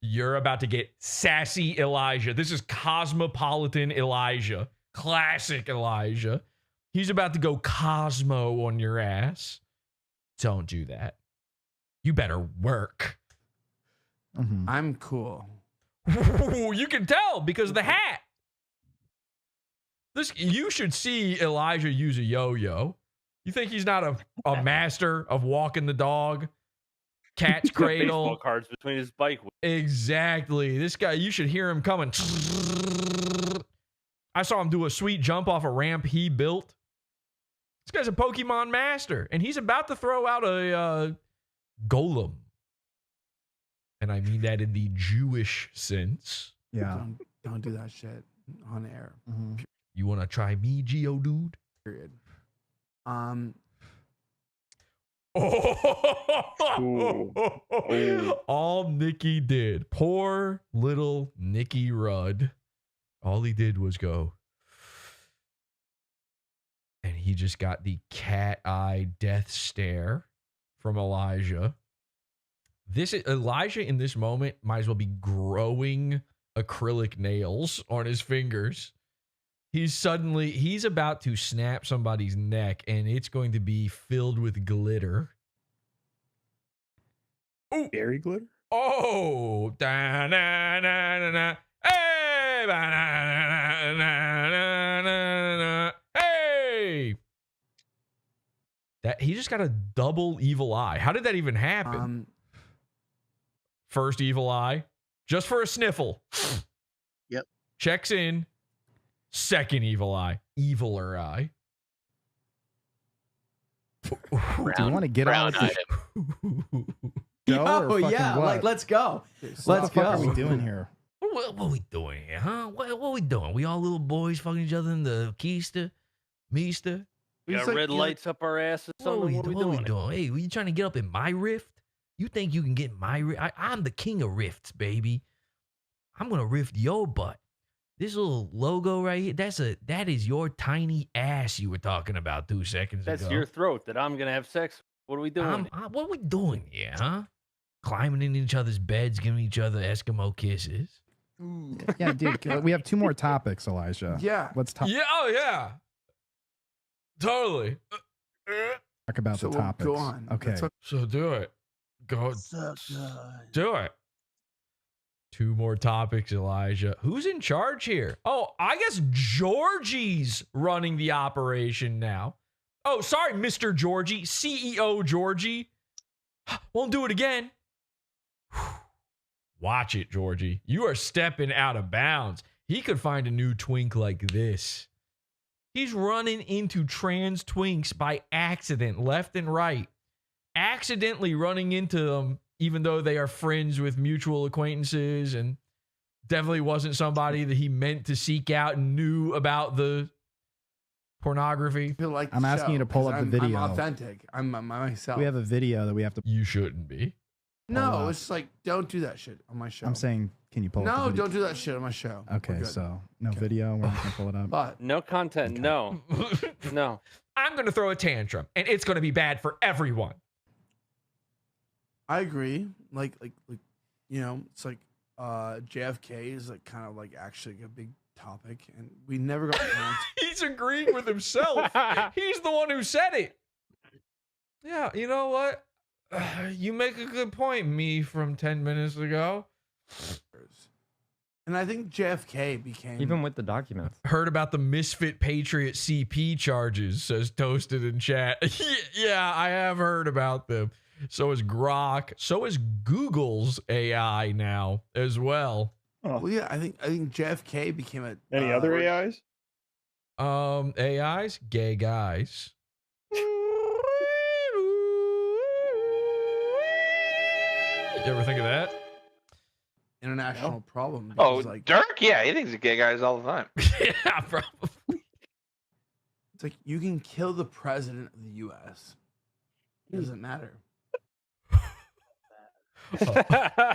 You're about to get sassy Elijah. This is cosmopolitan Elijah. Classic Elijah. He's about to go Cosmo on your ass. Don't do that. You better work. Mm-hmm. I'm cool. You can tell because of the hat. You should see Elijah use a yo-yo. You think he's not a master of walking the dog? Cat's cradle. Baseball cards between his bike. Exactly. This guy, you should hear him coming. I saw him do a sweet jump off a ramp he built. This guy's a Pokemon master, and he's about to throw out a golem. And I mean that in the Jewish sense. Yeah. Don't do that shit on air. Mm-hmm. You want to try me, Geodude? Period. All Nikki did. Poor little Nikki Rudd. All he did was go. And he just got the cat eye death stare from Elijah. Elijah in this moment might as well be growing acrylic nails on his fingers. He's about to snap somebody's neck, and it's going to be filled with glitter. Oh, berry glitter. Oh, da na na na na. Hey, na na na na na. Hey. That he just got a double evil eye. How did that even happen? First evil eye, just for a sniffle. Yep. Checks in. Second evil eye, eviler eye. Do you want to get on with the show? Oh yeah, what? like let's go. What Let's the fuck go. are we doing here? What are we doing here, huh? What are we doing? We all little boys fucking each other in the keister, meester. We got red lights up our asses. What are we doing? Hey, were you trying to get up in my rift? You think you can get in my rift? I'm the king of rifts, baby. I'm gonna rift your butt. This little logo right here, that is your tiny ass you were talking about 2 seconds ago. That's your throat that I'm gonna have sex. What are we doing? What are we doing here, huh? Climbing in each other's beds, giving each other Eskimo kisses. Yeah, dude. We have 2 more topics, Elijah. Yeah. Let's talk. Yeah. Oh yeah. Totally. Talk about the topics. Go on. Okay. So do it. Go. Do it. 2 more topics, Elijah. Who's in charge here? Oh, I guess Georgie's running the operation now. Oh, sorry, Mr. Georgie. CEO Georgie. Won't do it again. Watch it, Georgie. You are stepping out of bounds. He could find a new twink like this. He's running into trans twinks by accident, left and right. Accidentally running into them, even though they are friends with mutual acquaintances, and definitely wasn't somebody that he meant to seek out and knew about the pornography. I'm asking you to pull up the video. I'm authentic. I'm myself. We have a video that we have to. You shouldn't be. No, it's like, don't do that shit on my show. I'm saying, can you pull up the No, video? don't do that shit on my show. Okay, so no video. We're not going to pull it up. But no content. Okay. No. No. I'm going to throw a tantrum, and it's going to be bad for everyone. I agree. Like, you know, it's like JFK is like kind of like actually a big topic, and we never got around to. He's agreeing with himself. He's the one who said it. Yeah, you know what? You make a good point, me from 10 minutes ago. And I think JFK became even with the documents. Heard about the misfit patriot CP charges, says Toasted in chat. Yeah, I have heard about them. So is Grok. So is Google's AI now as well. Well, yeah, I think JFK became a. Any other AIs? AIs, gay guys. You ever think of that? International problem. Oh, like, Dirk? Yeah, he thinks of gay guys all the time. Yeah, probably. It's like you can kill the president of the U.S. It doesn't matter. I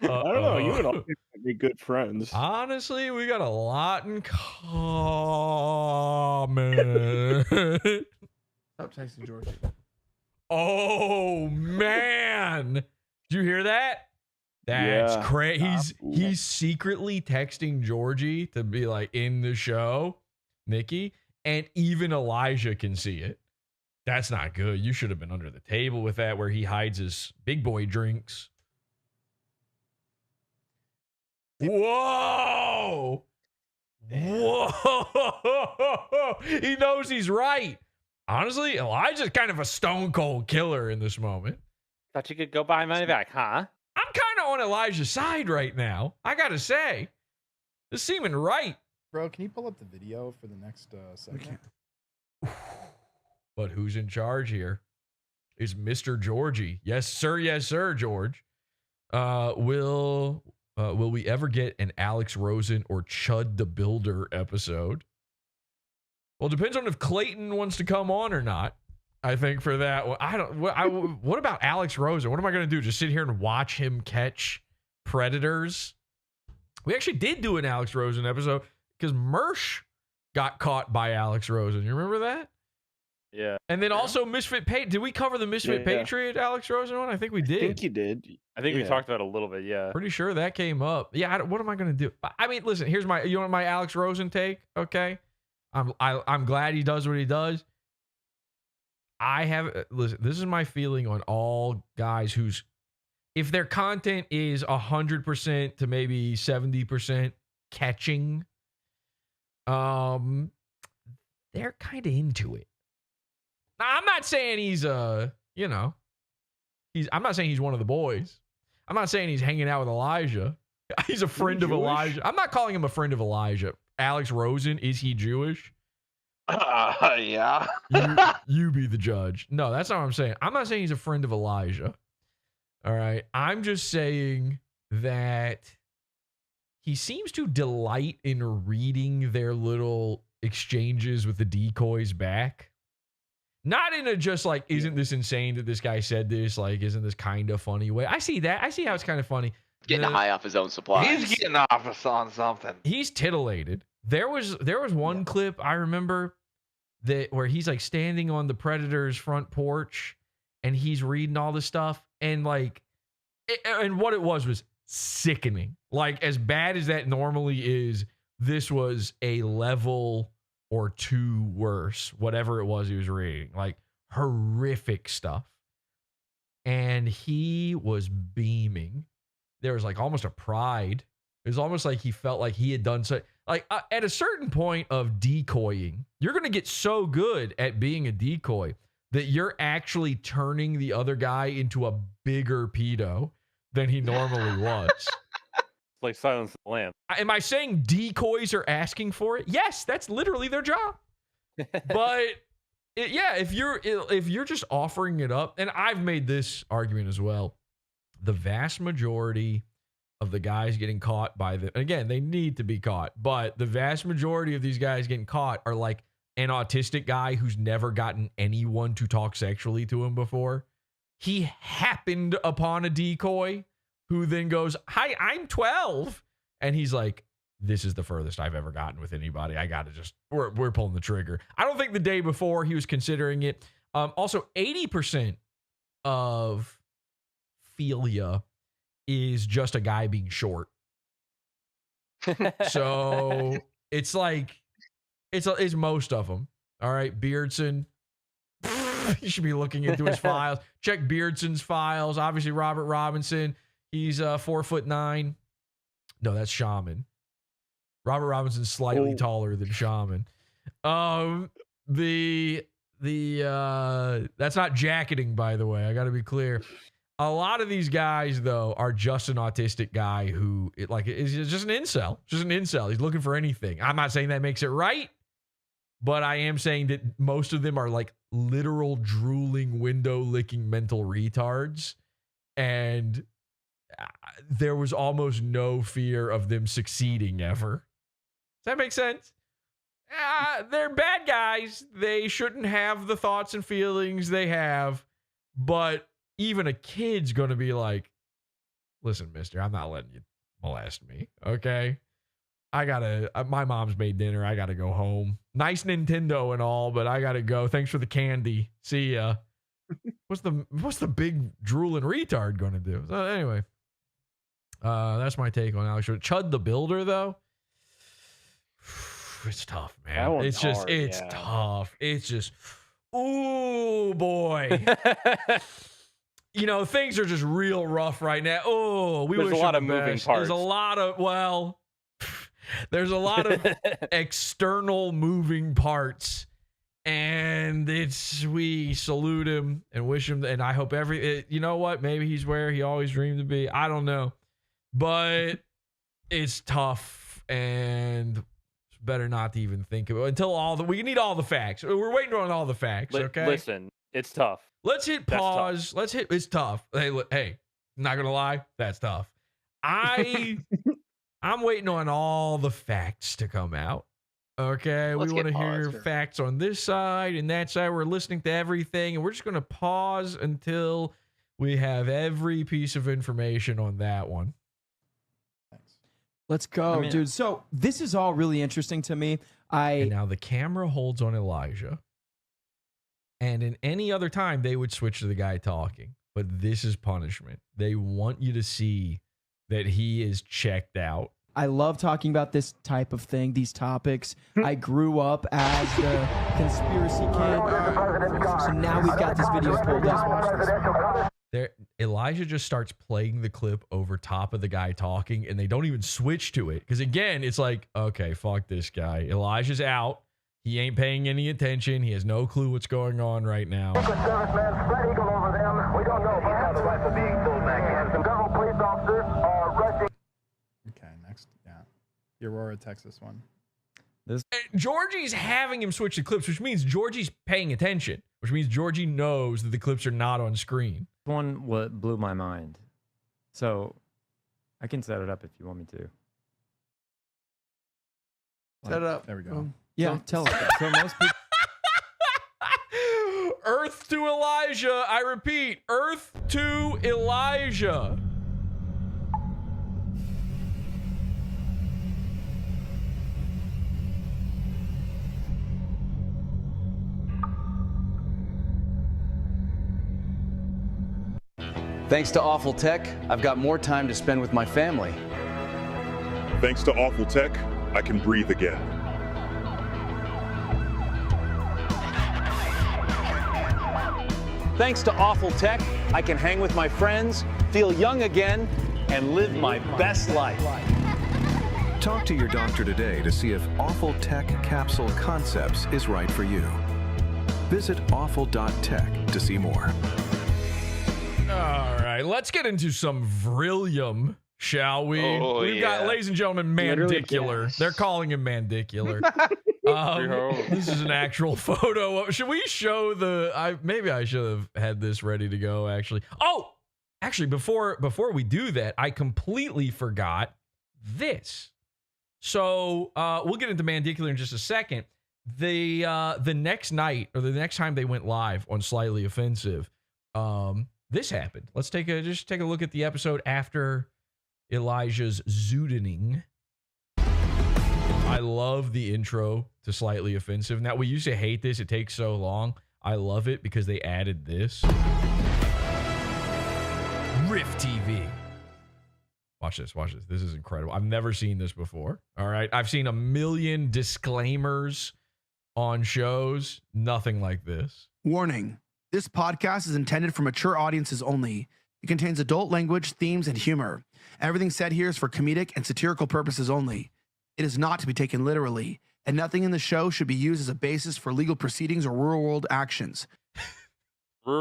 don't know. You and all be good friends. Honestly, we got a lot in common. Stop texting Georgie. Oh man, did you hear that? That's crazy. He's secretly texting Georgie to be like in the show, Nikki, and even Elijah can see it. That's not good. You should have been under the table with that, where he hides his big boy drinks. Whoa! Whoa! He knows he's right. Honestly, Elijah's kind of a stone cold killer in this moment. Thought you could go buy my back, huh? I'm kind of on Elijah's side right now. I gotta say, this seeming right. Bro, can you pull up the video for the next segment? But who's in charge here? Is Mr. Georgie? Yes, sir, George. Will we ever get an Alex Rosen or Chud the Builder episode? Well, it depends on if Clayton wants to come on or not. I think for that one. What about Alex Rosen? What am I going to do? Just sit here and watch him catch predators? We actually did do an Alex Rosen episode because Mersh got caught by Alex Rosen. You remember that? Yeah. And then also Misfit Patriot. Did we cover the Misfit Patriot Alex Rosen one? I think we did. I think you did. I think we talked about it a little bit. Yeah. Pretty sure that came up. Yeah. What am I going to do? I mean, listen. Here's my. You want my Alex Rosen take? Okay. I'm glad he does what he does. Listen. This is my feeling on all guys who's, if their content is 100% to maybe 70% catching, they're kind of into it. Now, I'm not saying he's I'm not saying he's one of the boys. I'm not saying he's hanging out with Elijah. He's a friend of Elijah. I'm not calling him a friend of Elijah. Alex Rosen, is he Jewish? Yeah. You be the judge. No, that's not what I'm saying. I'm not saying he's a friend of Elijah. All right. I'm just saying that he seems to delight in reading their little exchanges with the decoys back. Not in a just like, isn't this insane that this guy said this? Like, isn't this kind of funny way? I see that. I see how it's kind of funny. Getting high off his own supply. He's getting off on something. He's titillated. There was one clip I remember that where he's like standing on the Predator's front porch and he's reading all this stuff, and like, and what it was sickening. Like, as bad as that normally is, this was a level or two worse, whatever it was he was reading. Like, horrific stuff. And he was beaming. There was like almost a pride. It was almost like he felt like he had done so. Like, at a certain point of decoying, you're going to get so good at being a decoy that you're actually turning the other guy into a bigger pedo than he normally was. It's like Silence of the Lambs. Am I saying decoys are asking for it? Yes, that's literally their job. But if you're just offering it up, and I've made this argument as well, the vast majority of the guys getting caught by again, they need to be caught, but the vast majority of these guys getting caught are like an autistic guy who's never gotten anyone to talk sexually to him before. He happened upon a decoy who then goes, "Hi, I'm 12." And he's like, "This is the furthest I've ever gotten with anybody. I got to we're pulling the trigger." I don't think the day before he was considering it. Also, 80% of philia is just a guy being short. So it's like, it's most of them. All right. Beardson, you should be looking into his files. Check Beardson's files. Obviously, Robert Robinson. He's 4'9". No, that's Shaman. Robert Robinson's slightly taller than Shaman. That's not jacketing, by the way. I got to be clear. A lot of these guys, though, are just an autistic guy who is just an incel. Just an incel. He's looking for anything. I'm not saying that makes it right, but I am saying that most of them are like literal drooling, window licking mental retards. And there was almost no fear of them succeeding ever. Does that make sense? They're bad guys. They shouldn't have the thoughts and feelings they have. But even a kid's going to be like, "Listen, mister, I'm not letting you molest me, okay? My mom's made dinner. I got to go home. Nice Nintendo and all, but I got to go. Thanks for the candy. See ya." What's the big drooling retard going to do? So anyway, that's my take on Alex. Chud the Builder, though, it's tough, man. It's just, it's tough. It's just, ooh, boy. You know, things are just real rough right now. Oh, there's a lot of moving parts. There's a lot of external moving parts. And we salute him and wish him, and I hope you know what? Maybe he's where he always dreamed to be. I don't know. But it's tough, and better not to even think about it until we need all the facts. We're waiting on all the facts, okay? Listen, it's tough. Let's hit pause. It's tough. Hey, not gonna lie, that's tough. I'm waiting on all the facts to come out. Okay, Let's we want to get hear paused here. facts on this side and that side. We're listening to everything, and we're just going to pause until we have every piece of information on that one. Let's go, dude. So this is all really interesting to me. And now the camera holds on Elijah. And in any other time, they would switch to the guy talking. But this is punishment. They want you to see that he is checked out. I love talking about this type of thing, these topics. I grew up as the conspiracy kid. So now we've got this video pulled up. Watch this. Elijah just starts playing the clip over top of the guy talking, and they don't even switch to it. Because again, it's like, okay, fuck this guy. Elijah's out. He ain't paying any attention. He has no clue what's going on right now. Secret Serviceman spread eagle over them. We don't know if he's got the right for being told back. And some government police officers are rushing. Okay, next. Yeah. The Aurora, Texas one. Georgie's having him switch the clips, which means Georgie's paying attention, which means Georgie knows that the clips are not on screen. One what blew my mind. So I can set it up if you want me to. Set it up. There we go. Yeah, tell us. So most people. Earth to Elijah. I repeat, Earth to Elijah. Thanks to Awful Tech, I've got more time to spend with my family. Thanks to Awful Tech, I can breathe again. Thanks to Awful Tech, I can hang with my friends, feel young again, and live my best life. Talk to your doctor today to see if Awful Tech Capsule Concepts is right for you. Visit awful.tech to see more. All right, let's get into some Vrillium, shall we? Oh, We've got, ladies and gentlemen, mandicular. Yes. They're calling him mandicular. This is an actual photo. Should we show the? Maybe I should have had this ready to go. Actually, before we do that, I completely forgot this. So we'll get into mandicular in just a second. The next night or the next time they went live on Slightly Offensive, this happened. Let's take a look at the episode after Elijah's zoodening. I love the intro to Slightly Offensive. Now, we used to hate this. It takes so long. I love it because they added this. Riff TV. Watch this. Watch this. This is incredible. I've never seen this before. All right. I've seen a million disclaimers on shows. Nothing like this. Warning. This podcast is intended for mature audiences only. It contains adult language, themes, and humor. Everything said here is for comedic and satirical purposes only. It is not to be taken literally, and nothing in the show should be used as a basis for legal proceedings or real-world actions. He's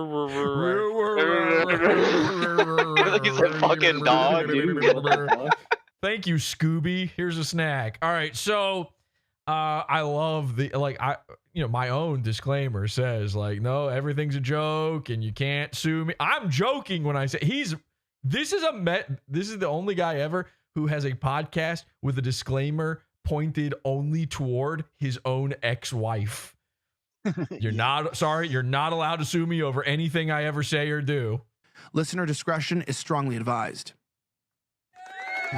a fucking dog, dude. Thank you, Scooby. Here's a snack. All right, so I love my own disclaimer says no, everything's a joke and you can't sue me. I'm joking when I say this is the only guy ever who has a podcast with a disclaimer pointed only toward his own ex-wife. You're not allowed to sue me over anything I ever say or do. Listener discretion is strongly advised.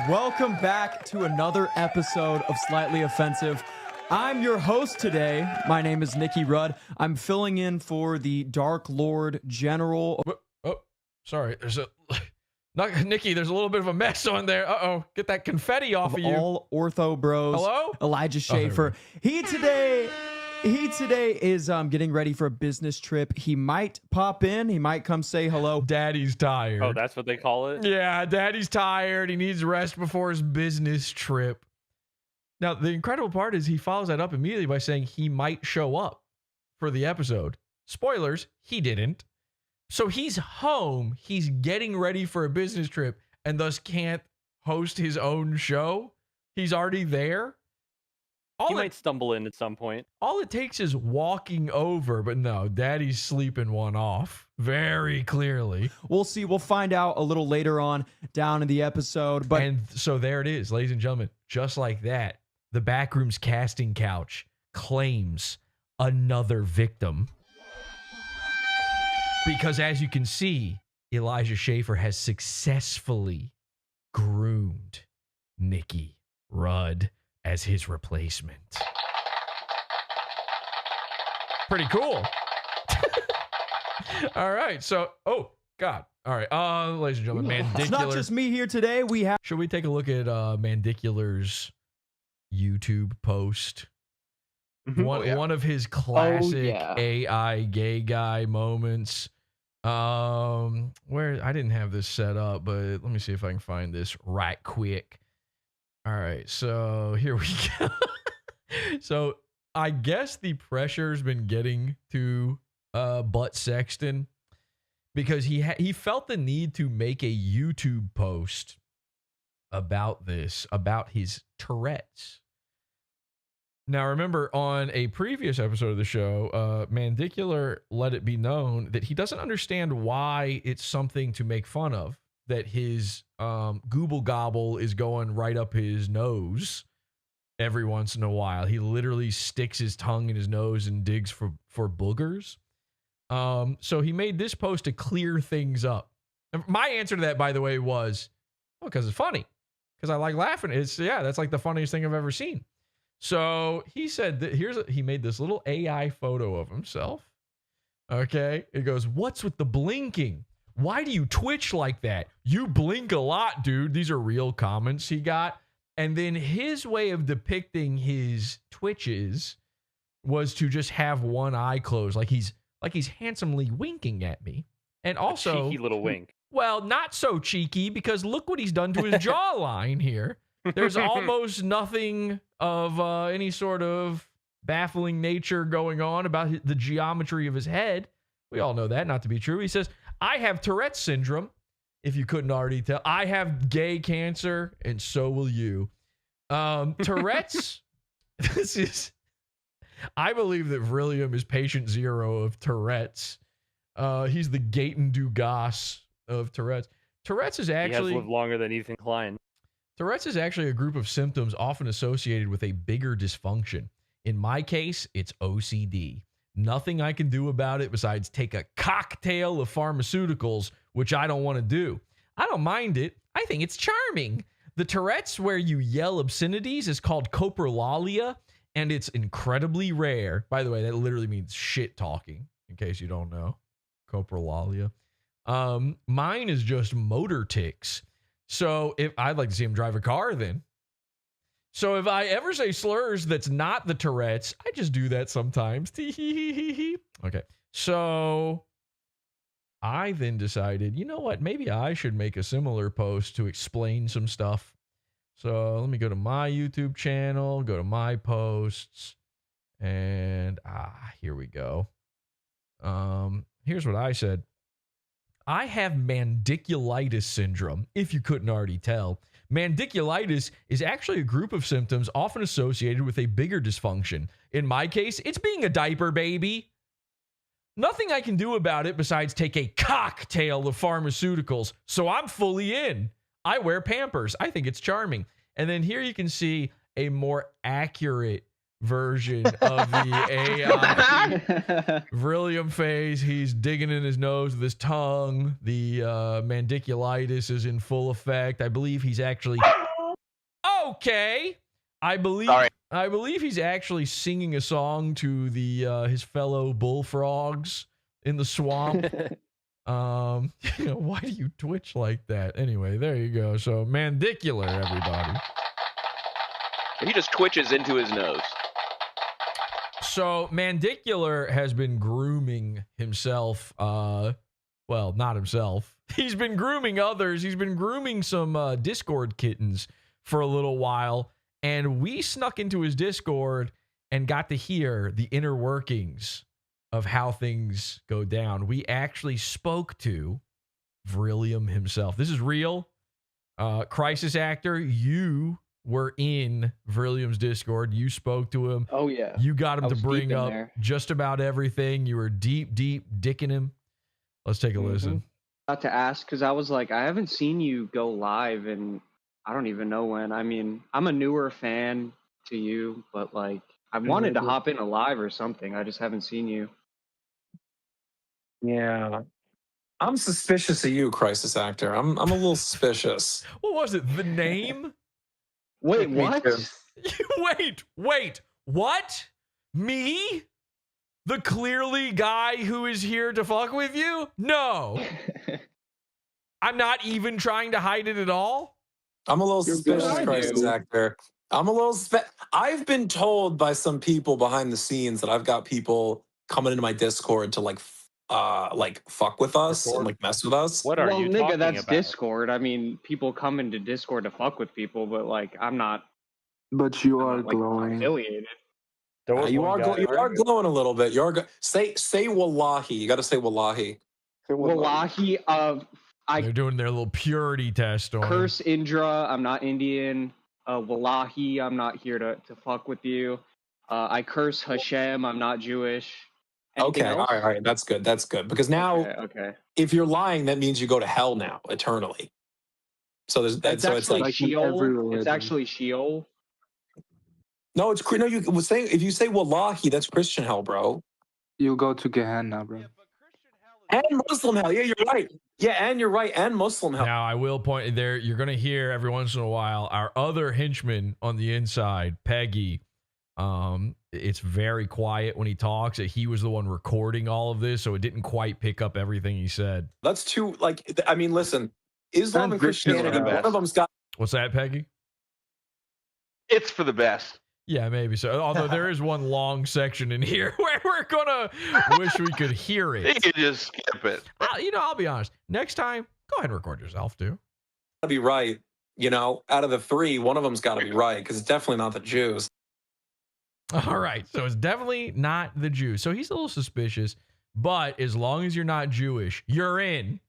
Welcome back to another episode of Slightly Offensive. I'm your host today. My name is Nikki Rudd. I'm filling in for the Dark Lord General. Oh, sorry. Nikki, there's a little bit of a mess on there. Uh-oh. Get that confetti off of you. All Ortho Bros. Hello? Elijah Schaffer. He today is getting ready for a business trip. He might pop in. He might come say hello. Daddy's tired. Oh, that's what they call it? Yeah, Daddy's tired. He needs rest before his business trip. Now, the incredible part is he follows that up immediately by saying he might show up for the episode. Spoilers, he didn't. So he's home. He's getting ready for a business trip and thus can't host his own show. He's already there. He might stumble in at some point. All it takes is walking over, but no, Daddy's sleeping one off very clearly. We'll see. We'll find out a little later on down in the episode. And so there it is, ladies and gentlemen. Just like that, the Backrooms casting couch claims another victim. Because as you can see, Elijah Schaffer has successfully groomed Nikki Rudd as his replacement. Pretty cool. All right. So, oh, God. All right. Ladies and gentlemen, Mandicular. It's not just me here today. We have. Should we take a look at Mandicular's YouTube post? One of his classic AI gay guy moments. Where I didn't have this set up, but let me see if I can find this right quick. All right, so here we go. So I guess the pressure's been getting to Butt Sexton because he felt the need to make a YouTube post about this, about his Tourette's. Now, remember, on a previous episode of the show, Mandicular let it be known that he doesn't understand why it's something to make fun of, that his gooble gobble is going right up his nose every once in a while. He literally sticks his tongue in his nose and digs for boogers. So he made this post to clear things up. My answer to that, by the way, was, well, because it's funny. Because I like laughing. That's like the funniest thing I've ever seen. So he said that he made this little AI photo of himself. Okay. It goes, what's with the blinking? Why do you twitch like that? You blink a lot, dude. These are real comments he got. And then his way of depicting his twitches was to just have one eye closed, like he's handsomely winking at me. And also, a cheeky little wink. Well, not so cheeky, because look what he's done to his jawline here. There's almost nothing of any sort of baffling nature going on about the geometry of his head. We all know that not to be true. He says, I have Tourette's syndrome, if you couldn't already tell. I have gay cancer, and so will you. Tourette's, I believe that Vrillium is patient zero of Tourette's. He's the Gaten Dugas of Tourette's. Tourette's is actually... He has lived longer than Ethan Klein. Tourette's is actually a group of symptoms often associated with a bigger dysfunction. In my case, it's OCD. Nothing I can do about it besides take a cocktail of pharmaceuticals, which I don't want to do. I don't mind it. I think it's charming. The Tourette's where you yell obscenities is called coprolalia, and it's incredibly rare. By the way, that literally means shit talking, in case you don't know. Coprolalia. Mine is just motor tics. So if I'd like to see him drive a car then. So if I ever say slurs that's not the Tourette's, I just do that sometimes. Okay. So I then decided, you know what? Maybe I should make a similar post to explain some stuff. So let me go to my YouTube channel, go to my posts, and here we go. Here's what I said. I have mandiculitis syndrome, if you couldn't already tell. Mandiculitis is actually a group of symptoms often associated with a bigger dysfunction. In my case, it's being a diaper baby. Nothing I can do about it besides take a cocktail of pharmaceuticals, so I'm fully in. I wear Pampers. I think it's charming. And then here you can see a more accurate version of the AI Vrillium phase. He's digging in his nose with his tongue. The mandiculitis is in full effect. I believe he's actually okay. I believe he's actually singing a song to the his fellow bullfrogs in the swamp. Why do you twitch like that? Anyway, there you go. So mandicular, everybody. He just twitches into his nose. So Mandicular has been grooming himself. Well, not himself. He's been grooming others. He's been grooming some Discord kittens for a little while. And we snuck into his Discord and got to hear the inner workings of how things go down. We actually spoke to Vrillium himself. This is real. Crisis actor, you were in Vrillium's Discord. You spoke to him. Oh, yeah. You got him to bring up just about everything. You were deep dicking him. Let's take a listen. About to ask, because I was like, I haven't seen you go live, and I don't even know when. I mean, I'm a newer fan. to you, but like I wanted to hop in live or something. I just haven't seen you. Yeah. I'm suspicious of you, crisis actor. I'm a little suspicious. What was it? The name? Wait, what? Wait, what? Me? The clearly guy who is here to fuck with you? No. I'm not even trying to hide it at all. I'm a little suspicious, crisis actor. I'm a little. I've been told by some people behind the scenes that I've got people coming into my Discord to like fuck with us and like mess with us. Well, nigga, that's Discord. I mean, people come into Discord to fuck with people, but like, I'm not. But you are like, glowing. affiliated. You are glowing a little bit. Say wallahi. You got to say wallahi. Wallahi. They're doing their little purity test on. Curse Indra. I'm not Indian. Wallahi. I'm not here to fuck with you. I curse Hashem. I'm not Jewish. Anything else? All right. That's good. That's good. Because now, if you're lying, that means you go to hell now eternally. So there's that. So it's like Sheol. It's actually Sheol. No, it's no. You was saying if you say wallahi, that's Christian hell, bro. You go to Gehenna, bro. And Muslim hell. Yeah, you're right. Yeah, and you're right. And Muslim hell. Now I will point there. You're gonna hear every once in a while our other henchman on the inside, Peggy. It's very quiet when he talks. He was the one recording all of this, so it didn't quite pick up everything he said. That's too like. I mean, listen. Islam and Christianity. One of them's got. What's that, Peggy? It's for the best. Yeah, maybe so. Although there is one long section in here where we're gonna wish we could hear it. You can just skip it. I'll be honest. Next time, go ahead and record yourself too. Gotta be right. Out of the three, one of them's got to be right because it's definitely not the Jews. All right, so it's definitely not the Jews. So he's a little suspicious, but as long as you're not Jewish, you're in.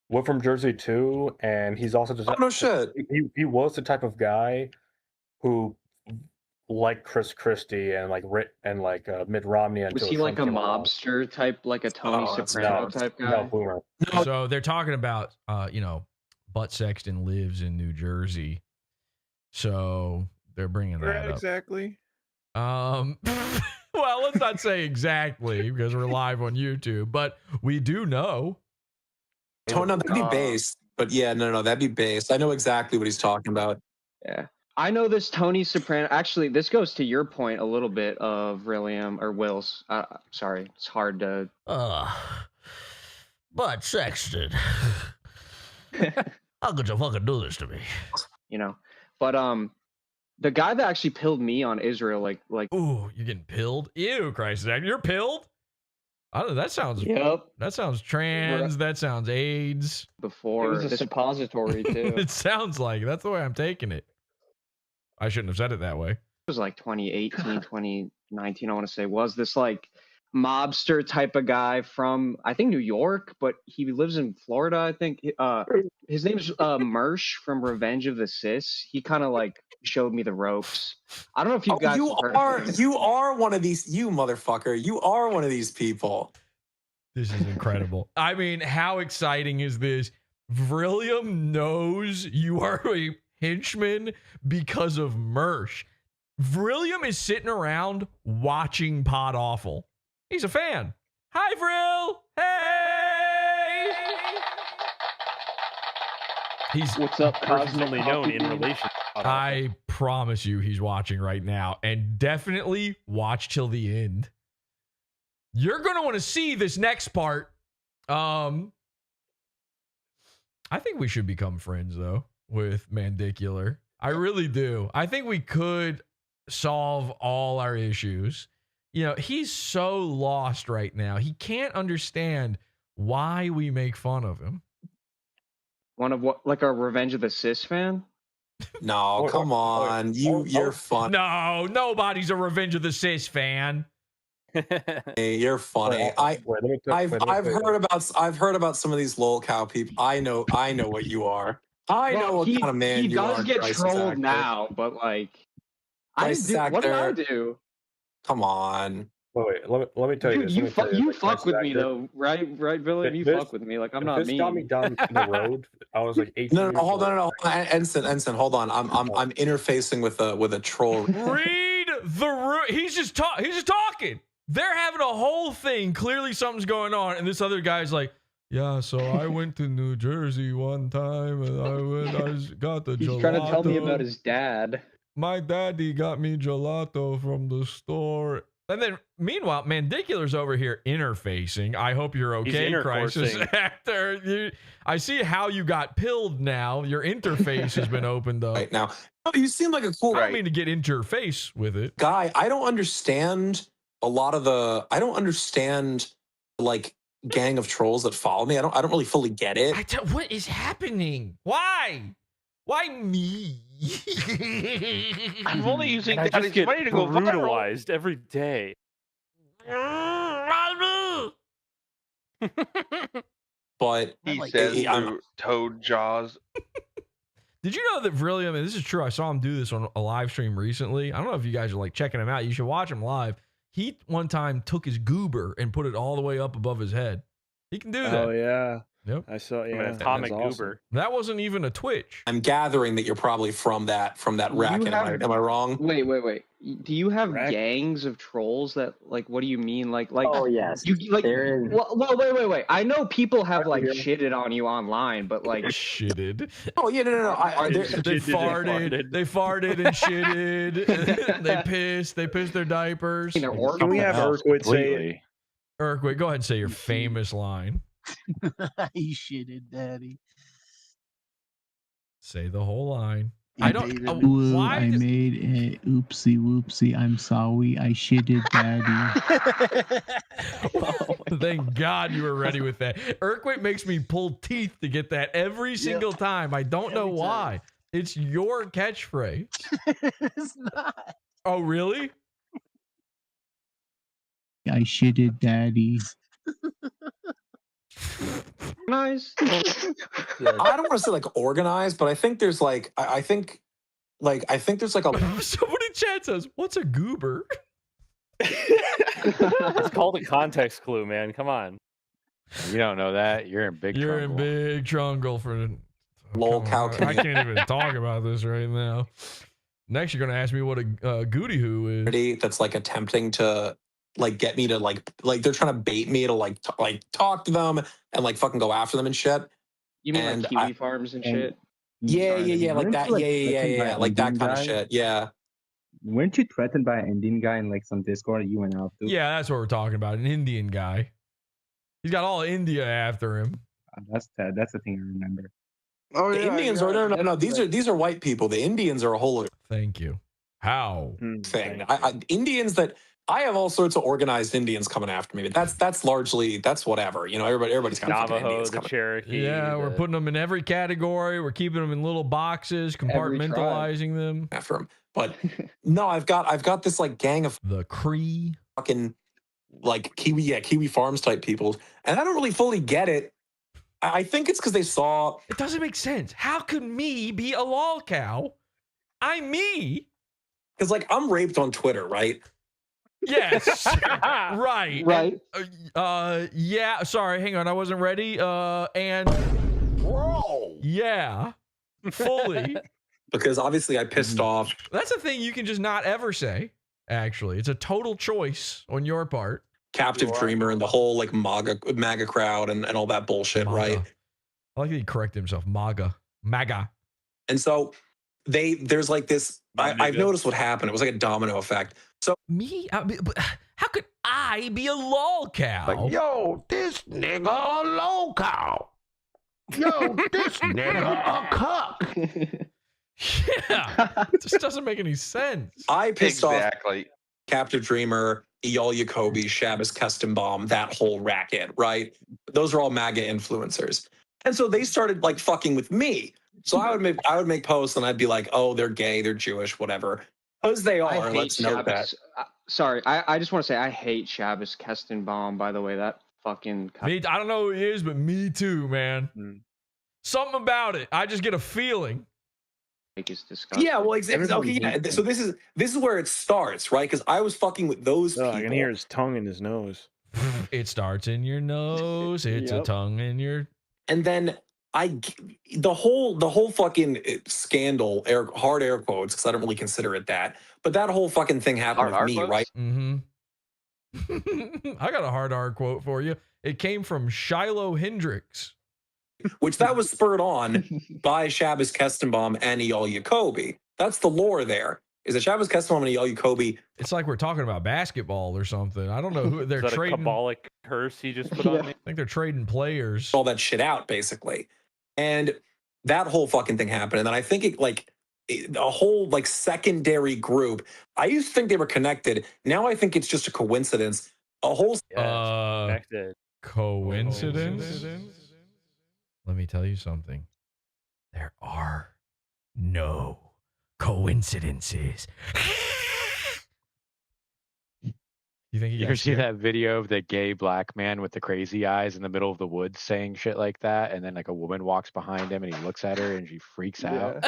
We're from Jersey too, and he's also just no shit. He was the type of guy who liked Chris Christie and Mitt Romney. Was he like a mobster type, like a Tony Soprano type guy? So they're talking about, Butt Sexton lives in New Jersey, so they're bringing that up. Exactly. Well, let's not say exactly because we're live on YouTube, but we do know. Oh, no, that'd be based. But yeah, no, that'd be based. I know exactly what he's talking about. Yeah. I know this Tony Soprano. Actually, this goes to your point a little bit of Vrillium or Will's. Sorry, it's hard to. But Sexton. How could you fucking do this to me? But the guy that actually pilled me on Israel, like. Ooh, you're getting pilled? Ew, Christ, you're pilled? I don't know. That sounds. Yep. That sounds trans. That sounds AIDS. Before it was a suppository too. It sounds like that's the way I'm taking it. I shouldn't have said it that way. It was like 2018, 2019. I want to say was this like mobster type of guy from I think New York, but he lives in Florida. I think his name's Mersh from Revenge of the Sis. He kind of like showed me the ropes. I don't know if you guys. You are one of these. You motherfucker. You are one of these people. This is incredible. I mean, how exciting is this? Vrillium knows you are a henchman because of Mersh. Vrillium is sitting around watching Pod Awful. He's a fan. Hi, Vrill. Hey. What's up, cosmically known in relation. I promise you he's watching right now, and definitely watch till the end. You're going to want to see this next part. I think we should become friends, though, with Mandicular. I really do. I think we could solve all our issues. He's so lost right now. He can't understand why we make fun of him. One of what, like a Revenge of the Sis fan? No, come on. You're fun. No, nobody's a Revenge of the Sis fan. Hey, you're funny. I've heard about some of these lolcow people. I know what you are. I know what kind of man you are. He does get trolled now, but like, what did I do? Come on. Wait, let me tell you this. You like, fuck with me actor, though, right, Billy? You fuck with me. Like I'm not this mean. got me down the road. I was like 18. No, hold on. Ensign, hold on. I'm interfacing with a troll. Read the room. He's just talking. They're having a whole thing. Clearly something's going on, and this other guy's like, yeah, so I went to New Jersey one time, and I got the gelato. He's trying to tell me about his dad. My daddy got me gelato from the store. And then, meanwhile, Mandicular's over here interfacing. I hope you're okay, Crisis Actor. I see how you got pilled now. Your interface has been opened up. Right now. You seem like a cool I don't mean to get interface with it. guy. I don't understand I don't understand, like, gang of trolls that follow me. I don't really fully get it. What is happening? Why? Why me? I'm only using I just get money to go viral. brutalized every day. But He says through toad jaws. Did you know that Vrillium, and this is true, I saw him do this on a live stream recently. I don't know if you guys are like checking him out. You should watch him live. He one time took his goober and put it all the way up above his head. He can do that. Oh yeah. Yep. I saw. Yeah. An atomic that's awesome. goober. That wasn't even a Twitch. I'm gathering that you're probably from that racket. Am I wrong? Wait. Do you have gangs of trolls that like? What do you mean? Like? Oh yes. You like? There is. Well, wait. I know people have like shitted on you online, but like shitted. Oh yeah, no. They farted and shitted. They pissed their diapers. Can we have Urquid say it? Urquid, go ahead and say your famous line. I shitted, Daddy. Say the whole line. I made a oopsie whoopsie. I'm sorry. I shitted, Daddy. Thank God you were ready with that. Urquid makes me pull teeth to get that every single time. I don't know why. It's your catchphrase. It's not. Oh, really? I shitted, Daddy. Nice. I don't want to say like organized, but I think there's like I think there's like a somebody in chat says, "What's a goober?" It's called a context clue, man. Come on. You don't know that. You're in big trouble. You're in big trouble for lol cow. I can't even talk about this right now. Next, you're gonna ask me what a goody hoo is. That's like attempting to like get me to like they're trying to bait me to like talk to them and like fucking go after them and shit. You mean like Kiwi farms and shit? Yeah, like that. Yeah, like that kind of shit. Yeah. Weren't you threatened by an Indian guy in like some Discord you went out to? Yeah, that's what we're talking about. An Indian guy. He's got all India after him. That's the thing I remember. Oh, the Indians are no. These are white people. The Indians are a whole other Thank you. How thing. Indians that I have all sorts of organized Indians coming after me, but that's largely whatever. You know, everybody's kind of Navajo, the Cherokee. Yeah, we're putting them in every category. We're keeping them in little boxes, compartmentalizing them after them. But no, I've got this like gang of the Cree fucking like Kiwi farms type people, and I don't really fully get it. I think it's because they saw it doesn't make sense. How could me be a lol cow? I'm me. Because like I'm raped on Twitter, right? Yes. Right. Yeah. Sorry. Hang on. I wasn't ready. And bro. Yeah. Fully. Because obviously I pissed off. That's a thing you can just not ever say. Actually, it's a total choice on your part. Captive Dreamer and the whole like MAGA crowd and all that bullshit, MAGA. right? I like that he corrected himself. MAGA. And so there's like this. I've noticed what happened. It was like a domino effect. So me, how could I be a lol cow? Like, yo, this nigga a lol cow. Yo, this nigga a cuck. Yeah, it just doesn't make any sense. I pissed off Captive Dreamer, Eyal Yacobi, Shabbos Kestenbaum, that whole racket, right? Those are all MAGA influencers. And so they started like fucking with me. So I would make posts and I'd be like, oh, they're gay, they're Jewish, whatever. Because they are, let's note that. Sorry, I just want to say I hate Shabbos Kestenbaum, by the way. That fucking... I don't know who he is, but me too, man. Something about it. I just get a feeling. Like it's disgusting. Yeah, well, exactly. Okay, yeah. So this is where it starts, right? Because I was fucking with those people. I can hear his tongue in his nose. It starts in your nose. It's a tongue in your. And then the whole fucking scandal, hard air quotes, because I don't really consider it that, but that whole fucking thing happened with me, right? Mm-hmm. I got a hard quote for you. It came from Shiloh Hendricks. Which that was spurred on by Shabbos Kestenbaum and Eyal Yacobi. That's the lore there. Is that Shabbos Kestenbaum and Eyal Yacobi? It's like we're talking about basketball or something. I don't know who they're Is that trading. a Kabbalic curse he just put on me? I think they're trading players. All that shit out, basically. And that whole fucking thing happened. And then I think a whole like secondary group. I used to think they were connected. Now I think it's just a coincidence. A whole Connected. Coincidence? Let me tell you something. There are no coincidences. You think You ever see that video of the gay black man with the crazy eyes in the middle of the woods saying shit like that, and then like a woman walks behind him and he looks at her and she freaks out?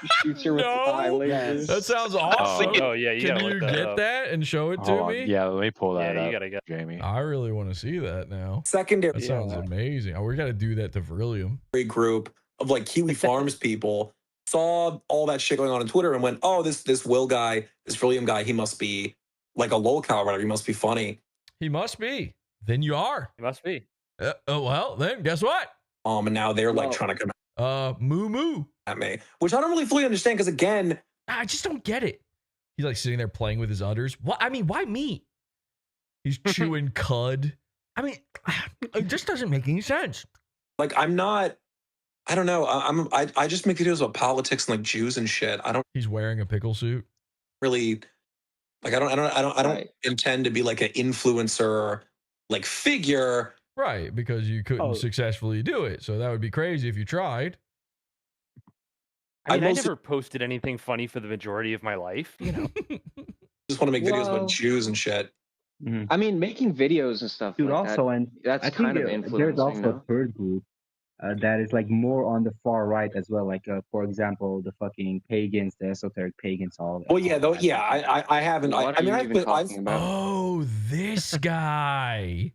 He shoots her with the eye lasers. That sounds awesome. Oh yeah, you Can gotta you look that get up. that and show it to Hold on. me? Yeah, let me pull that Yeah, up. you gotta get Jamie. I really want to see that now. secondary That sounds amazing. Oh, we got to do that to Vrillium. group of like Kiwi Farms people saw all that shit going on Twitter and went, "Oh, this Will guy, this Vrillium guy, he must be like a locale or whatever. He must be funny." He must be. Then you are. He must be. Well, then guess what? And now they're like trying to come moo moo at me, which I don't really fully understand because again, I just don't get it. He's like sitting there playing with his udders. What? I mean, why me? He's chewing cud. I mean, it just doesn't make any sense. like I'm not. I don't know. I just make videos about politics and like Jews and shit. I don't He's wearing a pickle suit. really like. I don't intend to be like an influencer like figure. Right, because you couldn't successfully do it. So that would be crazy if you tried. I mean, I never posted anything funny for the majority of my life. You know, Just want to make videos about Jews and shit. I mean, making videos and stuff. Dude, like also, that, and that's I kind think of influencing. there's also no? a third group that is like more on the far right as well. Like, for example, the fucking pagans, the esoteric pagans, all that. Well, yeah, though, yeah, I haven't. I mean, I've Oh, this guy.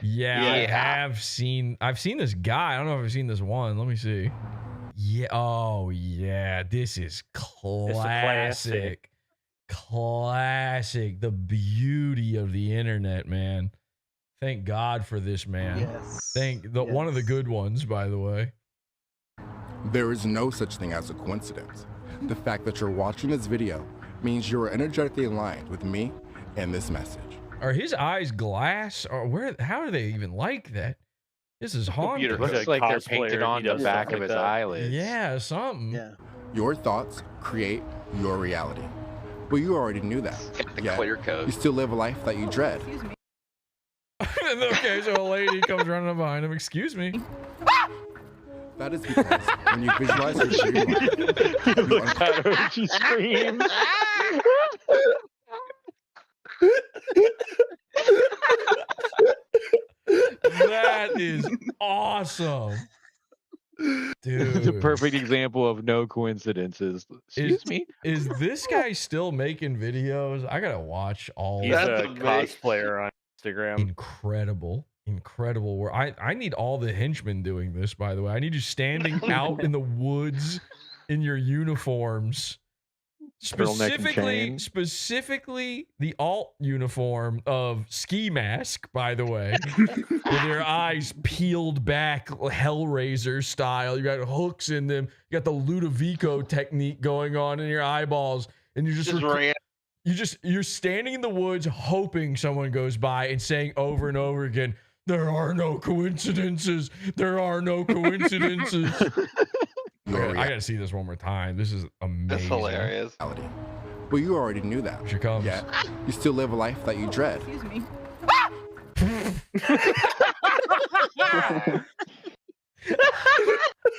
Yeah, I have seen. I've seen this guy. I don't know if I've seen this one. Let me see. Yeah. Oh, yeah. This is classic. Classic. The beauty of the internet, man. Thank God for this, man. Yes. One of the good ones, by the way. There is no such thing as a coincidence. The fact that you're watching this video means you are energetically aligned with me and this message. Are his eyes glass? Or how are they even like that? This is haunting. It looks like they're painted on the back of his eyelids. Yeah, something. Yeah. Your thoughts create your reality. Well, you already knew that. Yet, clear code. you still live a life that you dread. Okay, so a lady comes running up behind him. Excuse me. That is because when you visualize your dream, She screams. That is awesome. Dude. It's a perfect example of no coincidences. Excuse me? Is this guy still making videos? I gotta watch all. He's a cosplayer on Instagram. Incredible. I need all the henchmen doing this, by the way. I need you standing out in the woods in your uniforms. Specifically the alt uniform of ski mask, by the way, with your eyes peeled back, Hellraiser style. You got hooks in them. You got the Ludovico technique going on in your eyeballs, and you're standing in the woods, hoping someone goes by and saying over and over again, "There are no coincidences. There are no coincidences." Okay, I gotta see this one more time. This is amazing. That's hilarious. well, you already knew that. Here she comes. Yet, you still live a life that you dread. Excuse me.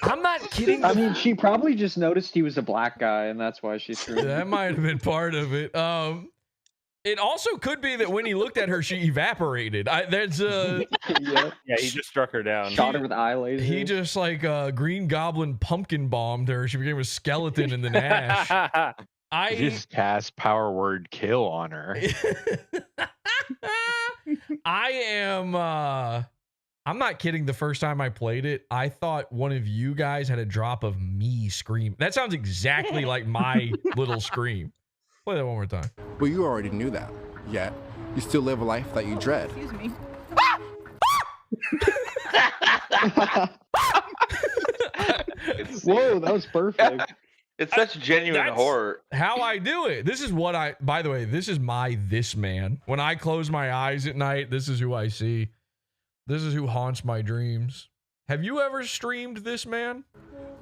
I'm not kidding. I mean, she probably just noticed he was a black guy, and that's why she threw him. That might have been part of it. It also could be that when he looked at her, she evaporated. Yeah, he just struck her down. Shot her with eye lasers. He just like Green Goblin pumpkin bombed her. She became a skeleton in the Nash. I just cast power word kill on her. I am I'm not kidding. The first time I played it, I thought one of you guys had a drop of me scream. That sounds exactly like my little scream. Play that one more time. Well, you already knew that. Yet, you still live a life that you dread. Excuse me. Whoa, that was perfect. It's such genuine horror. How I do it. This is what by the way, this is this man. When I close my eyes at night, this is who I see. This is who haunts my dreams. Have you ever streamed this man?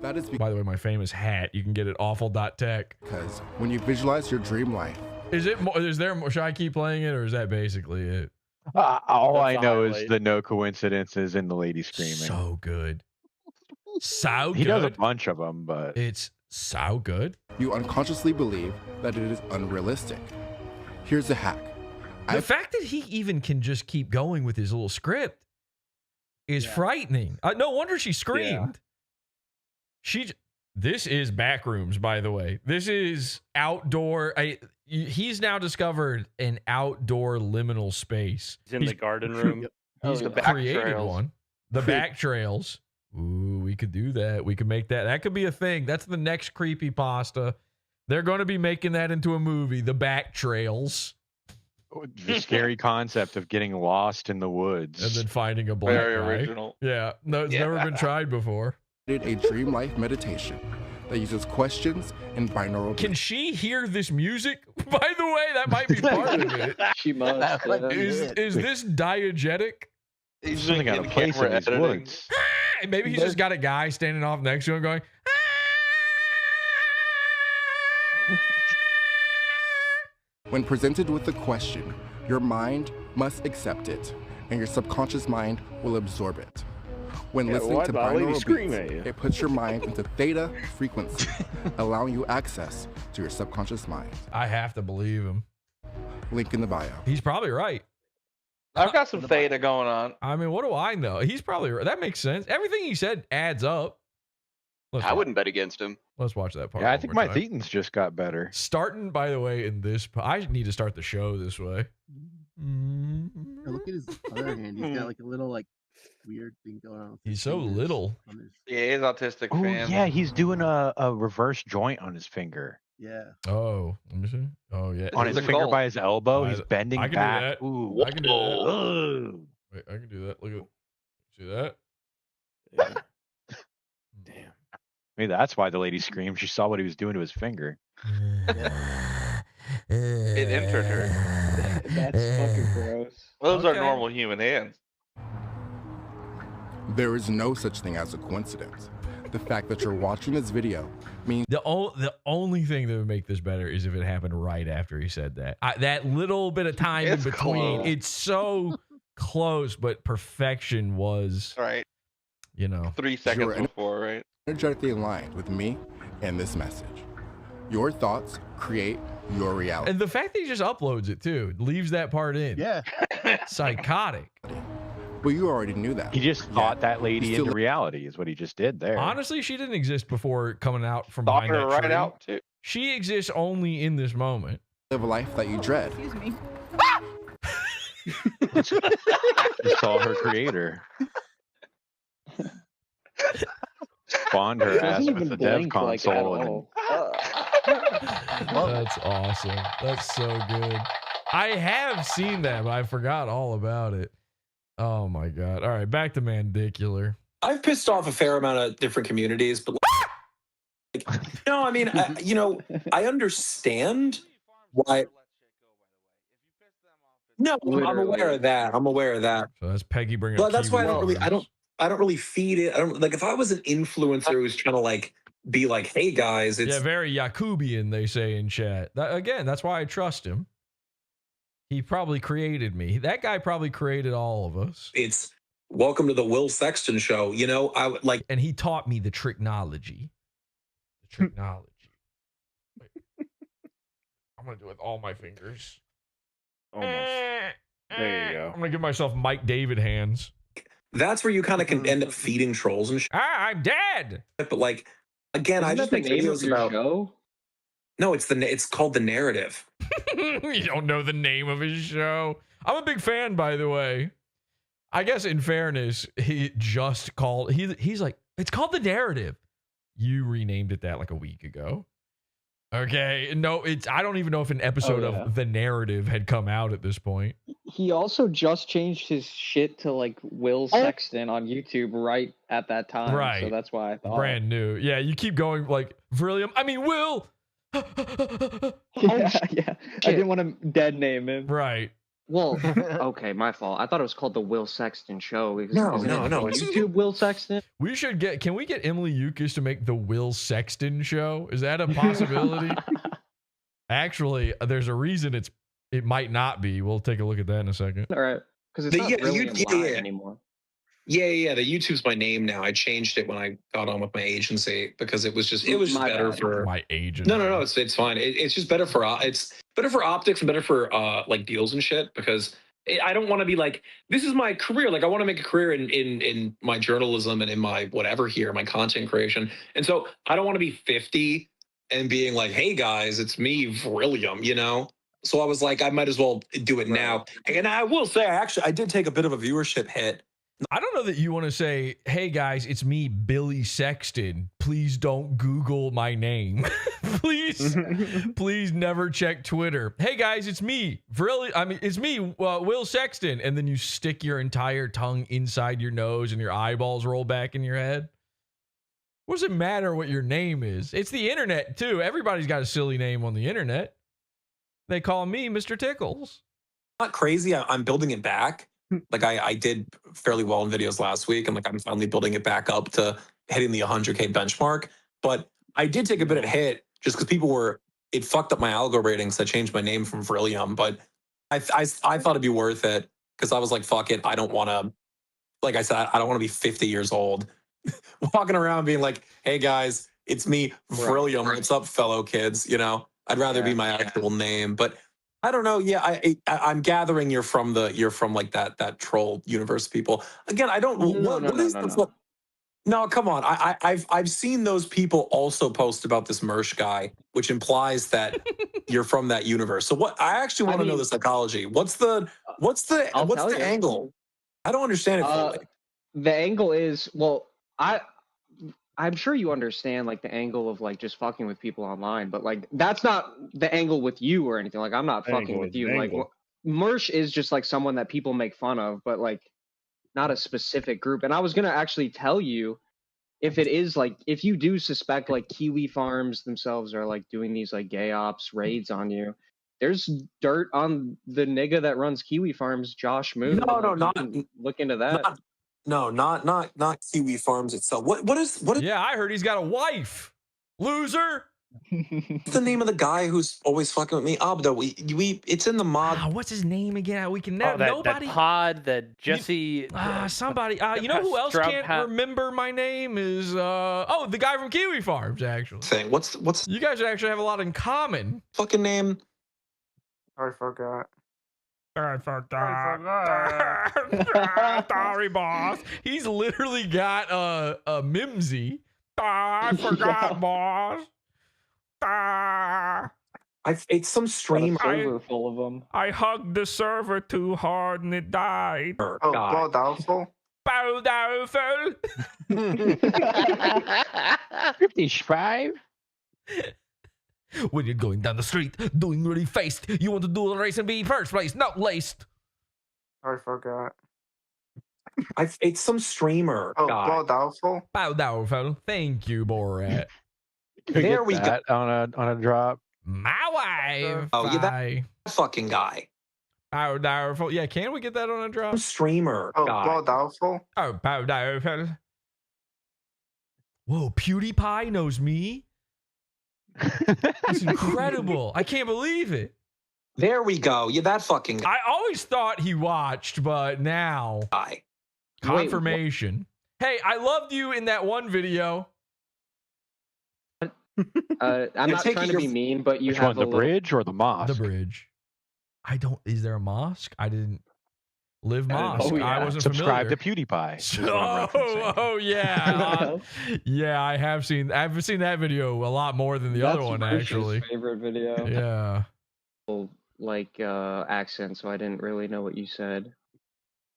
That is by the way, my famous hat. You can get it awful.tech. Because when you visualize your dream life. Is there more? Should I keep playing it or is that basically it? All I know is the no coincidences in the lady screaming. So good. So good. He does a bunch of them, but it's so good. You unconsciously believe that it is unrealistic. Here's a hack. The fact that he even can just keep going with his little script is frightening. No wonder she screamed. This is Backrooms, by the way. This is outdoor. He's now discovered an outdoor liminal space. He's in the garden room. He's created one. The back trails. Ooh, we could do that. We could make that. That could be a thing. That's the next creepypasta. They're going to be making that into a movie. The back trails. The scary concept of getting lost in the woods and then finding a black guy. Very original. Yeah, no, it's never been tried before. A dream life meditation that uses questions and binaural. Can she hear this music? By the way, that might be part of it. She must. Is this diegetic? He's just got a place in these woods. Maybe he's just got a guy standing off next to him going. When presented with a question, your mind must accept it, and your subconscious mind will absorb it. When listening to binaural beats, it puts your mind into theta frequency, allowing you access to your subconscious mind. I have to believe him. Link in the bio. He's probably right. I've got some theta going on. I mean, what do I know? He's probably right. That makes sense. Everything he said adds up. I wouldn't bet against him. Let's watch that part. Yeah, I think my thetans just got better. Starting, by the way, in this, I need to start the show this way. Yeah, look at his other hand. He's got like a little weird thing going on. He's so little. Yeah, he's autistic. Oh fan. yeah, he's doing a reverse joint on his finger. Yeah. Oh, let me see. Oh yeah. On his finger by his elbow, he's bending I can back. Do that. Ooh, I can do that. Wait, I can do that. Look at. See that? Yeah. Damn. Maybe that's why the lady screamed. She saw what he was doing to his finger. It entered her. That's fucking gross. Those are normal human hands. There is no such thing as a coincidence. The fact that you're watching this video means the only thing that would make this better is if it happened right after he said that. That little bit of time in between. Close. It's so close, but perfection was right. 3 seconds before, right? Energetically aligned with me and this message. Your thoughts create your reality. And the fact that he just uploads it too, leaves that part in. Yeah. Psychotic. Well, you already knew that. He just thought that lady into reality is what he just did there. Honestly, she didn't exist before coming out from behind that right tree. out too. She exists only in this moment. Live a life that you dread. Excuse me. He saw her creator. Spawned her ass with the dev console. That's awesome. That's so good. I have seen that, but I forgot all about it. Oh my god. All right, back to mandicular. I've pissed off a fair amount of different communities, but I mean, I understand why. No, I'm aware of that. I'm aware of that. So that's Peggy bringing. Well, that's why I don't really feed it. I don't like if I was an influencer who's trying to be like, hey guys, it's very Yakubian, they say in chat. Again, that's why I trust him. He probably created me. That guy probably created all of us. It's welcome to the Will Sexton show. I would like, and he taught me the tricknology. The tricknology. Wait. I'm gonna do it with all my fingers. Almost. There you go. I'm gonna give myself Mike David hands. That's where you kind of can end up feeding trolls and shit. I'm dead. But like, again, I just make videos about. Show? No, it's called The Narrative. You don't know the name of his show. I'm a big fan, by the way. I guess in fairness, he just called. He's like, it's called The Narrative. You renamed it that like a week ago. Okay, no, I don't even know if an episode of The Narrative had come out at this point. He also just changed his shit to like Will Sexton on YouTube right at that time. Right. So that's why I thought. Brand new. Yeah, you keep going like Vrillium. I mean, Will. Yeah. I didn't want to dead name him. Right. Well, okay, my fault. I thought it was called the Will Sexton Show. Because No. It's YouTube Will Sexton. We should can we get Emily Yukis to make the Will Sexton Show? Is that a possibility? Actually, there's a reason it might not be. We'll take a look at that in a second. All right, because it's not really live anymore. Yeah. The YouTube's my name now. I changed it when I got on with my agency because it was just better for my agent. No, it's fine. It's just better for better for optics and better for like deals and shit because I don't want to be like, this is my career. Like I want to make a career in my journalism and in my whatever here, my content creation. And so I don't want to be 50 and being like, hey guys, it's me, Vrillium, you know? So I was like, I might as well do it now. And I will say, I did take a bit of a viewership hit. I don't know that you want to say, hey guys, it's me, Billy Sexton. Please don't Google my name. Please never check Twitter. Hey guys, it's me, it's me, Will Sexton. And then you stick your entire tongue inside your nose and your eyeballs roll back in your head. What does it matter what your name is? It's the internet too. Everybody's got a silly name on the internet. They call me Mr. Tickles. Not crazy. I'm building it back. Like I did fairly well in videos last week, and like I'm finally building it back up to hitting the 100K benchmark. But I did take a bit of a hit just because it fucked up my algo ratings. I changed my name from Vrillium, but I thought it'd be worth it because I was like, fuck it. I don't want to, like I said, I don't want to be 50 years old walking around being like, hey guys, it's me, Vrillium. What's up, fellow kids? You know, I'd rather be my actual name, but I don't know. Yeah, I'm gathering you're from like that troll universe people. Again, I don't. No, come on. I've seen those people also post about this Mersh guy, which implies that you're from that universe. So what? I actually want to know the psychology. What's the angle? I don't understand it fully. The angle is I'm sure you understand like the angle of like just fucking with people online, but like that's not the angle with you or anything. Like I'm not fucking with you. Like Mersh is just like someone that people make fun of, but like not a specific group. And I was gonna actually tell you if it is like if you do suspect like Kiwi Farms themselves are like doing these like gay ops raids on you, there's dirt on the nigga that runs Kiwi Farms, Josh Moon. Look into that. Not Kiwi Farms itself. What is? Yeah, I heard he's got a wife. Loser. What's the name of the guy who's always fucking with me? Abdo. It's in the mod. What's his name again? We can never. Nobody. That pod that Jesse. Somebody. You know who else can't remember my name is the guy from Kiwi Farms actually. What's? You guys actually have a lot in common. Fucking name. I forgot. Sorry, boss. He's literally got a mimsy. I forgot, boss. It's some stream server full of them. I hugged the server too hard and it died. Oh, PODAWFUL. PODAWFUL. 55. When you're going down the street, doing really fast, you want to do a race and be first place, not laced. I forgot. It's some streamer. Oh, PODAWFUL. PODAWFUL. Thank you, Borat. There we go. On a drop. My wife. Oh, yeah, that fucking guy. PODAWFUL. Yeah, can we get that on a drop? Some streamer. Oh, PODAWFUL. Oh, PODAWFUL. Whoa, PewDiePie knows me. It's incredible. I can't believe it. There we go. Yeah, that fucking guy. I always thought he watched, but now confirmation. Hey, I loved you in that one video. I'm not trying to be mean, but you Which have one, the bridge or the mosque? The bridge. Is there a mosque? I didn't live mosque. Oh, yeah. I wasn't Subscribe familiar. to PewDiePie. is what I'm referencing. Oh yeah. Yeah, I've seen that video a lot more than the other one, Marsh's actually. favorite video. Yeah. Like accent, so I didn't really know what you said.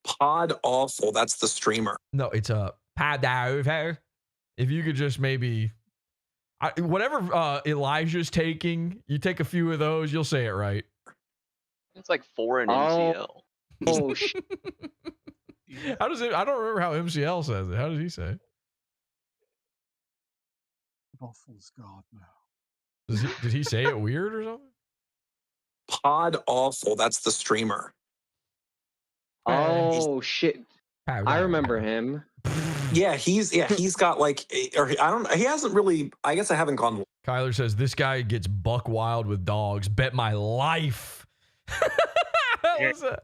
PODAWFUL. That's the streamer. No, it's a PODAWFUL. If you could just maybe, whatever Elijah's taking, you take a few of those, you'll say it right. It's like 4 in MCL. Oh shit. How does it? I don't remember how MCL says it. How does he say it? Awful's God now. Did he say it weird or something? PODAWFUL. That's the streamer. Oh shit. I remember him. Yeah, he's got like, or he hasn't really. I guess I haven't gone. Kyler says this guy gets buck wild with dogs. Bet my life.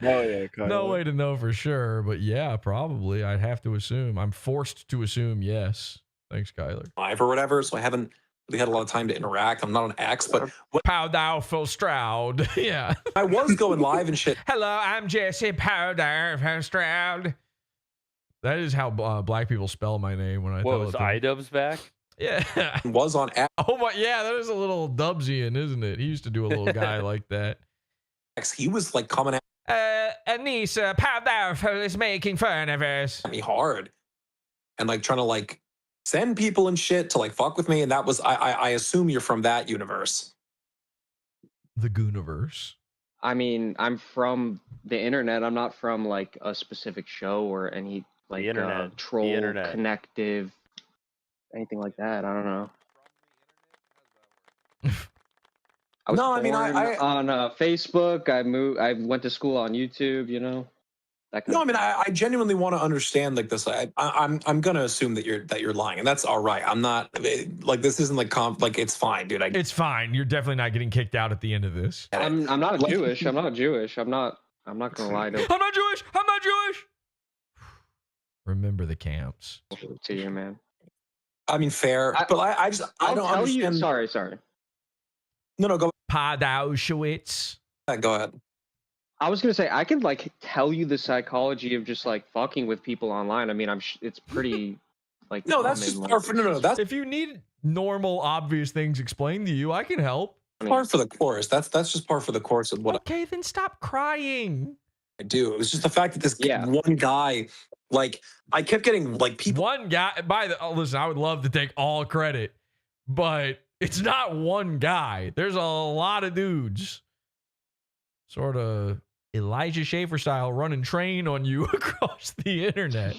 No way to know for sure, but yeah, probably. I'd have to assume. I'm forced to assume yes. Thanks, Kyler. Live or whatever, so I haven't really had a lot of time to interact. I'm not an ex, but PODAWFUL Stroud. Yeah. I was going live and shit. Hello, I'm Jesse PODAWFUL Stroud. That is how black people spell my name when I What tell was it to them. iDubbbz back? Yeah. Was on app. Oh my, yeah, that is a little Dubsian, isn't it? He used to do a little guy like that. He was like coming at Anissa PODAWFUL is making fun of us. me hard and like trying to like send people and shit to like fuck with me, and that was I assume you're from that universe. The Gooniverse. I mean, I'm from the internet. I'm not from like a specific show or any like internet. troll, The internet. connective, anything like that. I don't know. I was No, I mean, born on Facebook. I went to school on YouTube. You know. No, I mean, I genuinely want to understand like this. I'm gonna assume that you're lying, and that's all right. I'm not like this isn't like like it's fine, dude. It's fine. You're definitely not getting kicked out at the end of this. I'm not Jewish. I'm not Jewish. I'm not gonna lie to I'm not Jewish. I'm not Jewish. Remember the camps. to you, man. I mean, fair, but I don't tell understand. You, sorry. No, go. PODAWFUL. Go ahead. I was gonna say I could like tell you the psychology of just like fucking with people online. I mean, it's pretty like no, that's just par for that's if you need normal, obvious things explained to you, I can help. par for the course. That's just par for the course of what Okay, then stop crying. I do. It was just the fact that this one guy, like, I kept getting like people. One guy. Listen, I would love to take all credit, but it's not one guy. There's a lot of dudes. Sort of Elijah Schaffer style running train on you across the internet.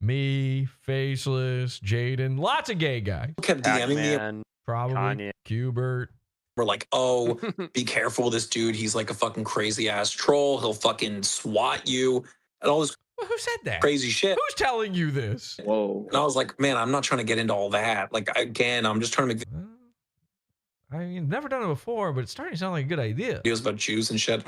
Me, Faceless, Jaden, lots of gay guys. Kept DMing me. Probably Kanye. Qbert. We're like, oh, be careful with this dude. He's like a fucking crazy ass troll. He'll fucking swat you and all this Who said that? crazy shit. Who's telling you this? Whoa. And I was like, man, I'm not trying to get into all that. Like, again, I'm just trying to make I mean, never done it before, but it's starting to sound like a good idea. videos about Jews and shit.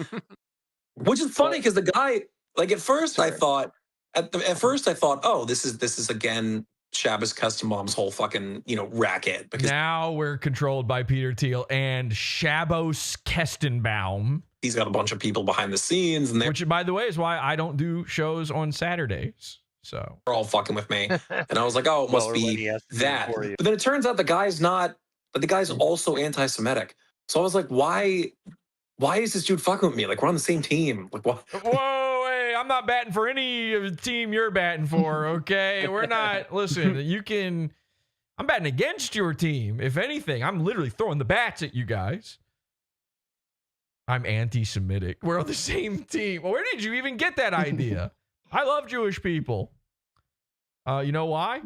Which is funny because the guy, like, at first I thought, oh, this is again Shabbos Custom Mom's whole fucking, racket. Because Now we're controlled by Peter Thiel and Shabbos Kestenbaum. he's got a bunch of people behind the scenes, and they're Which, by the way, is why I don't do shows on Saturdays. So all fucking with me. And I was like, oh, it must Well, or when he be has to do it that. for you. But then it turns out the guy's not, but the guy's also anti-Semitic. So I was like, why is this dude fucking with me? Like, we're on the same team. Like, what? Whoa, hey, I'm not batting for any team you're batting for, okay? We're not, listen, I'm batting against your team. If anything, I'm literally throwing the bats at you guys. I'm anti-Semitic. We're on the same team. Where did you even get that idea? I love Jewish people. You know why?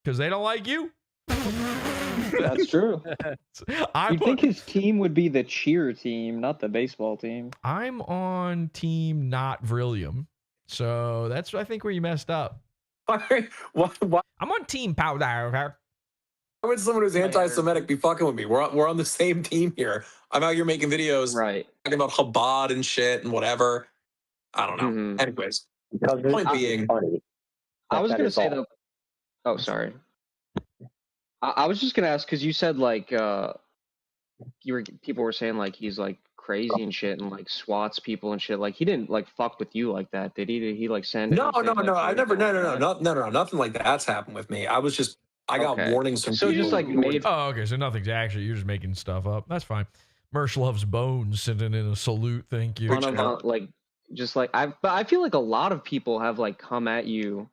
Because they don't like you. That's true. I think his team would be the cheer team, not the baseball team. I'm on team not Vrillium. So that's, I think, where you messed up. What? I'm on team powder. Why would someone who's anti-Semitic be fucking with me? We're on the same team here. I'm out here making videos, right? Talking about Chabad and shit and whatever. I don't know. Mm-hmm. Anyways, point being, I was gonna say though. Oh, sorry. I was just gonna ask because you said like people were saying like he's like crazy and shit and like swats people and shit. Like he didn't like fuck with you like that, did he? Did he like send? No. I never. No. Nothing like that's happened with me. I got warnings from people. Just like made. Oh, okay. So nothing's actually. You're just making stuff up. That's fine. Mersh loves bones. Sending in a salute. Thank you. Like just like I feel like a lot of people have like come at you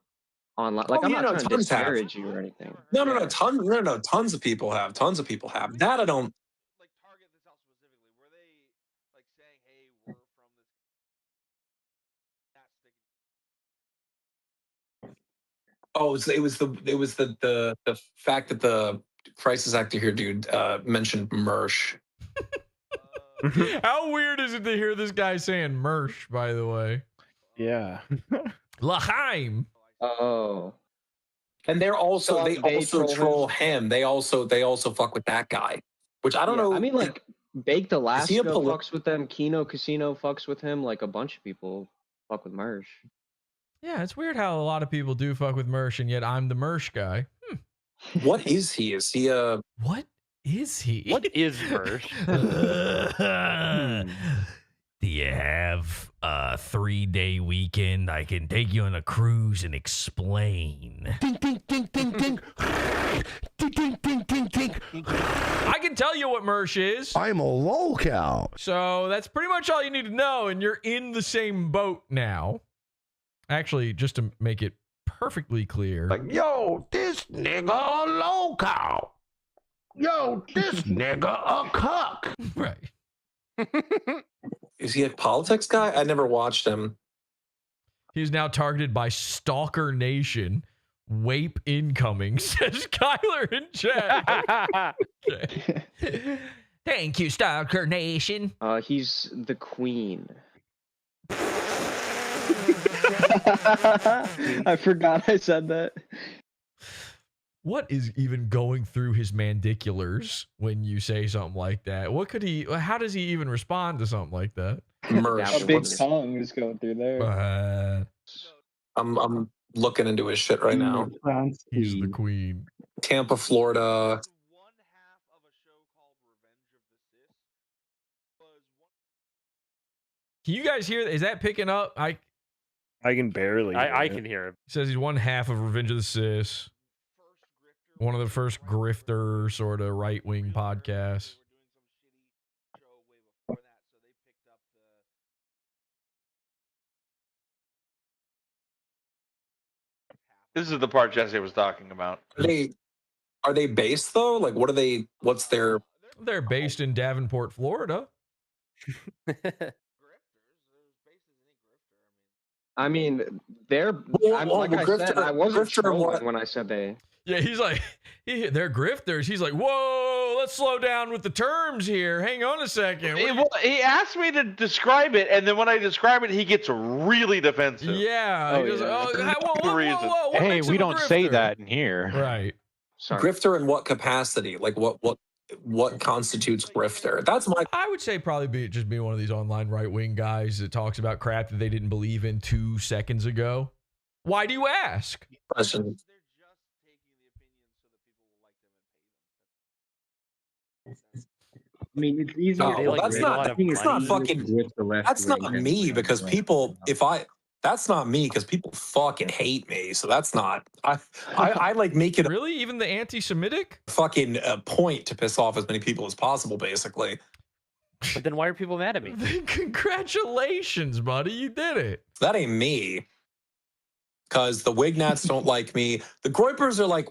online. Like I'm not trying to disparage you or anything. No. Tons of people have. That I don't. Oh, it was the fact that the crisis actor here, dude, mentioned Mersh. How weird is it to hear this guy saying Mersh? By the way, yeah, L'chaim. Oh, and they also troll him. They also fuck with that guy, which I don't know. I mean, like Baked Alaska fucks with them. Kino Casino fucks with him. Like a bunch of people fuck with Mersh. Yeah, it's weird how a lot of people do fuck with Mersh, and yet I'm the Mersh guy. What is he? Is he a... What is he? What is Mersh? Do you have a 3-day weekend? I can take you on a cruise and explain. Ding, ding, ding, ding, ding. Ding, ding, ding, ding, ding. I can tell you what Mersh is. I'm a lolcow. So that's pretty much all you need to know, and you're in the same boat now. Actually, just to make it perfectly clear. Like, yo, this nigga a lolcow. Yo, this nigga a cuck. Right. Is he a politics guy? I never watched him. He's now targeted by Stalker Nation. Wape incoming, says Kyler in chat. Okay. Thank you, Stalker Nation. He's the queen. I forgot I said that. What is even going through his mandiculars when you say something like that? How does he even respond to something like that? A big tongue is going through there. I'm looking into his shit right now. He's the queen. Tampa, Florida. Can you guys hear that? Is that picking up? I can barely. I can hear him. He says he's one half of Revenge of the Sis. One of the first grifter sort of right-wing podcasts. This is the part Jesse was talking about. Are they based though? Like, what are they? What's their? They're based in Davenport, Florida. I mean, they're. Like I said, I wasn't trolling when I said they. Yeah, he's like, they're grifters. He's like, whoa, let's slow down with the terms here. Hang on a second. He asked me to describe it, and then when I describe it, he gets really defensive. Yeah. He goes, whoa, hey, we don't say that in here. Right. Sorry. Grifter in what capacity? Like what constitutes grifter? That's my. I would say probably just be one of these online right-wing guys that talks about crap that they didn't believe in 2 seconds ago. Why do you ask? Question. I mean, it's easy. That's not me because people. That's not me because people fucking hate me. So that's not. I like make it really even the anti-Semitic fucking point to piss off as many people as possible, basically. But then why are people mad at me? Congratulations, buddy, you did it. That ain't me. Because the Wignats don't like me. The Groypers are like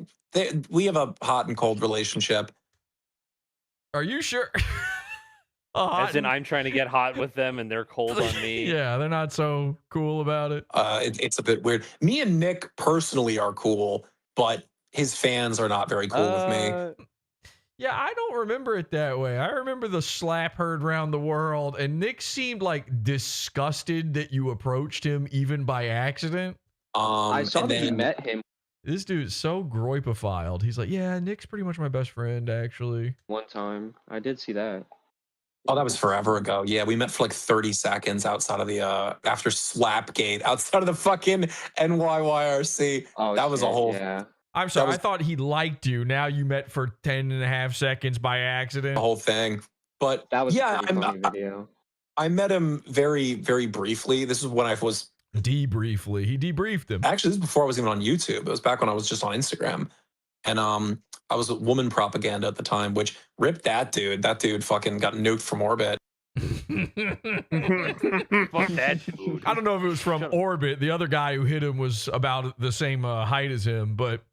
we have a hot and cold relationship. Are you sure? As in, I'm trying to get hot with them, and they're cold on me. Yeah, they're not so cool about it. It's a bit weird. Me and Nick personally are cool, but his fans are not very cool with me. Yeah, I don't remember it that way. I remember the slap heard round the world, and Nick seemed like disgusted that you approached him even by accident. I saw that you met him. This dude's so groipophiled. He's like, yeah, Nick's pretty much my best friend, actually. One time. I did see that. Oh, that was forever ago. Yeah, we met for like 30 seconds outside of the, after Slapgate, outside of the fucking NYYRC. Oh, that was a whole... Yeah. I'm sorry, I thought he liked you. Now you met for 10.5 seconds by accident. The whole thing. But that was yeah, a funny video. I met him very, very briefly. This is when I was debriefly. He debriefed him. Actually, this is before I was even on YouTube. It was back when I was just on Instagram. And I was with Woman Propaganda at the time, which ripped that dude. That dude fucking got nuked from orbit. Fuck that dude. I don't know if it was from orbit. The other guy who hit him was about the same height as him, but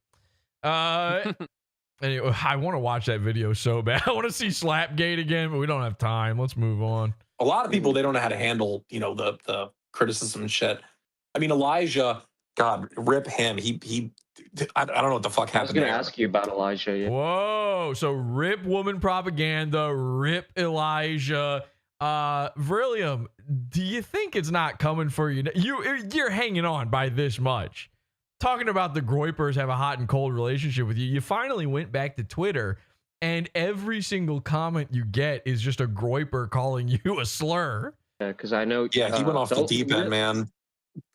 anyway, I want to watch that video so bad. I want to see Slapgate again, but we don't have time. Let's move on. A lot of people, they don't know how to handle, you know, the criticism and shit. I mean, Elijah, God, rip him. I don't know what the fuck happened. I was going to there. ask you about Elijah. Yeah. Whoa. So rip Woman Propaganda, rip Elijah. Vrillium, do you think it's not coming for you? You're hanging on by this much. Talking about the Groypers have a hot and cold relationship with you. You finally went back to Twitter, and every single comment you get is just a Groyper calling you a slur. Yeah, because I know. Yeah, he went off the deep end, man.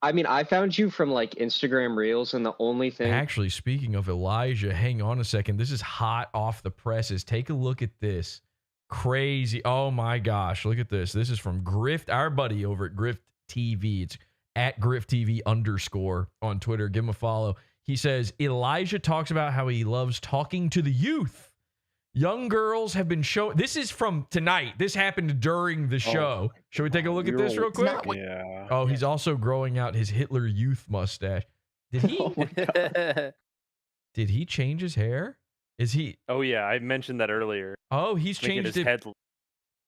I mean, I found you from like Instagram Reels, and the only thing. Actually, speaking of Elijah, hang on a second. This is hot off the presses. Take a look at this. Crazy. Oh my gosh. Look at this. This is from Grift, our buddy over at Grift TV. It's at Grift TV _ on Twitter. Give him a follow. He says, Elijah talks about how he loves talking to the youth. Young girls have been shown. This is from tonight. This happened during the show. Should we take a look at this real quick? Yeah. Oh, he's also growing out his Hitler Youth mustache. Did he? Did he change his hair? Is he? Oh yeah, I mentioned that earlier. Oh, he's Making changed his it head.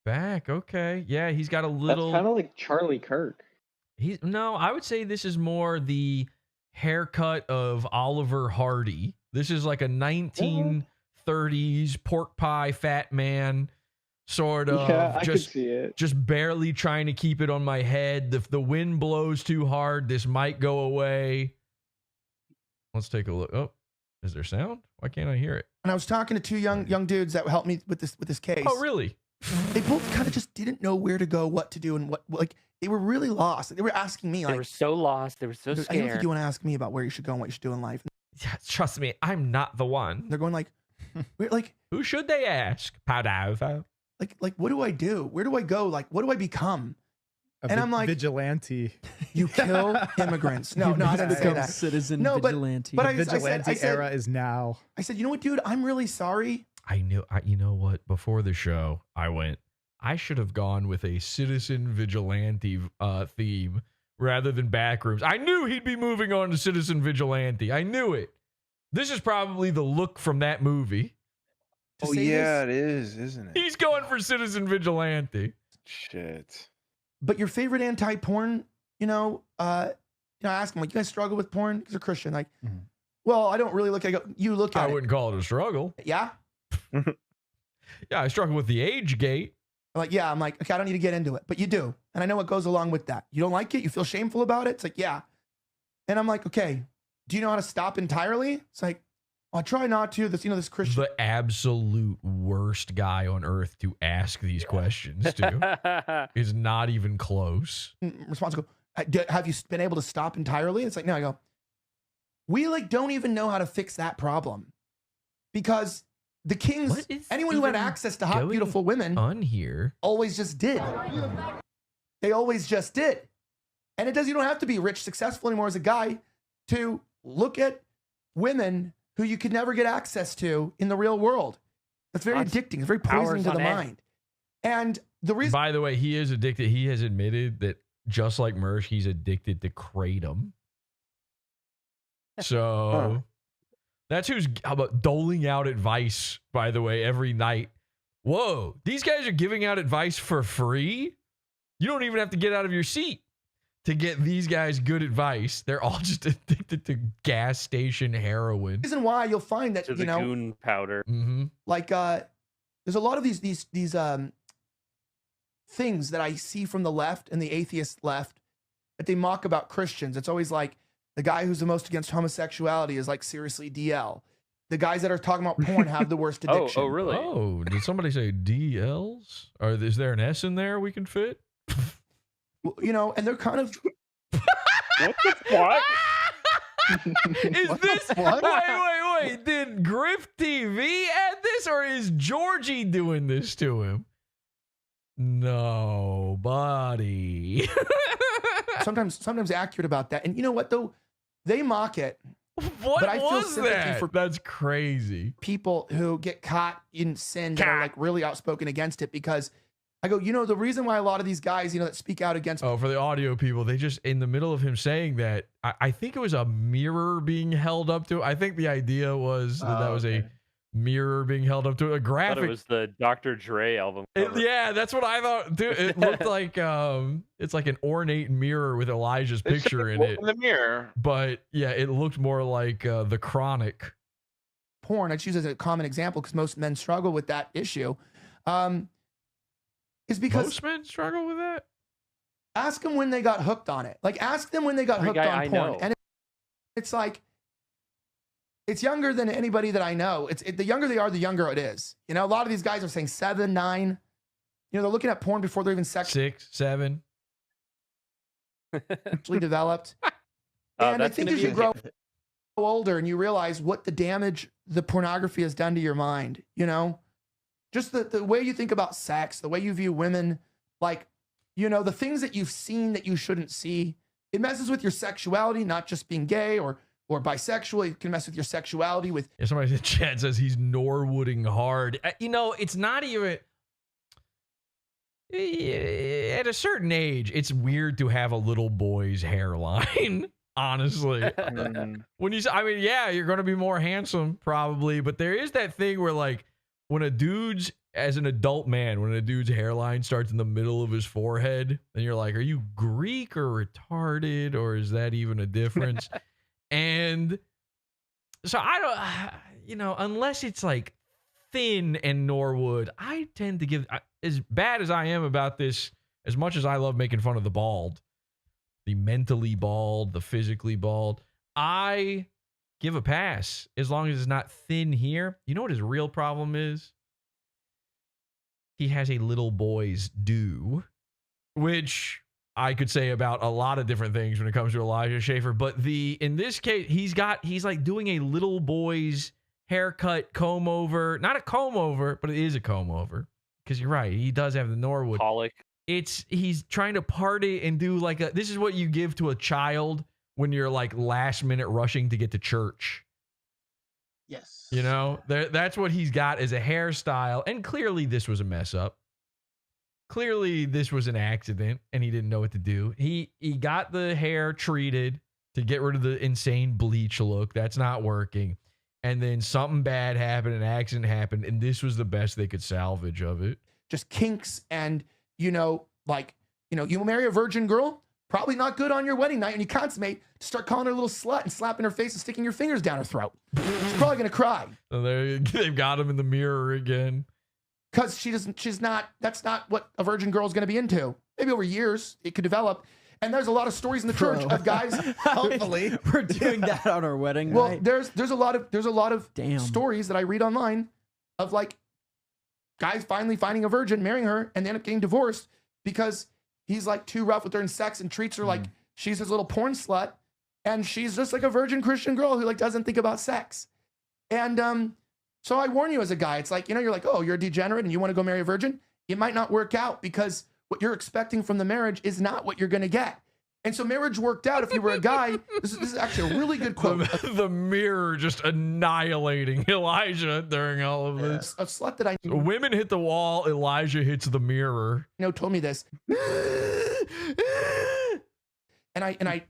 back. Okay, yeah, he's got a little. That's kind of like Charlie Kirk. No, I would say this is more the haircut of Oliver Hardy. This is like a 1930s pork pie fat man, sort of. Yeah, I just, could see it. Just barely trying to keep it on my head. If the wind blows too hard, this might go away. Let's take a look. Oh, is there sound? Why can't I hear it? And I was talking to two young dudes that helped me with this case. Oh, really? They both kind of just didn't know where to go, what to do, and what like they were really lost. They were asking me, like, they were so lost. They were so scared. I don't think you want to ask me about where you should go and what you should do in life. Yeah, trust me, I'm not the one. They're going like, like, who should they ask? PODAWFUL. Like, what do I do? Where do I go? Like, what do I become? And I'm like, vigilante. You kill immigrants. No, I didn't say that. Citizen vigilante. But the vigilante era is now. I said, you know what, dude? I'm really sorry. You know what? Before the show, I should have gone with a citizen vigilante theme rather than Backrooms. I knew he'd be moving on to citizen vigilante. I knew it. This is probably the look from that movie. Oh yeah, it is, isn't it? He's going for citizen vigilante. Shit. But your favorite anti-porn, I ask them, like, you guys struggle with porn because you're Christian. Like, well, I don't really look at it. You look at it. I wouldn't call it a struggle. Yeah? Yeah, I struggle with the age gate. Like, yeah, I'm like, okay, I don't need to get into it, but you do. And I know what goes along with that. You don't like it? You feel shameful about it? It's like, yeah. And I'm like, okay, do you know how to stop entirely? It's like, I try not to. This Christian. The absolute worst guy on earth to ask these questions to is not even close. Responsible. Have you been able to stop entirely? It's like, no, I go, we like don't even know how to fix that problem because the kings, anyone who had access to hot, beautiful women on here always just did. They always just did. And you don't have to be rich, successful anymore as a guy to look at women who you could never get access to in the real world. That's very addicting. It's very poisoning to the mind. And the reason, by the way, he is addicted. He has admitted that just like Mersh, he's addicted to kratom. So that's who's about doling out advice, by the way, every night. Whoa, these guys are giving out advice for free? You don't even have to get out of your seat to get these guys good advice. They're all just addicted to gas station heroin. The reason why you'll find that, to the goon powder. Like, there's a lot of these things that I see from the left and the atheist left that they mock about Christians. It's always like the guy who's the most against homosexuality is like seriously DL. The guys that are talking about porn have the worst addiction. Oh, really? Oh, did somebody say DLs? Or is there an S in there we can fit? And they're kind of. What the fuck? Is this wait? Did Griff TV add this, or is Georgie doing this to him? Nobody. sometimes accurate about that. And you know what though? They mock it. What but I feel was sympathy that? for That's crazy. people who get caught in sin that are like really outspoken against it, because I go, the reason why a lot of these guys, that speak out against. Oh, for the audio people, they just, in the middle of him saying that, I think it was a mirror being held up to. I think the idea was that was a mirror being held up to a I graphic. thought it was the Dr. Dre album cover. Yeah, that's what I thought. Dude, it looked like it's like an ornate mirror with Elijah's picture in it. In the mirror. But yeah, it looked more like the Chronic. Porn, I choose as a common example because most men struggle with that issue. Is because most men struggle with that. Ask them when they got hooked on it. Like, ask them when they got hooked on porn. And it's like, it's younger than anybody that I know. The younger they are, the younger it is. A lot of these guys are saying 7, 9. They're looking at porn before they're even 6, 7. Actually developed. And I think as you grow older and you realize what the damage the pornography has done to your mind, just the way you think about sex, the way you view women, like, the things that you've seen that you shouldn't see. It messes with your sexuality, not just being gay or bisexual. It can mess with your sexuality with. Yeah, somebody in the chat says he's Norwooding hard. It's not even. At a certain age, it's weird to have a little boy's hairline. Honestly, when you say, you're going to be more handsome probably, but there is that thing where like when a dude's hairline starts in the middle of his forehead, then you're like, are you Greek or retarded, or is that even a difference? And so I don't, unless it's like thin and Norwood, I tend to give, as bad as I am about this, as much as I love making fun of the bald, the mentally bald, the physically bald, I give a pass as long as it's not thin here. You know what his real problem is? He has a little boy's do, which I could say about a lot of different things when it comes to Elijah Schaffer. But in this case, he's like doing a little boy's haircut, comb over, not a comb over, but it is a comb over. Because you're right, he does have the Norwood. Colic. He's trying to party and do like this is what you give to a child when you're like last minute rushing to get to church. Yes. That's what he's got as a hairstyle. And clearly this was a mess up. Clearly this was an accident and he didn't know what to do. He got the hair treated to get rid of the insane bleach look. That's not working. And then something bad happened, an accident happened, and this was the best they could salvage of it. Just kinks and, you marry a virgin girl, probably not good on your wedding night when you consummate to start calling her a little slut and slapping her face and sticking your fingers down her throat. She's probably going to cry. So they've got him in the mirror again. Because that's not what a virgin girl is going to be into. Maybe over years it could develop. And there's a lot of stories in the church of guys. Hopefully, we're doing that on our wedding night. Well, there's a lot of stories that I read online of like guys finally finding a virgin, marrying her, and they end up getting divorced because he's like too rough with her in sex and treats her like she's his little porn slut, and she's just like a virgin Christian girl who like doesn't think about sex. And so I warn you as a guy, it's like, you're like, oh, you're a degenerate and you want to go marry a virgin. It might not work out because what you're expecting from the marriage is not what you're going to get. And so marriage worked out if you were a guy. This is actually a really good quote. The mirror just annihilating Elijah during all of this. A slut that I knew. So women hit the wall, Elijah hits the mirror. Told me this. and I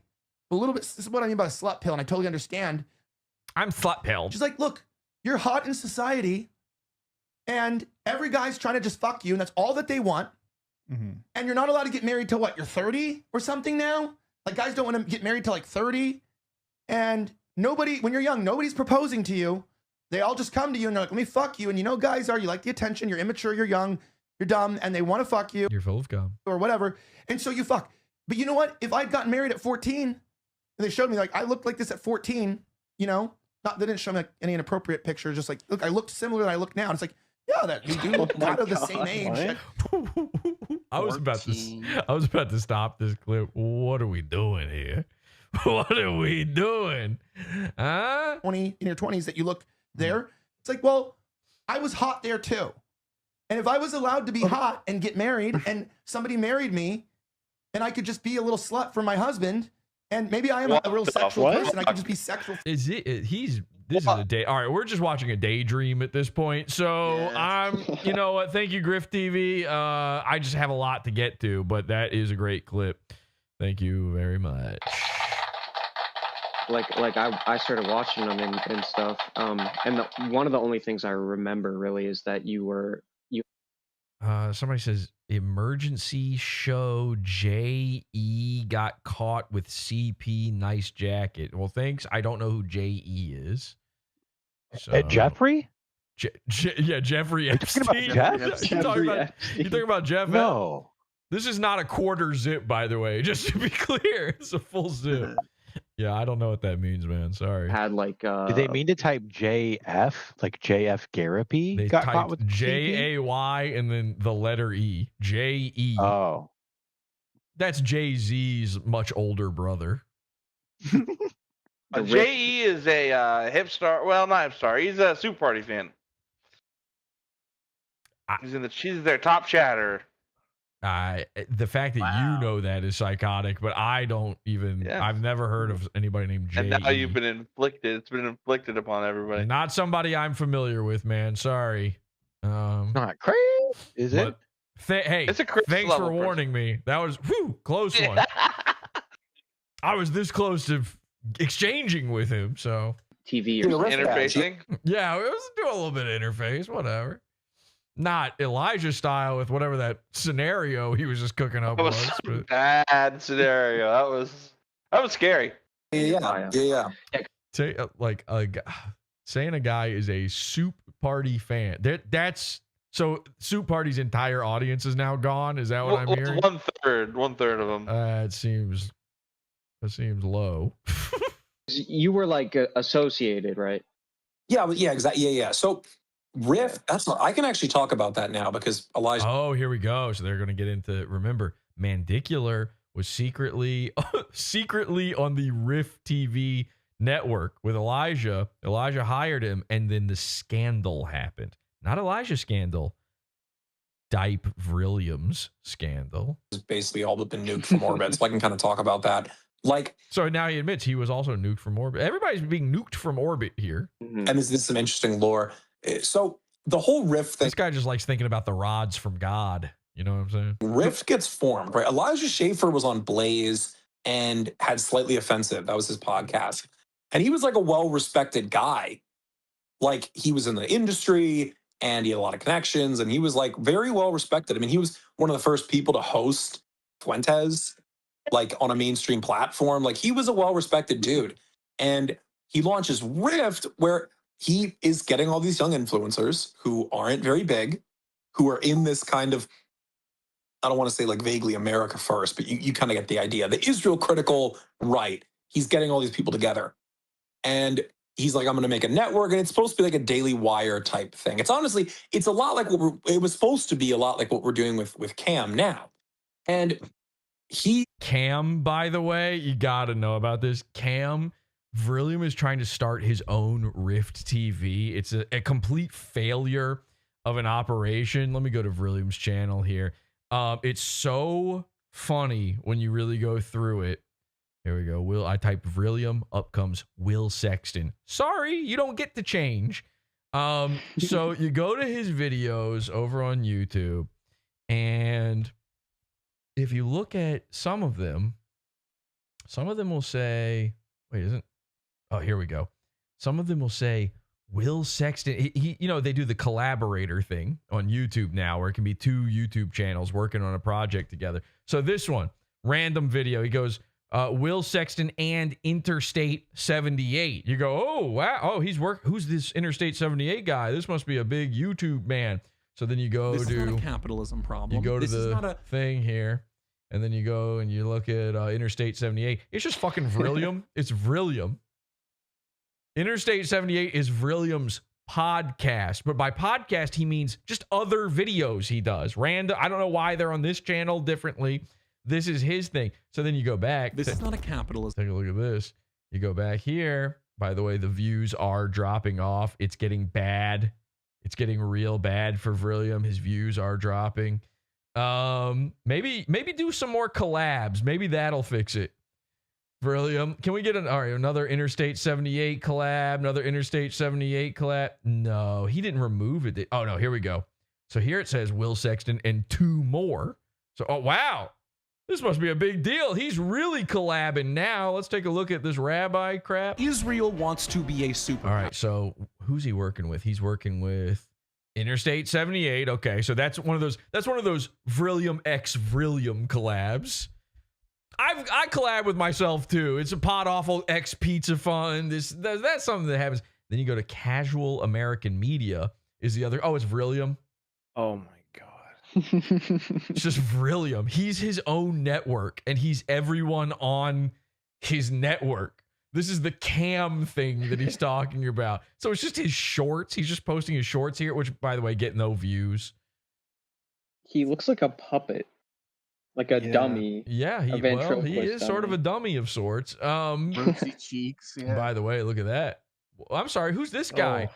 a little bit, this is what I mean by a slut pill, and I totally understand. I'm slut pilled. She's like, look, you're hot in society, and every guy's trying to just fuck you, and that's all that they want. Mm-hmm. And you're not allowed to get married till what? You're 30 or something now? Like guys don't want to get married till like 30. And when you're young, nobody's proposing to you. They all just come to you and they're like, let me fuck you. And guys you like the attention, you're immature, you're young, you're dumb, and they want to fuck you. You're full of gum. Or whatever. And so you fuck. But you know what? If I'd gotten married at 14, and they showed me like, I looked like this at 14, they didn't show me like any inappropriate pictures, just like, look, I looked similar than I look now. And it's like, yeah, that we do look kind of the same age. I was about to stop this clip. What are we doing here? What are we doing? Huh? 20 in your 20s that you look there. It's like, well, I was hot there too. And if I was allowed to be hot and get married and somebody married me and I could just be a little slut for my husband and maybe I am a real sexual person. I could just be sexual. This is a day. All right, we're just watching a daydream at this point. So you know what? Thank you, Griff TV. I just have a lot to get to, but that is a great clip. Thank you very much. I started watching them and stuff. And one of the only things I remember really is that you. Somebody says emergency show J.E. got caught with CP. Nice jacket. Well, thanks. I don't know who J.E. is. So, Jeffrey? Yeah, Jeffrey Epstein. You talking about Jeff? No. This is not a quarter zip, by the way. Just to be clear, it's a full zip. Yeah, I don't know what that means, man. Sorry. Had Did they mean to type JF, like JF Garapy? They got caught typed with J-A-Y and then the letter E. J-E. Oh. That's Jay-Z's much older brother. J.E. is a hip star. Well, not hip star. He's a Soup Party fan. She's their top chatter. The fact that you know that is psychotic, but I don't even. Yeah. I've never heard of anybody named J.E. And now you've been inflicted. It's been inflicted upon everybody. Not somebody I'm familiar with, man. Sorry. Not crazy, is it? Hey, it's a thanks for warning me. That was close one. I was this close to exchanging with him. So TV or interfacing. Yeah, we was doing a little bit of interface. Whatever. Not Elijah style with whatever that scenario he was just cooking up was. A bad scenario. That was scary. Yeah. Saying a guy is a Soup Party fan. That's so Soup Party's entire audience is now gone. Is that what I'm hearing? One third of them. That seems low. You were associated, right? Yeah, exactly. Yeah. So Riff, I can actually talk about that now because Elijah. Oh, here we go. So they're going to get into, remember, Mandicular was secretly on the Riff TV network with Elijah. Elijah hired him, and then the scandal happened. Not Elijah scandal. Dipe Vrillium's scandal. It's basically all but been nuked from orbit. So I can kind of talk about that. So now he admits he was also nuked from orbit. Everybody's being nuked from orbit here. And this is some interesting lore. So the whole Rift thing. This guy just likes thinking about the rods from God. You know what I'm saying? Rift gets formed, right? Elijah Schaffer was on Blaze and had Slightly Offensive. That was his podcast. And he was a well-respected guy. He was in the industry and he had a lot of connections and he was very well-respected. I mean, he was one of the first people to host Fuentes, on a mainstream platform. He was a well-respected dude. And he launches Rift where he is getting all these young influencers who aren't very big, who are in this kind of, I don't want to say vaguely America first, but you kind of get the idea. The Israel critical right. He's getting all these people together. And he's like, I'm going to make a network. And it's supposed to be a Daily Wire type thing. It's honestly, it's a lot like it was supposed to be a lot like what we're doing with Cam now. And Cam, by the way, you got to know about this. Cam Vrillium is trying to start his own Rift TV. It's a complete failure of an operation. Let me go to Vrillium's channel here. It's so funny when you really go through it. Here we go. I type Vrillium, up comes Will Sexton. Sorry, you don't get to change. So you go to his videos over on YouTube, and if you look at some of them will say, oh, here we go. Some of them will say, Will Sexton, they do the collaborator thing on YouTube now where it can be two YouTube channels working on a project together. So this one, random video, he goes, Will Sexton and Interstate 78. You go, oh, wow. Oh, who's this Interstate 78 guy? This must be a big YouTube man. So then you go this is not a capitalism problem. You go to the thing here, and then you go and you look at Interstate 78. It's just fucking Vrillium. It's Vrillium. Interstate 78 is Vrillium's podcast, but by podcast, he means just other videos he does. Random. I don't know why they're on this channel differently. This is his thing. So then you go back. This is not a capitalism. Take a look at this. You go back here. By the way, the views are dropping off. It's getting bad. It's getting real bad for Vrillium. His views are dropping. Maybe do some more collabs. Maybe that'll fix it. Vrillium, can we get another Interstate 78 collab? Another Interstate 78 collab? No, he didn't remove it. Oh no, here we go. So here it says Will Sexton and 2 more. So, oh wow, this must be a big deal. He's really collabing now. Let's take a look at this rabbi crap. Israel wants to be a super. All right, so who's he working with? He's working with Interstate 78. Okay, so that's one of those Vrillium x Vrillium collabs. I collab with myself too. It's a PODAWFUL x Pizza Fund. That's something that happens. Then you go to Casual American Media is the other. Oh, it's Vrillium. Oh my god. It's just Vrillium. He's his own network and he's everyone on his network. This is the cam thing that he's talking about. So it's just his shorts. He's just posting his shorts here, which by the way, get no views. He looks like a puppet. Like a dummy. Yeah, he is sort of a dummy of sorts. Rosy cheeks. Yeah. By the way, look at that. I'm sorry, who's this guy?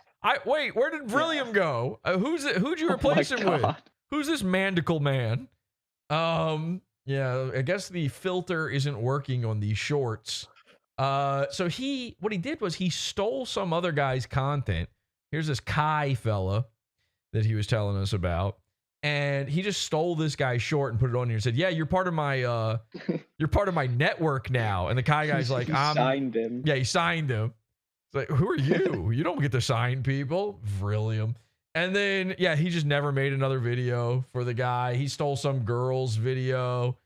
Wait, where did Vrillium go? Who'd you replace him with? Who's this mandicle man? Yeah, I guess the filter isn't working on these shorts. So what he did was he stole some other guy's content. Here's this Kai fella that he was telling us about. And he just stole this guy's short and put it on here and said, "Yeah, you're part of my network now." And the guy's like, signed him. Yeah, he signed him. It's like, who are you? You don't get to sign people. Vrillium. And then, yeah, he just never made another video for the guy. He stole some girl's video.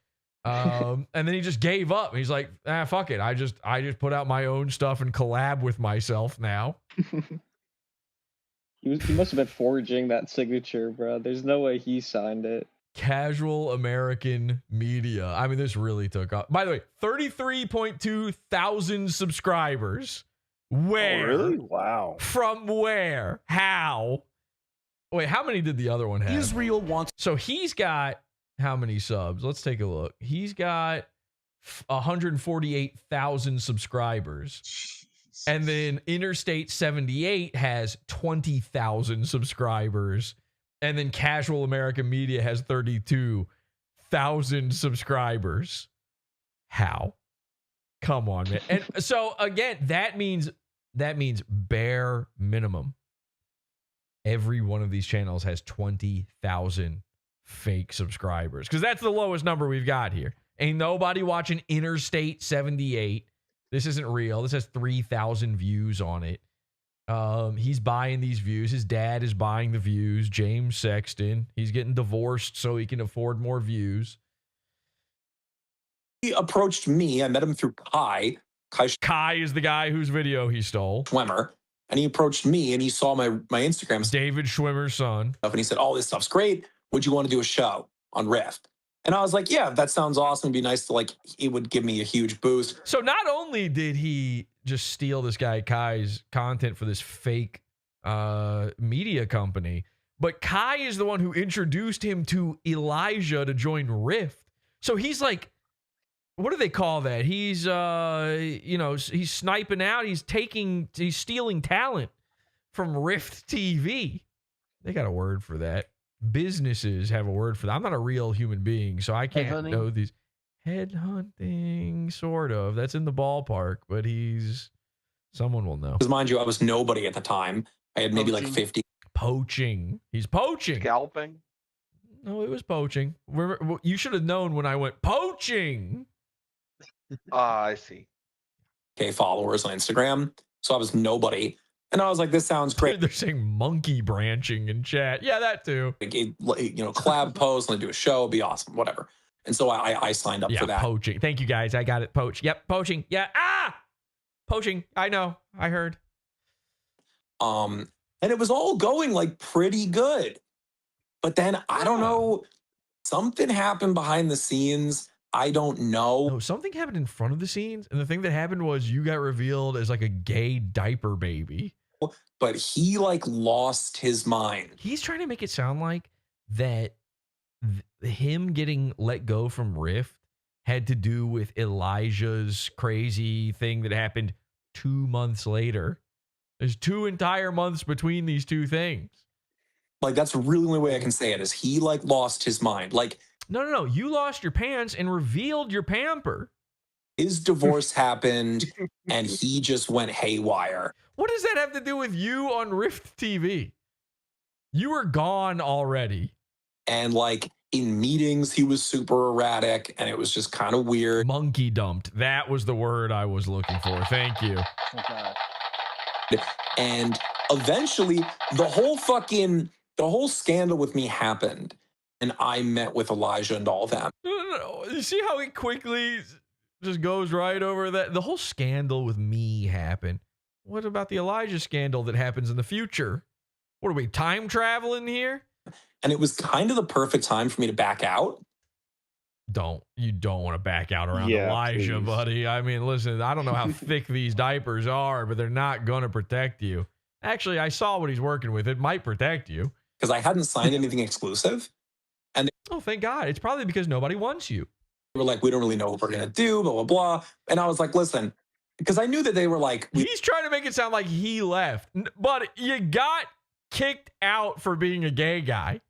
And then he just gave up. He's like, fuck it. I just put out my own stuff and collab with myself now. He must have been forging that signature, bro. There's no way he signed it. Casual American Media. I mean, this really took off. By the way, 33.2 thousand subscribers. Where? Oh, really? Wow. From where? How? Wait, how many did the other one have? Israel wants. So he's got how many subs? Let's take a look. He's got 148,000 subscribers. And then Interstate 78 has 20,000 subscribers. And then Casual American Media has 32,000 subscribers. How? Come on, man. And so again, that means bare minimum. Every one of these channels has 20,000 fake subscribers. Because that's the lowest number we've got here. Ain't nobody watching Interstate 78. This isn't real. This has 3,000 views on it. He's buying these views. His dad is buying the views. James Sexton. He's getting divorced so he can afford more views. He approached me. I met him through Kai. Kai is the guy whose video he stole. Schwimmer. And he approached me and he saw my Instagram. David Schwimmer's son. And he said, "Oh, this stuff's great. Would you want to do a show on Rift?" And I was like, "Yeah, that sounds awesome. It'd be nice to it would give me a huge boost." So not only did he just steal this guy Kai's content for this fake media company, but Kai is the one who introduced him to Elijah to join Rift. So he's like, what do they call that? He's he's sniping out. He's stealing talent from Rift TV. They got a word for that. Businesses have a word for that. I'm not a real human being, so I can't know these. Headhunting, sort of. That's in the ballpark, but someone will know. Because mind you, I was nobody at the time. I had maybe 50. Poaching. He's poaching. Scalping? No, it was poaching. You should have known when I went poaching. I see. Okay, followers on Instagram. So I was nobody. And I was like, this sounds great. They're saying monkey branching in chat. Yeah, that too. Collab post, and do a show, it'd be awesome, whatever. And so I signed up for that. Poaching. Thank you guys. I got it. Poach. Yep, poaching. Yeah. Poaching. I know. I heard. And it was all going pretty good. But then I don't know, something happened behind the scenes. I don't know. No, something happened in front of the scenes. And the thing that happened was you got revealed as a gay diaper baby. But he lost his mind. He's trying to make it sound like that him getting let go from Rift had to do with Elijah's crazy thing that happened 2 months later. There's 2 entire months between these two things. Like, that's really the only way I can say it, is he like lost his mind. Like, no. You lost your pants and revealed your pamper. his divorce happened and he just went haywire. What does that have to do with you on Rift TV? You were gone already. And like in meetings, he was super erratic and it was just kind of weird. Monkey dumped. That was the word I was looking for. Thank you. Oh, God. And eventually the whole scandal with me happened. And I met with Elijah and all that. No. You see how he quickly just goes right over that? The whole scandal with me happened. What about the Elijah scandal that happens in the future? What are we, time traveling here? And it was kind of the perfect time for me to back out. You don't want to back out around Elijah, please. buddy. I mean, listen, I don't know how thick these diapers are, but they're not going to protect you. Actually, I saw what he's working with. It might protect you. Because I hadn't signed anything exclusive. And oh, thank God. It's probably because nobody wants you. They were like, we don't really know what we're going to do, blah, blah, blah. And I was like, listen, because I knew that they were like... He's trying to make it sound like he left. But you got kicked out for being a gay guy.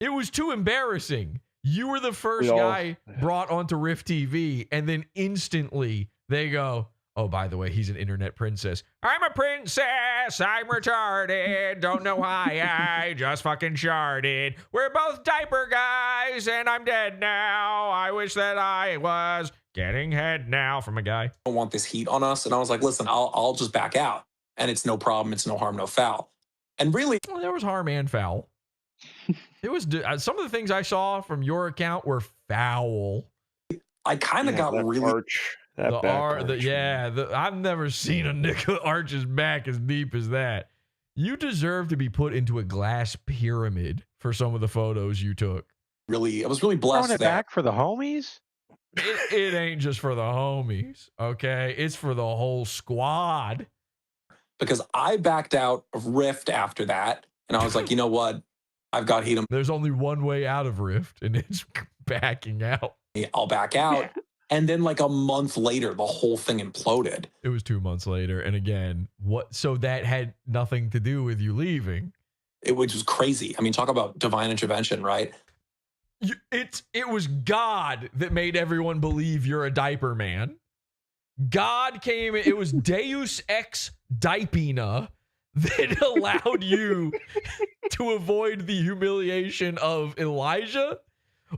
It was too embarrassing. You were the first guy brought onto Rift TV, and then instantly they go, oh, by the way, he's an internet princess. I'm a princess. I'm retarded. Don't know why. I just fucking sharded. We're both diaper guys, and I'm dead now. I wish that I was getting head now from a guy. I don't want this heat on us. And I was like, listen, I'll just back out. And it's no problem. It's no harm, no foul. And really... Well, there was harm and foul. It was some of the things I saw from your account were foul. I kind of got really arch. I've never seen a nigga arch his back as deep as that. You deserve to be put into a glass pyramid for some of the photos you took. I was really blessed. Throwing it back for the homies? It ain't just for the homies, okay? It's for the whole squad. Because I backed out of Rift after that, and I was like, you know what? I've got heat. There's only one way out of Rift, and it's backing out. I'll back out. And then like a month later, the whole thing imploded. It was 2 months later. And again, so that had nothing to do with you leaving. It was crazy. I mean, talk about divine intervention, right? It was God that made everyone believe you're a diaper man. God came, it was Deus ex Dipina that allowed you to avoid the humiliation of Elijah.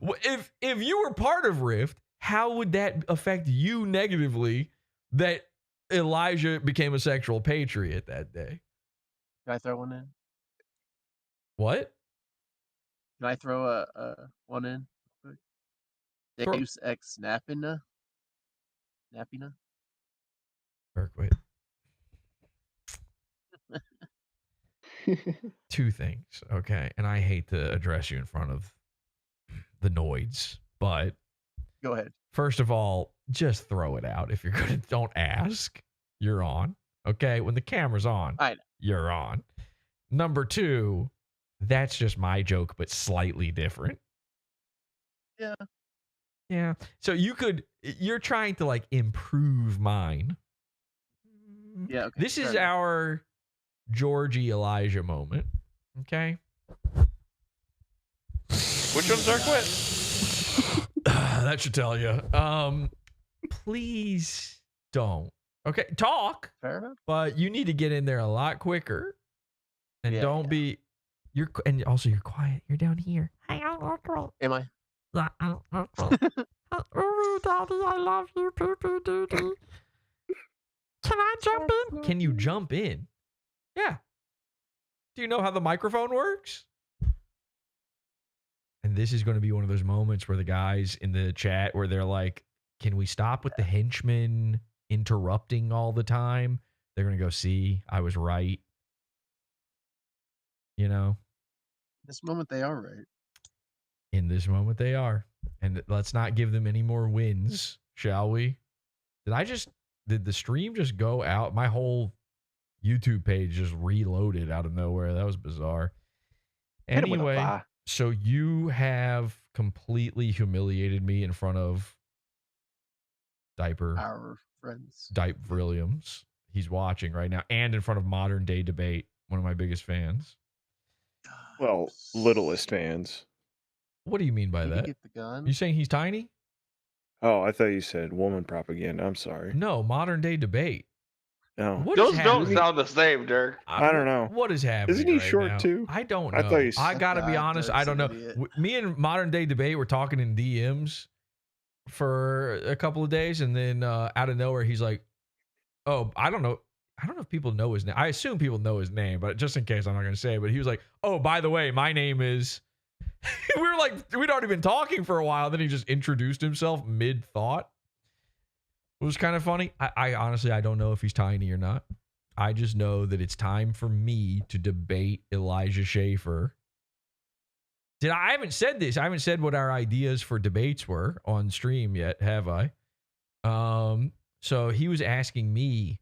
If you were part of Rift, how would that affect you negatively that Elijah became a sexual patriot that day? Can I throw one in? What? Can I throw a one in? Deus ex Napina? Napina? Wait. Two things, okay? And I hate to address you in front of the noids, but go ahead. First of all, just throw it out. If you're gonna, don't ask. You're on, okay? When the camera's on, you're on. Number two, that's just my joke, but slightly different. Yeah. So you're trying to like improve mine. Yeah. Okay, this is our Georgie Elijah moment. Okay. Which one's our quit? That should tell you. Please don't. Okay, talk. Fair enough. But you need to get in there a lot quicker, and don't be. And also you're quiet. You're down here. Am I? Oh, Daddy, I love you. Poo-poo doo-doo. Can I jump in? Can you jump in? Yeah. Do you know how the microphone works? And this is going to be one of those moments where the guys in the chat where they're like, can we stop with the henchmen interrupting all the time? They're going to go, see, I was right. You know? This moment they are right. In this moment they are. And let's not give them any more wins, shall we? Did the stream just go out? My whole YouTube page just reloaded out of nowhere. That was bizarre. Anyway, so you have completely humiliated me in front of our friends. Dipe Vrilliums. He's watching right now. And in front of Modern Day Debate, one of my biggest fans. Well, littlest fans. What do you mean by that? Get the gun. You saying he's tiny? Oh, I thought you said woman propaganda. I'm sorry. No, modern day debate. No. What Those is don't happening? sound the same, Dirk. I don't know. What is happening? Isn't he right short now? too? I don't know. I thought he's. I gotta be honest. I don't know. Idiot. Me and modern day debate were talking in DMs for a couple of days, and then out of nowhere, he's like, "Oh, I don't know. I don't know if people know his name. I assume people know his name, but just in case, I'm not gonna say it." But he was like, "Oh, by the way, my name is." We were like, we'd already been talking for a while. Then he just introduced himself mid thought. It was kind of funny. I honestly, I don't know if he's tiny or not. I just know that it's time for me to debate Elijah Schaffer. I haven't said this. I haven't said what our ideas for debates were on stream yet, have I? So he was asking me.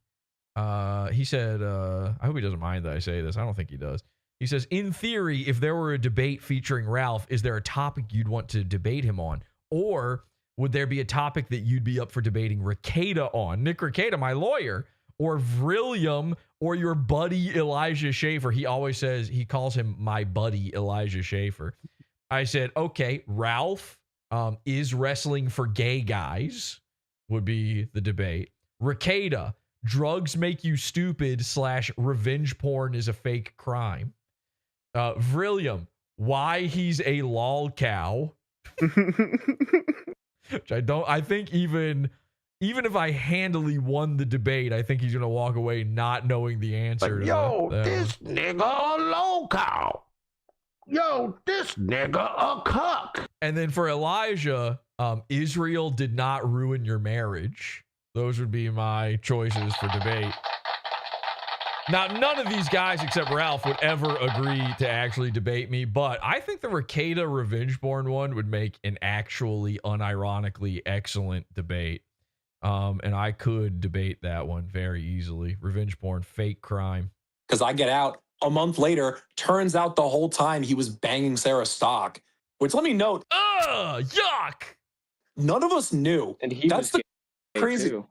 He said, I hope he doesn't mind that I say this. I don't think he does. He says, in theory, if there were a debate featuring Ralph, is there a topic you'd want to debate him on? Or would there be a topic that you'd be up for debating Rekieta on? Nick Rekieta, my lawyer, or Vrillium, or your buddy Elijah Schaffer. He always says, he calls him my buddy Elijah Schaffer. I said, okay, Ralph is wrestling for gay guys would be the debate. Rekieta, drugs make you stupid / revenge porn is a fake crime. Vrillium, why he's a lol cow. Which I think even if I handily won the debate, I think he's going to walk away not knowing the answer. Like, yo, this nigga a loco. Yo, this nigga a cuck. And then for Elijah, Israel did not ruin your marriage. Those would be my choices for debate. Now, none of these guys except Ralph would ever agree to actually debate me, but I think the Rekieta revenge porn one would make an actually unironically excellent debate. And I could debate that one very easily. Revenge porn, fake crime. Because I get out a month later, turns out the whole time he was banging Sarah Stock, which let me note. Yuck! None of us knew. And he That's was the crazy. Too.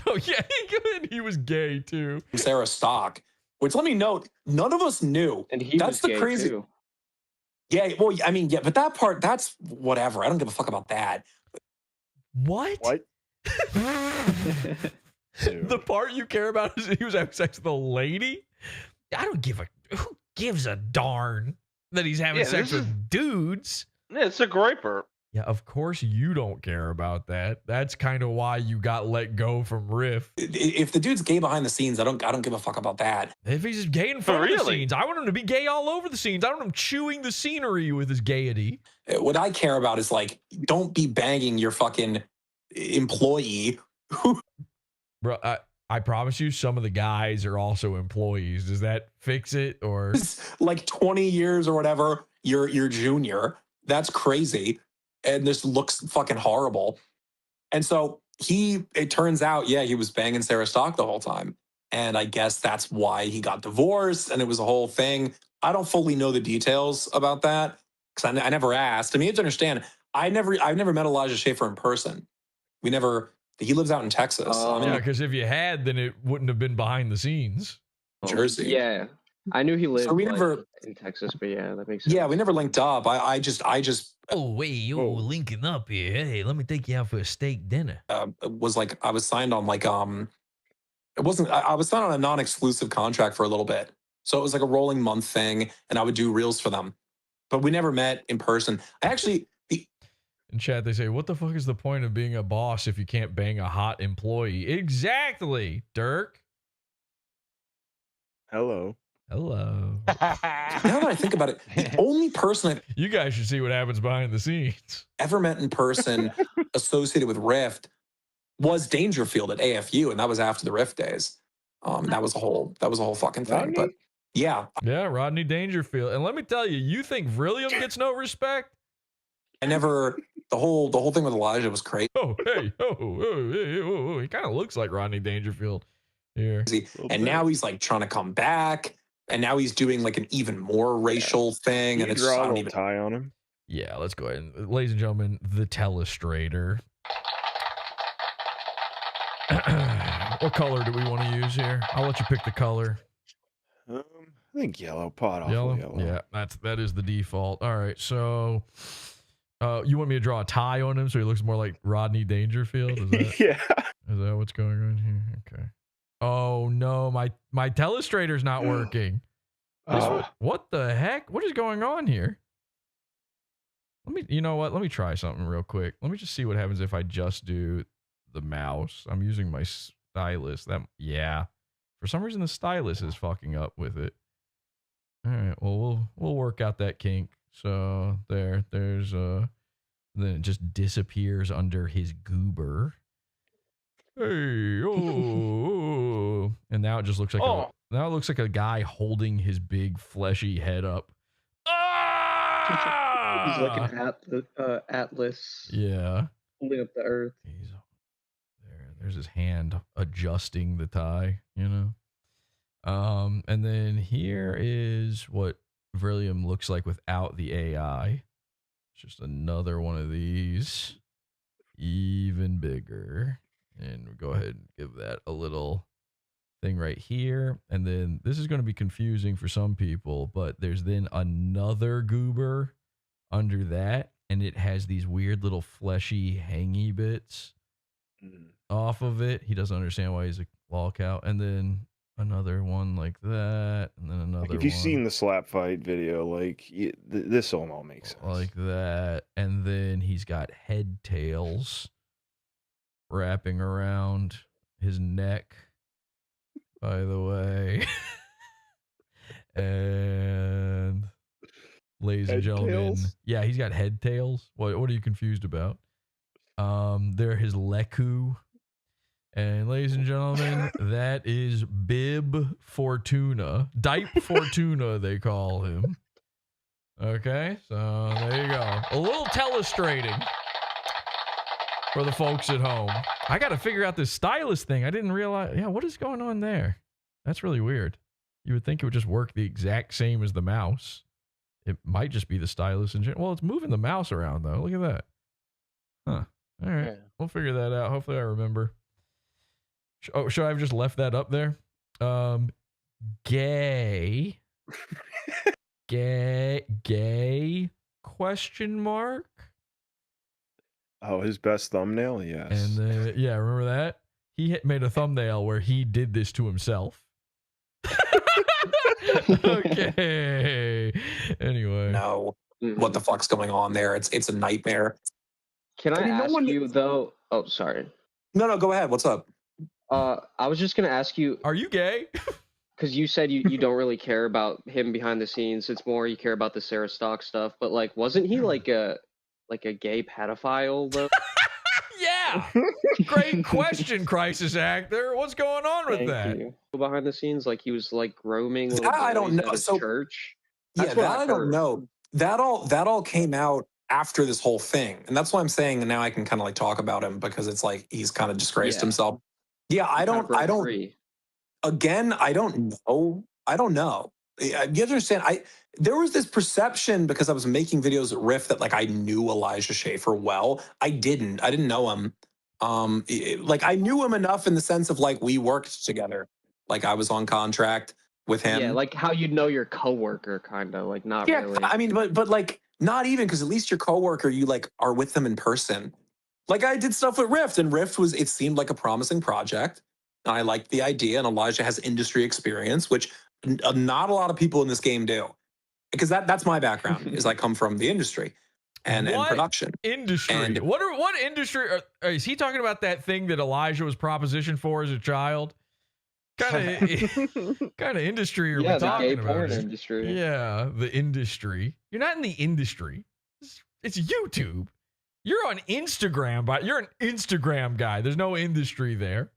Oh, yeah, he was gay too. Sarah Stock, which let me note, none of us knew. And he That's was the gay crazy. Too. Yeah, well, I mean, yeah, but that part, that's whatever. I don't give a fuck about that. What? The part you care about is he was having sex with a lady? I don't give a... Who gives a darn that he's having sex with dudes? Yeah, it's a griper. Yeah, of course you don't care about that. That's kind of why you got let go from Riff. If the dude's gay behind the scenes, I don't give a fuck about that. If he's gay in front of the scenes, I want him to be gay all over the scenes. I want him chewing the scenery with his gaiety. What I care about is like, don't be banging your fucking employee. Bro, I promise you, some of the guys are also employees. Does that fix it? Or like 20 years or whatever, you're junior. That's crazy. And this looks fucking horrible. And so it turns out, yeah, he was banging Sarah Stock the whole time. And I guess that's why he got divorced. And it was a whole thing. I don't fully know the details about that because I never asked. I mean, you have to understand, I've never met Elijah Schaffer in person. He lives out in Texas. Yeah, because if you had, then it wouldn't have been behind the scenes. Jersey. Yeah. I knew he lived So we never in Texas, but yeah, that makes sense. Yeah, we never linked up. I just. Oh wait, linking up here. Hey, let me take you out for a steak dinner. Was like I was signed on like it wasn't. I was signed on a non-exclusive contract for a little bit, so it was like a rolling month thing, and I would do reels for them, but we never met in person. In chat, they say, "What the fuck is the point of being a boss if you can't bang a hot employee?" Exactly, Dirk. Hello. Hello. Now that I think about it, the only person you guys should see what happens behind the scenes ever met in person associated with Rift was Dangerfield at AFU, and that was after the Rift days. That was a whole fucking thing. Rodney? But yeah, Rodney Dangerfield. And let me tell you, you think Vrillium gets no respect? I never. The whole thing with Elijah was crazy. Oh, hey, he kind of looks like Rodney Dangerfield here. And now he's like trying to come back. And now he's doing like an even more racial thing. And it's draw I a don't little even tie on him. Yeah, let's go ahead. And, ladies and gentlemen, the Telestrator. What color do we want to use here? I'll let you pick the color. I think yellow, pot awful yellow. Yeah, that is the default. All right, so you want me to draw a tie on him so he looks more like Rodney Dangerfield? Is that, Yeah. Is that what's going on here? Okay. Oh no, my telestrator's not working. What the heck? What is going on here? You know what? Let me try something real quick. Let me just see what happens if I just do the mouse. I'm using my stylus. Yeah. For some reason the stylus is fucking up with it. All right. Well, we'll work out that kink. So there's then it just disappears under his goober. Hey, oh. And now it just looks like now it looks like a guy holding his big fleshy head up. He's looking at the Atlas. Yeah. Holding up the Earth. There's his hand adjusting the tie, you know. And then here is what Vrillium looks like without the AI. It's just another one of these, even bigger. And we'll go ahead and give that a little thing right here. And then this is going to be confusing for some people, but there's then another goober under that, and it has these weird little fleshy hangy bits off of it. He doesn't understand why he's a lol cow. And then another one like that, and then another Like if you've seen the slap fight video, like this all makes sense. Like that. And then he's got head tails wrapping around his neck, by the way. And ladies and gentlemen, yeah, he's got head tails. What are you confused about? They're his leku. And ladies and gentlemen, that is Bib Fortuna. Dipe Fortuna, they call him. Okay, so there you go. A little telestrating for the folks at home. I got to figure out this stylus thing. I didn't realize. Yeah, what is going on there? That's really weird. You would think it would just work the exact same as the mouse. It might just be the stylus in general. Well, it's moving the mouse around, though. Look at that. Huh. All right. Yeah. We'll figure that out. Hopefully I remember. Oh, should I have just left that up there? Gay. Gay question mark? Oh, his best thumbnail? Yes. And yeah, remember that? He made a thumbnail where he did this to himself. Okay. Anyway. No. What the fuck's going on there? It's a nightmare. Can I ask you though? Oh, sorry. No, go ahead. What's up? I was just gonna ask you. Are you gay? Because you said you don't really care about him behind the scenes. It's more you care about the Sarah Stock stuff. But like, wasn't he like a gay pedophile though? Yeah. Great question, crisis actor. What's going on with that? Behind the scenes, like he was like roaming. I don't know. So church. Yeah, that I don't know. That all came out after this whole thing, and that's why I'm saying. And now I can kind of like talk about him because it's like he's kind of disgraced himself. Yeah, I don't. Again, I don't know. I don't know. You have to understand. There was this perception because I was making videos at Riff that like I knew Elijah Schaffer well. I didn't know him. Like I knew him enough in the sense of like we worked together. Like I was on contract with him. Yeah, like how you'd know your coworker, kind of like not really. I mean, but like not even because at least your coworker, you like are with them in person. Like I did stuff with Rift, and Rift it seemed like a promising project. I liked the idea, and Elijah has industry experience, which not a lot of people in this game do. Because that's my background, is I come from the industry and production. Industry? And what industry? Is he talking about that thing that Elijah was propositioned for as a child? Kind of industry are we talking about? Porn industry. Yeah, the industry. You're not in the industry. It's YouTube. You're on Instagram, but you're an Instagram guy. There's no industry there.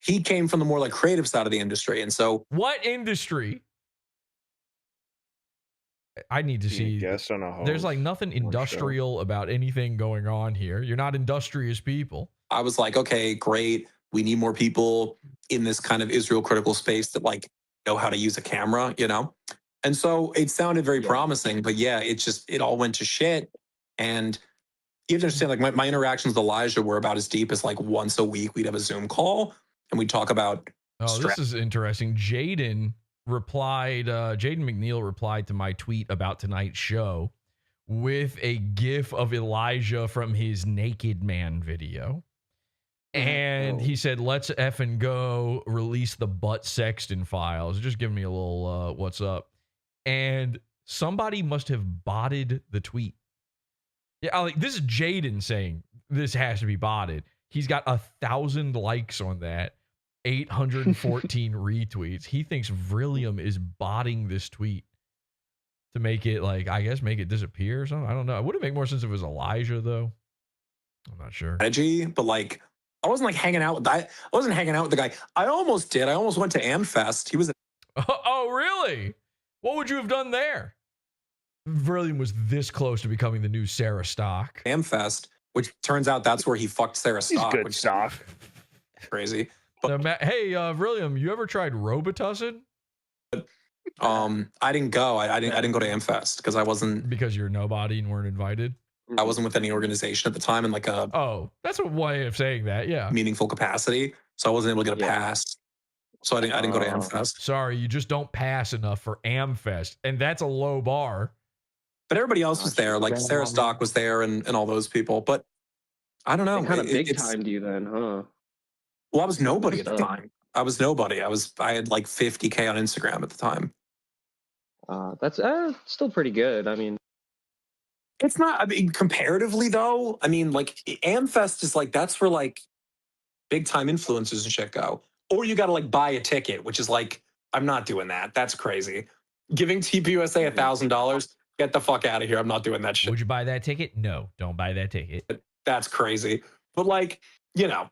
He came from the more like creative side of the industry, and so what industry? I need to see. There's like nothing industrial about anything going on here. You're not industrious people. I was like, okay, great. We need more people in this kind of Israel critical space that like know how to use a camera, you know? And so it sounded very promising, but yeah, it all went to shit. And you have to understand, like my interactions with Elijah were about as deep as like once a week we'd have a Zoom call and we'd talk about this is interesting. Jaden Jaden McNeil replied to my tweet about tonight's show with a gif of Elijah from his Naked Man video. And he said, let's effing go release the butt Sexton files. Just give me a little what's up. And somebody must have botted the tweet. Yeah, like this is Jaden saying this has to be botted. He's got 1,000 likes on that, 814 retweets. He thinks Vrillium is botting this tweet to make it like, I guess, make it disappear or something. I don't know. It would make more sense if it was Elijah, though. I'm not sure. But like, I wasn't like hanging out with I wasn't hanging out with the guy. I almost did. I almost went to Amfest. He was. Oh, really? What would you have done there? Vrillium was this close to becoming the new Sarah Stock. Amfest, which turns out that's where he fucked Sarah Stock. He's good Stock. Crazy. But, hey, Vrillium, you ever tried Robitussin? I didn't go. I didn't go to Amfest because I wasn't. Because you're nobody and weren't invited? I wasn't with any organization at the time in like a. Oh, that's a way of saying that. Yeah. Meaningful capacity. So I wasn't able to get a pass. So I didn't go to Amfest. Sorry, you just don't pass enough for Amfest. And that's a low bar. But everybody else was there. Like Sarah Stock was there and all those people. But I don't know. They kind of big timed you then, huh? Well, I was nobody at the time. I was nobody. I had like 50K on Instagram at the time. That's still pretty good. I mean, it's not. I mean, comparatively though, I mean, like Amfest is like that's where like big time influencers and shit go. Or you got to like buy a ticket, which is like I'm not doing that. That's crazy. Giving TPUSA $1,000. Get the fuck out of here. I'm not doing that shit. Would you buy that ticket? No, don't buy that ticket. That's crazy. But like, you know,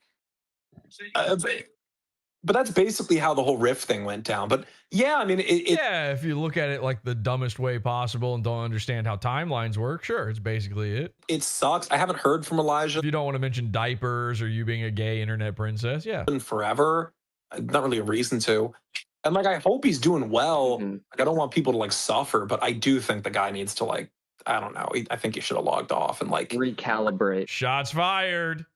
but that's basically how the whole Rift thing went down. But yeah, I mean, yeah, if you look at it like the dumbest way possible and don't understand how timelines work, sure, it's basically it. It sucks. I haven't heard from Elijah. If you don't want to mention diapers or you being a gay internet princess, yeah. Forever. Not really a reason to. And like, I hope he's doing well. Like, I don't want people to like suffer, but I do think the guy needs to like, I don't know. I think he should have logged off and like recalibrate. Shots fired.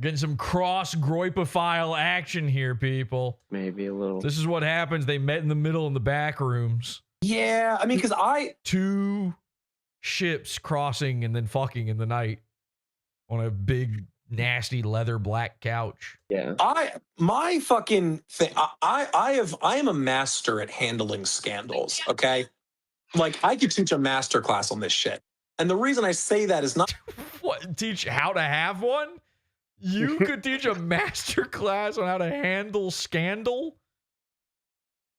Getting some cross groipophile action here, people. Maybe a little. This is what happens. They met in the middle in the back rooms. Yeah, I mean, because two ships crossing and then fucking in the night on a big nasty leather black couch. Yeah. My fucking thing. I am a master at handling scandals. Okay, like I could teach a master class on this shit. And the reason I say that is not what teach how to have one. You could teach a master class on how to handle scandal.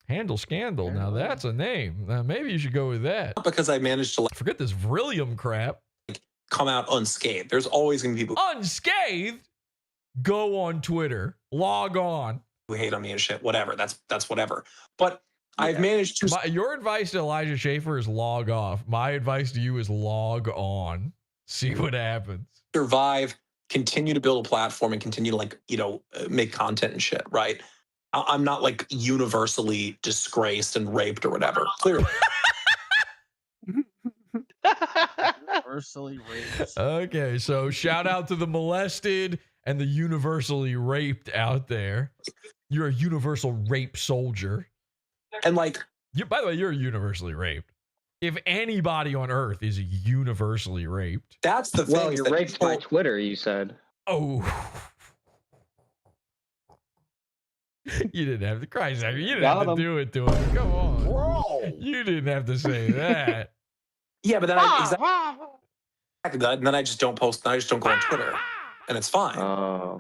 Handle scandal. Now that's a name. Maybe you should go with that. Because I managed to like, forget this Vrillium crap. Come out unscathed. There's always gonna be people unscathed. Go on Twitter. Log on. Who hate on me and shit. Whatever. That's whatever. But yeah. I've managed to. Your advice to Elijah Schaffer is log off. My advice to you is log on. See what happens. Survive. Continue to build a platform and continue to like, you know, make content and shit, right? I'm not like universally disgraced and raped or whatever. Clearly. Universally raped. Okay, so shout out to the molested and the universally raped out there. You're a universal rape soldier. And like, by the way, you're universally raped. If anybody on earth is universally raped. That's the thing. Well, you're raped by Twitter, you said. Oh. You didn't have to cry. You didn't have to do it to him. Come on. Whoa. You didn't have to say that. Yeah, but then then I just don't post. I just don't go on Twitter. And it's fine. And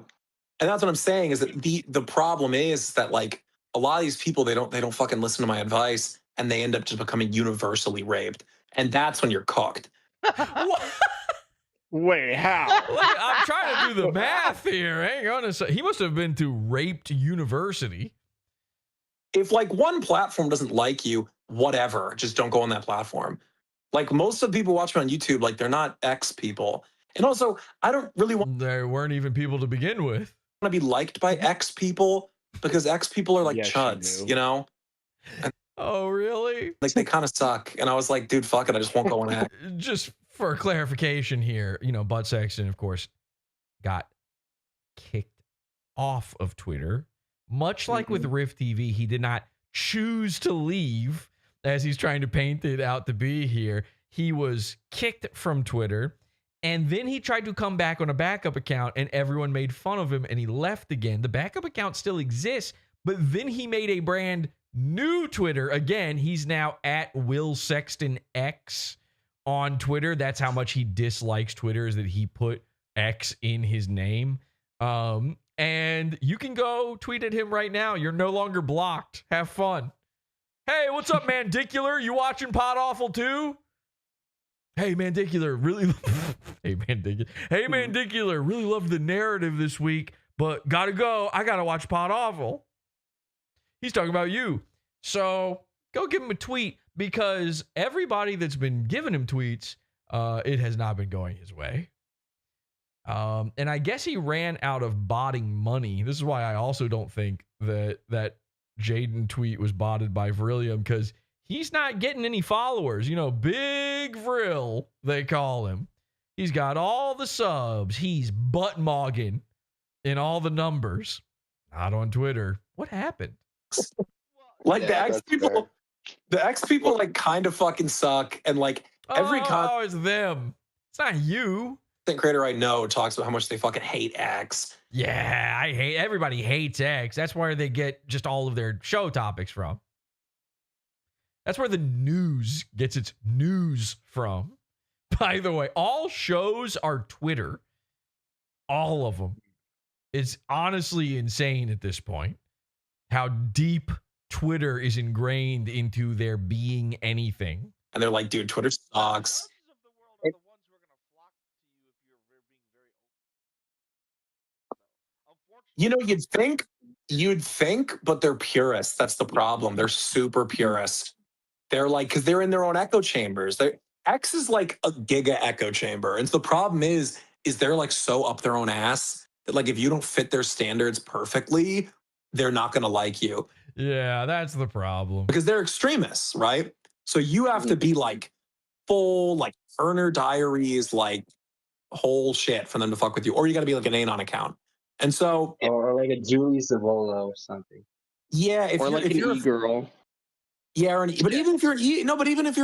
that's what I'm saying is that the problem is that like a lot of these people, they don't fucking listen to my advice. And they end up just becoming universally raped. And that's when you're cooked. Wait, how? I'm trying to do the math here. Hang on a second. He must have been to Raped University. If like one platform doesn't like you, whatever, just don't go on that platform. Like most of the people watching on YouTube, like they're not X people. And also, I don't really want. There weren't even people to begin with. Want to be liked by X people because X people are like chuds, you know? And oh, really? Like they kind of suck. And I was like, dude, fuck it. I just won't go on X. Just for clarification here, you know, Bud Sexton, of course, got kicked off of Twitter. Much like with Rift TV, he did not choose to leave, as he's trying to paint it out to be here. He was kicked from Twitter, and then he tried to come back on a backup account, and everyone made fun of him, and he left again. The backup account still exists, but then he made a brand new Twitter. Again, he's now at Will Sexton X on Twitter. That's how much he dislikes Twitter, is that he put X in his name. And you can go tweet at him right now. You're no longer blocked. Have fun. Hey, what's up, Mandicular? You watching PODAWFUL too? Hey, Mandicular, really. Hey, Mandicular, really love the narrative this week, but gotta go. I gotta watch PODAWFUL. He's talking about you. So go give him a tweet, because everybody that's been giving him tweets, it has not been going his way. And I guess he ran out of botting money. This is why I also don't think that Jaden tweet was botted by Vrillium, because he's not getting any followers. You know, Big Vrill, they call him. He's got all the subs. He's butt-mogging in all the numbers. Not on Twitter. What happened? Like the X people like kind of fucking suck, and like every it's them. It's not you. Content creator I know talks about how much they fucking hate X. Yeah, everybody hates X. That's where they get just all of their show topics from. That's where the news gets its news from. By the way, all shows are Twitter. All of them. It's honestly insane at this point how deep Twitter is ingrained into their being anything. And they're like, dude, Twitter sucks. You know, you'd think, but they're purists. That's the problem. They're super purist. They're like, because they're in their own echo chambers. X is like a giga echo chamber. And so the problem is they're like so up their own ass that like if you don't fit their standards perfectly, they're not going to like you. Yeah, that's the problem. Because they're extremists, right? So you have to be like full, like Turner Diaries, like whole shit for them to fuck with you. Or you got to be like an Anon account. And so, or like a Julie Savola or something. Yeah, or like an e-girl. Yeah, but even if you're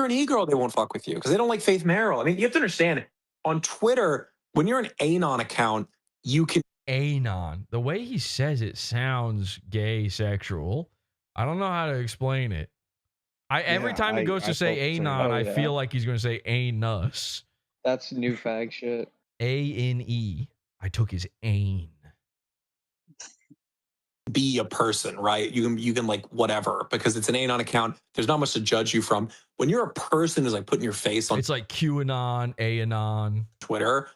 an e-girl, they won't fuck with you because they don't like Faith Merrill. I mean, you have to understand, on Twitter, when you're an Anon account, you can Anon. The way he says it sounds gay sexual. I don't know how to explain it. Every time he goes to say Anon, I feel like he's going to say anus. That's new fag shit. A-N-E. I took his ain. Be a person, right? You can like whatever, because it's an Anon account. There's not much to judge you from. When you're a person who's like putting your face on, it's like QAnon, A-Anon, Twitter,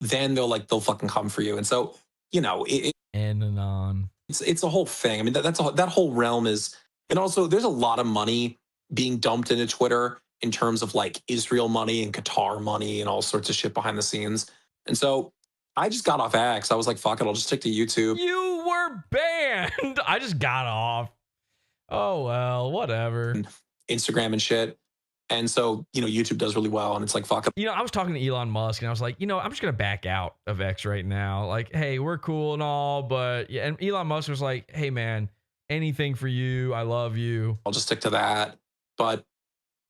then they'll fucking come for you. And so, you know, Anon. It's a whole thing. I mean, that whole realm is, and also there's a lot of money being dumped into Twitter in terms of like Israel money and Qatar money and all sorts of shit behind the scenes. And so I just got off X. I was like, fuck it, I'll just stick to YouTube. You were banned. I just got off. Oh, well, whatever. Instagram and shit. And so, you know, YouTube does really well. And it's like, fuck it. You know, I was talking to Elon Musk and I was like, you know, I'm just going to back out of X right now. Like, hey, we're cool and all, but yeah. And Elon Musk was like, hey, man, anything for you. I love you. I'll just stick to that. But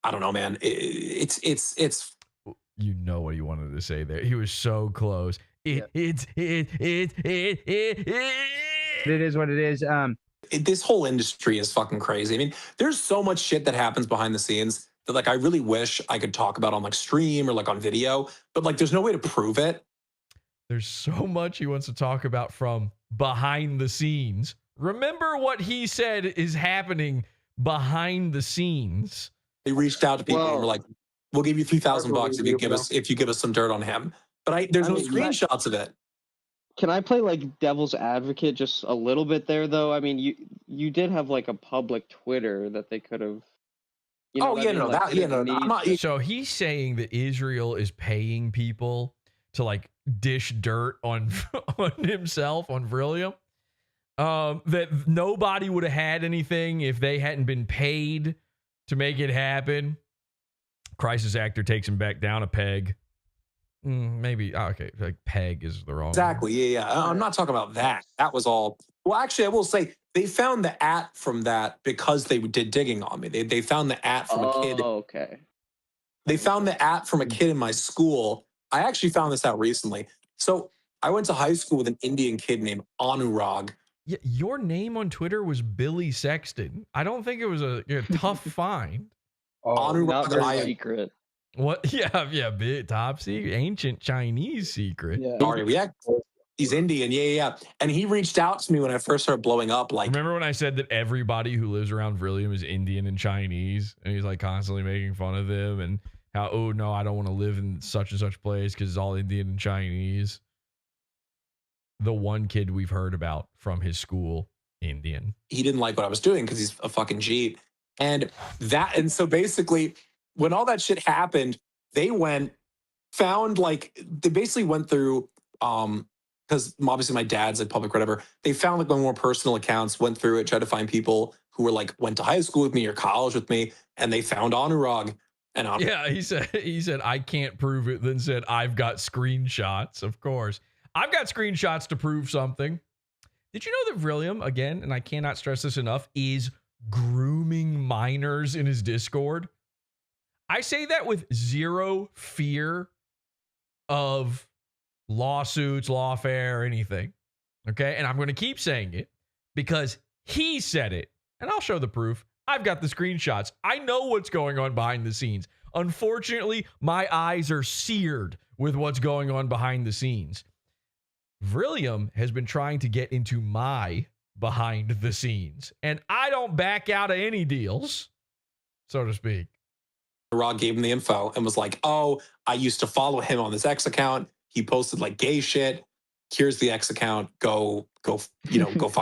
I don't know, man. It's. You know what he wanted to say there. He was so close. It is what it is. This whole industry is fucking crazy. I mean, there's so much shit that happens behind the scenes that like I really wish I could talk about on like stream or like on video, but like there's no way to prove it. There's so much he wants to talk about from behind the scenes. Remember what he said is happening behind the scenes. They reached out to people and were like, we'll give you $3,000 if you give us some dirt on him. But there's no screenshots of it. Can I play like devil's advocate just a little bit there, though? I mean, you did have like a public Twitter that they could have. So he's saying that Israel is paying people to like dish dirt on himself, on Vrillium. That nobody would have had anything if they hadn't been paid to make it happen. Crisis actor takes him back down a peg. Maybe okay, like peg is the wrong. Exactly. Yeah. I'm not talking about that. That was all. Well, actually, I will say They found the at from that because they did digging on me. They found the at from a kid. Oh, okay. They found the at from a kid in my school. I actually found this out recently. So I went to high school with an Indian kid named Anurag. Yeah, your name on Twitter was Billy Sexton. I don't think it was a tough find. Anurag, Not very secret. What? Yeah, big top secret, ancient Chinese secret. Yeah. Sorry, he's Indian. Yeah. And he reached out to me when I first started blowing up. Like, remember when I said that everybody who lives around Vrillium is Indian and Chinese, and he's like constantly making fun of them and how, oh no, I don't want to live in such and such place because it's all Indian and Chinese. The one kid we've heard about from his school, Indian. He didn't like what I was doing because he's a fucking Jeet. And so basically, when all that shit happened, they basically went through, because obviously my dad's like public, whatever. They found like my more personal accounts, went through it, tried to find people who were like, went to high school with me or college with me, and they found Anurag. And yeah, he said, I can't prove it, then said, I've got screenshots, of course. I've got screenshots to prove something. Did you know that Vrillium, again, and I cannot stress this enough, is grooming minors in his Discord? I say that with zero fear of lawsuits, lawfare, or anything. Okay? And I'm going to keep saying it because he said it. And I'll show the proof. I've got the screenshots. I know what's going on behind the scenes. Unfortunately, my eyes are seared with what's going on behind the scenes. Vrillium has been trying to get into my behind the scenes, and I don't back out of any deals, so to speak. Rod gave him the info and was like, oh, I used to follow him on this X account. He posted like gay shit. Here's the X account. Go fuck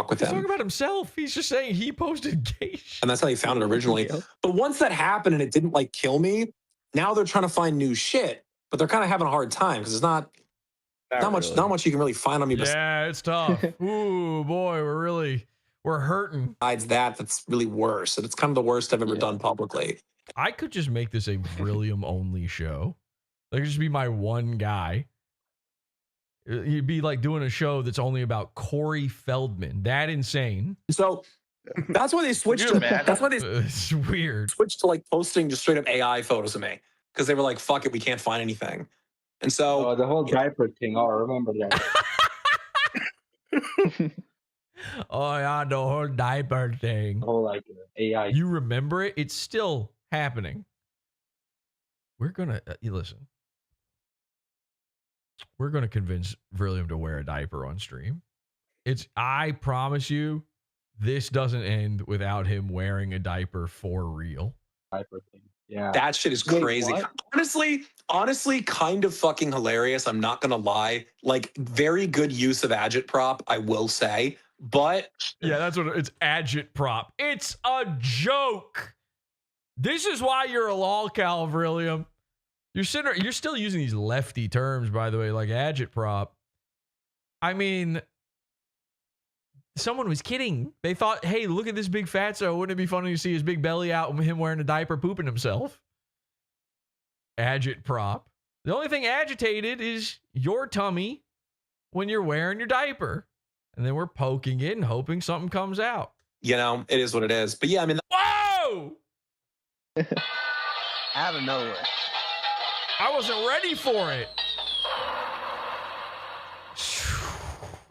with He's him. talking about himself. He's just saying he posted gay shit. And that's how they found it originally. But once that happened and it didn't like kill me, now they're trying to find new shit, but they're kind of having a hard time because it's not much you can really find on me. Yeah, it's tough. Ooh, boy, we're hurting. Besides that's really worse. And it's kind of the worst I've ever done publicly. I could just make this a Vrillium only show. Like, just be my one guy. You'd be like doing a show that's only about Corey Feldman. That insane. So that's why they switched to that's why they it's weird. Switched to like posting just straight up AI photos of me. Because they were like, fuck it, we can't find anything. And so the whole diaper thing, I remember that. Oh yeah, the whole diaper thing. Whole like AI. You remember it? It's still happening. We're gonna listen. We're gonna convince Vrillium to wear a diaper on stream. I promise you, this doesn't end without him wearing a diaper for real. Diaper thing. Yeah. That shit is crazy. Honestly, kind of fucking hilarious. I'm not gonna lie. Like, very good use of agitprop, I will say. But yeah, that's what it's agitprop. It's a joke. This is why you're a lolcow, Vrillium. You're still using these lefty terms, by the way, like agitprop. I mean, someone was kidding. They thought, hey, look at this big fatso. Wouldn't it be funny to see his big belly out and him wearing a diaper pooping himself? Agitprop. The only thing agitated is your tummy when you're wearing your diaper. And then we're poking it and hoping something comes out. You know, it is what it is. But yeah, I mean. Whoa! Out of nowhere. I wasn't ready for it.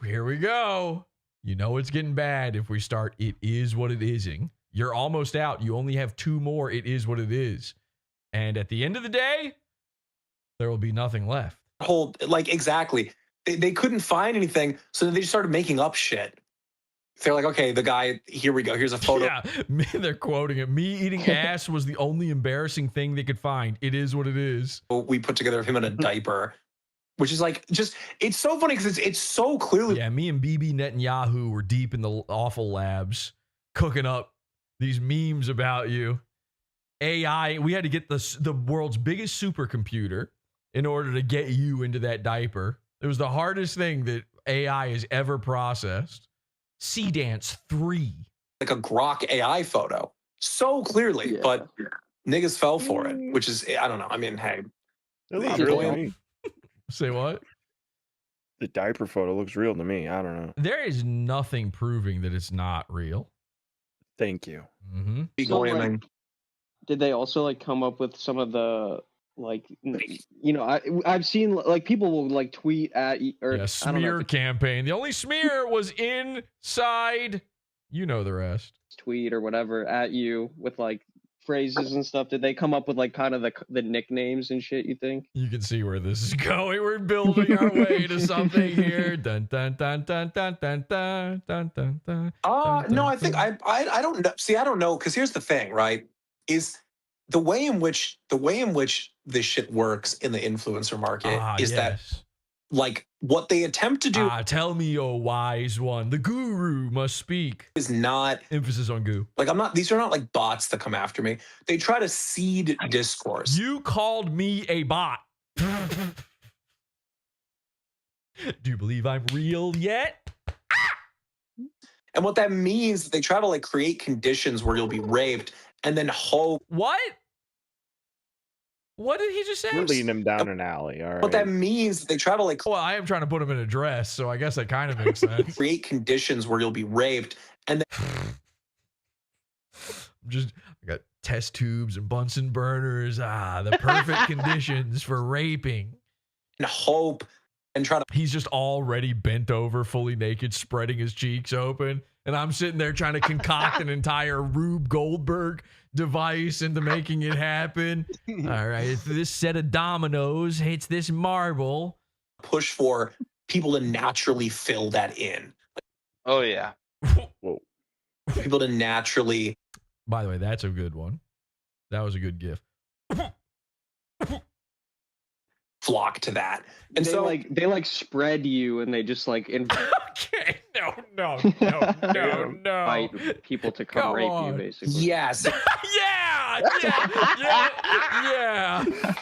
Here we go. You know it's getting bad if we start it is what it ising. You're almost out. You only have 2 more it is what it is. And at the end of the day, there will be nothing left. Exactly. They couldn't find anything, so they just started making up shit. They're like, okay, the guy, here we go. Here's a photo. Yeah, they're quoting it. Me eating ass was the only embarrassing thing they could find. It is what it is. We put together of him in a diaper, which is like, it's so funny because it's so clearly. Yeah, me and Bibi Netanyahu were deep in the awful labs cooking up these memes about you. AI, we had to get the world's biggest supercomputer in order to get you into that diaper. It was the hardest thing that AI has ever processed. C-Dance 3. Like a Grok AI photo. So clearly, but niggas fell for it, which is, I don't know. I mean, hey. Say what? The diaper photo looks real to me. I don't know. There is nothing proving that it's not real. Thank you. Mm-hmm. So, like, did they also like come up with some of the like, you know, I've seen like people will like tweet at or Yeah, smear campaign. The only smear was inside. You know the rest. Tweet or whatever at you with like phrases and stuff. Did they come up with like kind of the nicknames and shit? You think? You can see where this is going. We're building our way to something here. Dun dun dun dun dun dun dun dun dun dun. No, I think I don't know. See, I don't know, because here's the thing, right? Is the way in which this shit works in the influencer market is that like what they attempt to do. Tell me, oh wise one, the guru must speak. Is not emphasis on goo. Like these are not like bots that come after me. They try to seed discourse. You called me a bot. Do you believe I'm real yet? And what that means is they try to like create conditions where you'll be raped and then hope. What? What did he just say? We're leading him down an alley. All right. What that means is they try to like. Well, I am trying to put him in a dress, so I guess that kind of makes sense. Create conditions where you'll be raped and then. I got test tubes and Bunsen burners. The perfect conditions for raping. And hope and try to. He's just already bent over, fully naked, spreading his cheeks open. And I'm sitting there trying to concoct an entire Rube Goldberg device into making it happen. All right, if this set of dominoes hits this marble. Push for people to naturally fill that in. Oh, yeah. Whoa. People to naturally. By the way, that's a good one. That was a good gif. Flock to that. And they they like spread you and they just like okay, no. Invite people to come rape you, basically. Yes. yeah.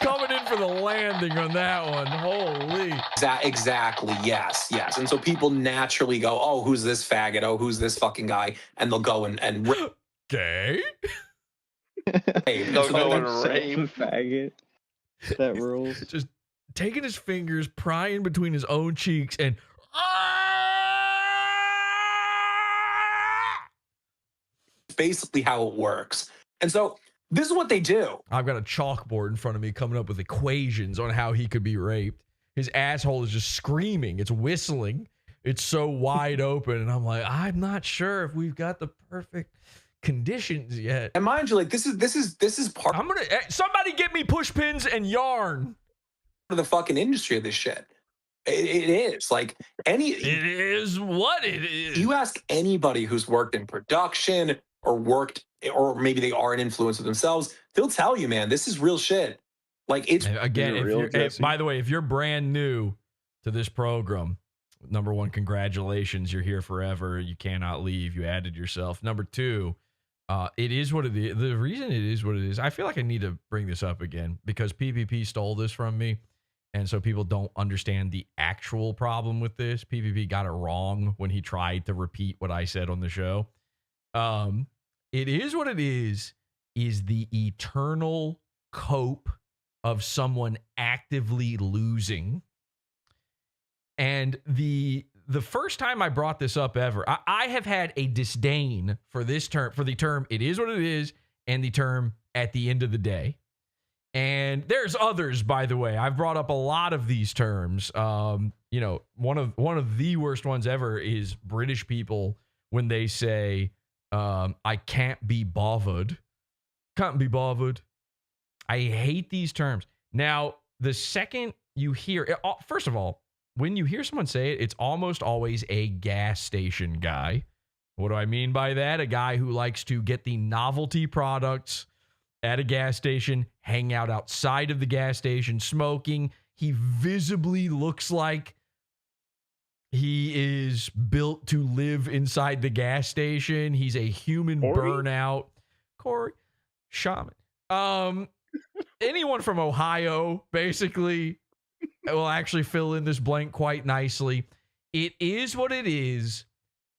Coming in for the landing on that one. Holy. Exactly. Yes. And so people naturally go, oh, who's this faggot? Oh, who's this fucking guy? And they'll go and gay. They'll go and rape. Faggot. That rules. Just taking his fingers, prying between his own cheeks, and basically how it works. And so this is what they do. I've got a chalkboard in front of me coming up with equations on how he could be raped. His asshole is just screaming. It's whistling. It's so wide open. And I'm like, I'm not sure if we've got the perfect conditions yet. And mind you, like this is part. I'm gonna somebody get me push pins and yarn. Of the fucking industry of this shit. It is like it is what it is. You ask anybody who's worked in production or maybe they are an influencer themselves, they'll tell you, man, this is real shit. Like it's again. By the way, if you're brand new to this program, number one, congratulations, you're here forever. You cannot leave. You added yourself. Number two, it is what it is. The reason it is what it is, I feel like I need to bring this up again because PPP stole this from me. And so people don't understand the actual problem with this. PPP got it wrong when he tried to repeat what I said on the show. It is what it is the eternal cope of someone actively losing. And the first time I brought this up ever, I have had a disdain for this term, for the term, it is what it is, and the term at the end of the day. And there's others, by the way. I've brought up a lot of these terms. One of the worst ones ever is British people when they say, I can't be bothered. Can't be bothered. I hate these terms. Now, the second you hear it, first of all, when you hear someone say it, it's almost always a gas station guy. What do I mean by that? A guy who likes to get the novelty products at a gas station, hang out outside of the gas station smoking. He visibly looks like he is built to live inside the gas station. He's a human burnout. Corey, shaman. Anyone from Ohio, basically, will actually fill in this blank quite nicely. It is what it is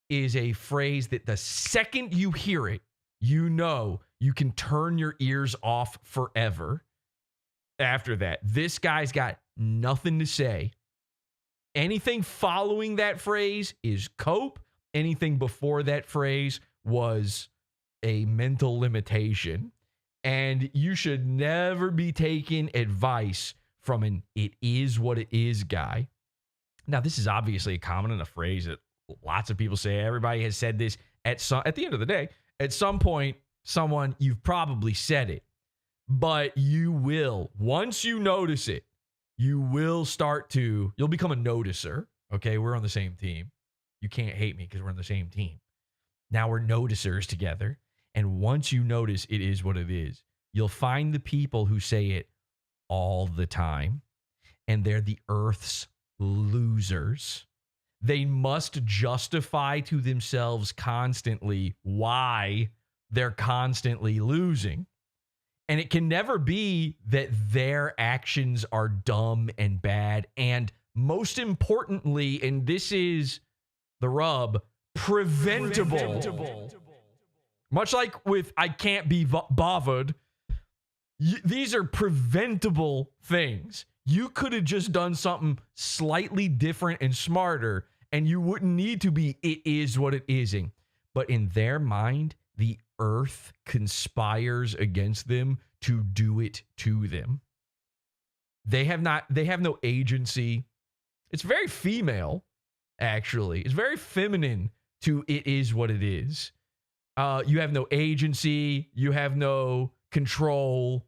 a phrase that the second you hear it, you know you can turn your ears off forever. After that, this guy's got nothing to say Anything following that phrase is cope. Anything before that phrase was a mental limitation. And you should never be taking advice from an "it is what it is" guy. Now, this is obviously a common and a phrase that lots of people say. Everybody has said this at the end of the day. At some point, you've probably said it. But you will, once you notice it, you'll become a noticer. Okay, we're on the same team. You can't hate me because we're on the same team. Now we're noticers together. And once you notice it is what it is, you'll find the people who say it all the time. And they're the Earth's losers. They must justify to themselves constantly why they're constantly losing. And it can never be that their actions are dumb and bad. And most importantly, and this is the rub, preventable. Much like with "I can't be bothered," these are preventable things. You could have just done something slightly different and smarter, and you wouldn't need to be "it is what it isn't." But in their mind, the earth conspires against them to do it to them. They have no agency. It's very female, actually. It's very feminine to "it is what it is." You have no agency. You have no control.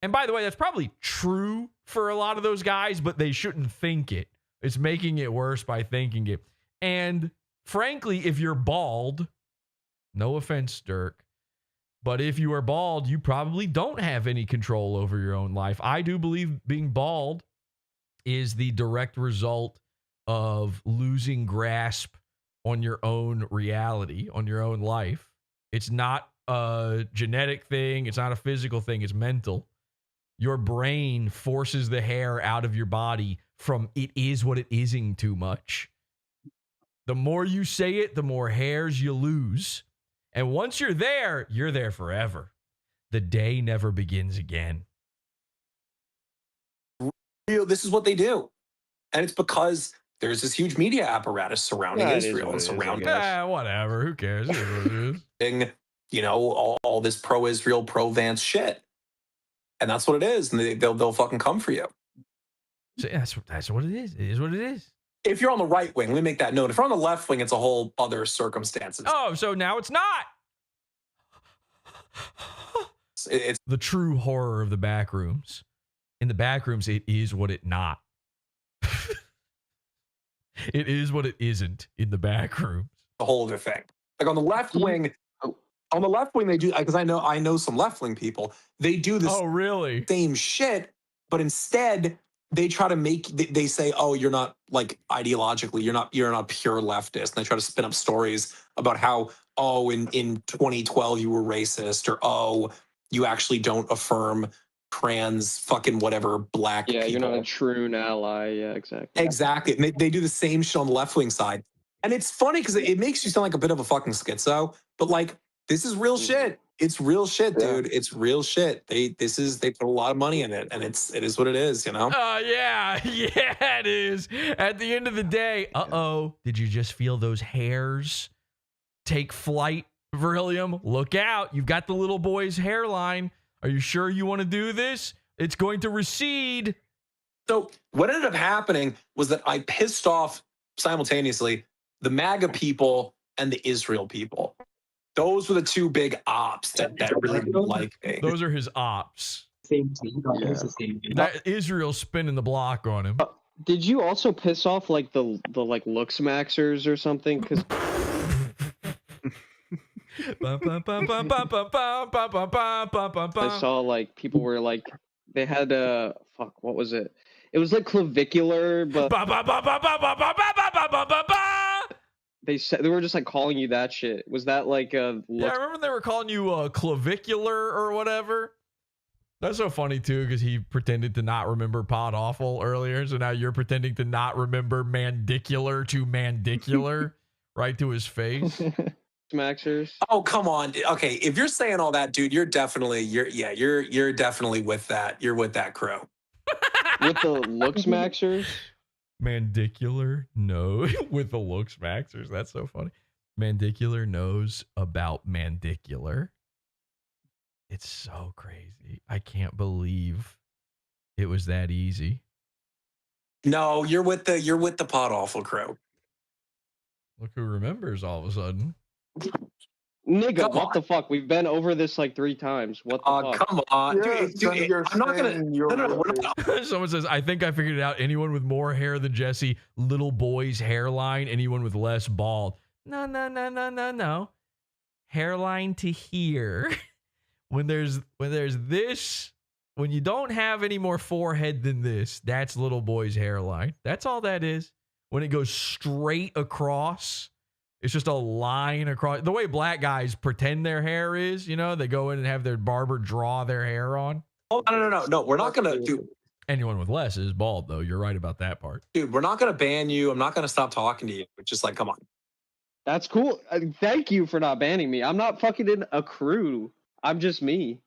And by the way, that's probably true for a lot of those guys, but they shouldn't think it. It's making it worse by thinking it. And frankly, if you're bald, no offense, Dirk, but if you are bald, you probably don't have any control over your own life. I do believe being bald is the direct result of losing grasp on your own reality, on your own life. It's not a genetic thing. It's not a physical thing. It's mental. Your brain forces the hair out of your body from "it is what it isn't" too much. The more you say it, the more hairs you lose. And once you're there forever. The day never begins again. This is what they do. And it's because there's this huge media apparatus surrounding Israel and surrounding whatever. Who cares? It is what it is. All this pro-Israel, pro-Vance shit. And that's what it is. And they'll fucking come for you. So that's what it is. It is what it is. If you're on the right wing, let me make that note. If you're on the left wing, it's a whole other circumstances. Oh, so now it's not. It's the true horror of the Backrooms. In the Backrooms, it is what it not. It is what it isn't in the Backrooms. A whole other thing. Like on the left wing, they do, because I know some left wing people. They do this. Oh, really? Same shit, but instead they try to they say, "Oh, you're not like ideologically, you're not a pure leftist." And they try to spin up stories about how, "Oh, in 2012 you were racist," or, "Oh, you actually don't affirm trans fucking whatever black people. You're not a true ally." Yeah, exactly. Exactly. And they do the same shit on the left wing side. And it's funny because it makes you sound like a bit of a fucking schizo, but like, this is real shit. It's real shit, dude. It's real shit. They put a lot of money in it, and it is what it is, you know? Yeah, it is. At the end of the day, did you just feel those hairs take flight, Vrillium? Look out. You've got the little boy's hairline. Are you sure you want to do this? It's going to recede. So what ended up happening was that I pissed off simultaneously the MAGA people and the Israel people. Those were the two big ops that really didn't like me. Those are his ops. Same team. That Israel's spinning the block on him. Did you also piss off like the like looks maxers or something? Because I saw like people were like they had what was it? It was like clavicular, but they were just like calling you that shit. Was that like a Yeah, I remember they were calling you clavicular or whatever. That's so funny too, because he pretended to not remember PODAWFUL earlier, so now you're pretending to not remember mandicular to mandicular right to his face. Maxers. Oh, come on. Okay, if you're saying all that, dude, you're definitely with that. You're with that crew. With the looks maxers? Mandicular knows with the looks maxers. That's so funny. Mandicular knows about mandicular. It's so crazy. I can't believe it was that easy. No, you're with the Pod Awful crew. Look who remembers all of a sudden. Nigga, what the fuck? We've been over this like 3 times. What the fuck? Come on. Yeah, Dude, I'm not gonna. No, we're not. Someone says, I think I figured it out. Anyone with more hair than Jesse, little boy's hairline. Anyone with less bald. No. Hairline to here. When there's this, when you don't have any more forehead than this, that's little boy's hairline. That's all that is. When it goes straight across, it's just a line across. The way black guys pretend their hair is, you know, they go in and have their barber draw their hair on. Oh, no. We're not gonna do. Anyone with less is bald, though. You're right about that part. Dude, we're not gonna ban you. I'm not gonna stop talking to you. It's just like, come on. That's cool. Thank you for not banning me. I'm not fucking in a crew. I'm just me.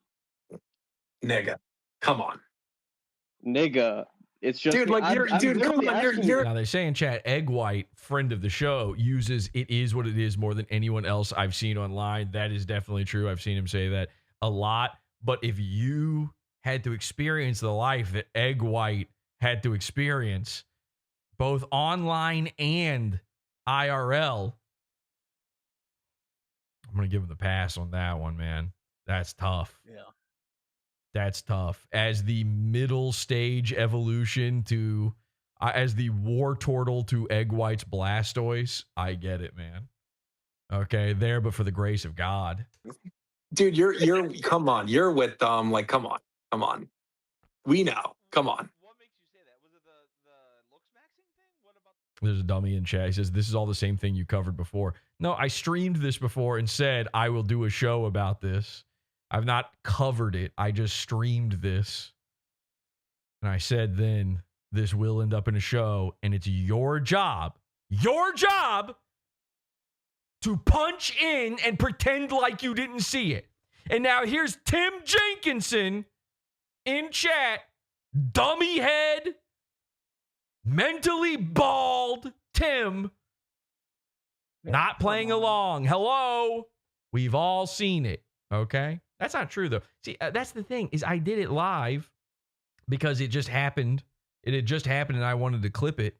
Nigga. Come on. Nigga. It's just dude, like you're Now they say in chat, Egg White, friend of the show, uses "it is what it is" more than anyone else I've seen online. That is definitely true. I've seen him say that a lot. But if you had to experience the life that Egg White had to experience, both online and IRL, I'm gonna give him the pass on that one, man. That's tough. Yeah. That's tough. As the middle stage evolution to, as the war turtle to Egg White's Blastoise, I get it, man. Okay, there, but for the grace of God. Dude, you're come on. You're with them. Like, come on. We know. Come on. There's a dummy in chat. He says, this is all the same thing you covered before. No, I streamed this before and said I will do a show about this. I've not covered it. I just streamed this. And I said then this will end up in a show, and it's your job to punch in and pretend like you didn't see it. And now here's Tim Jenkinson in chat, dummy head, mentally bald Tim, not playing along. Hello. We've all seen it. Okay. That's not true though. See, that's the thing is I did it live because it just happened. It had just happened and I wanted to clip it.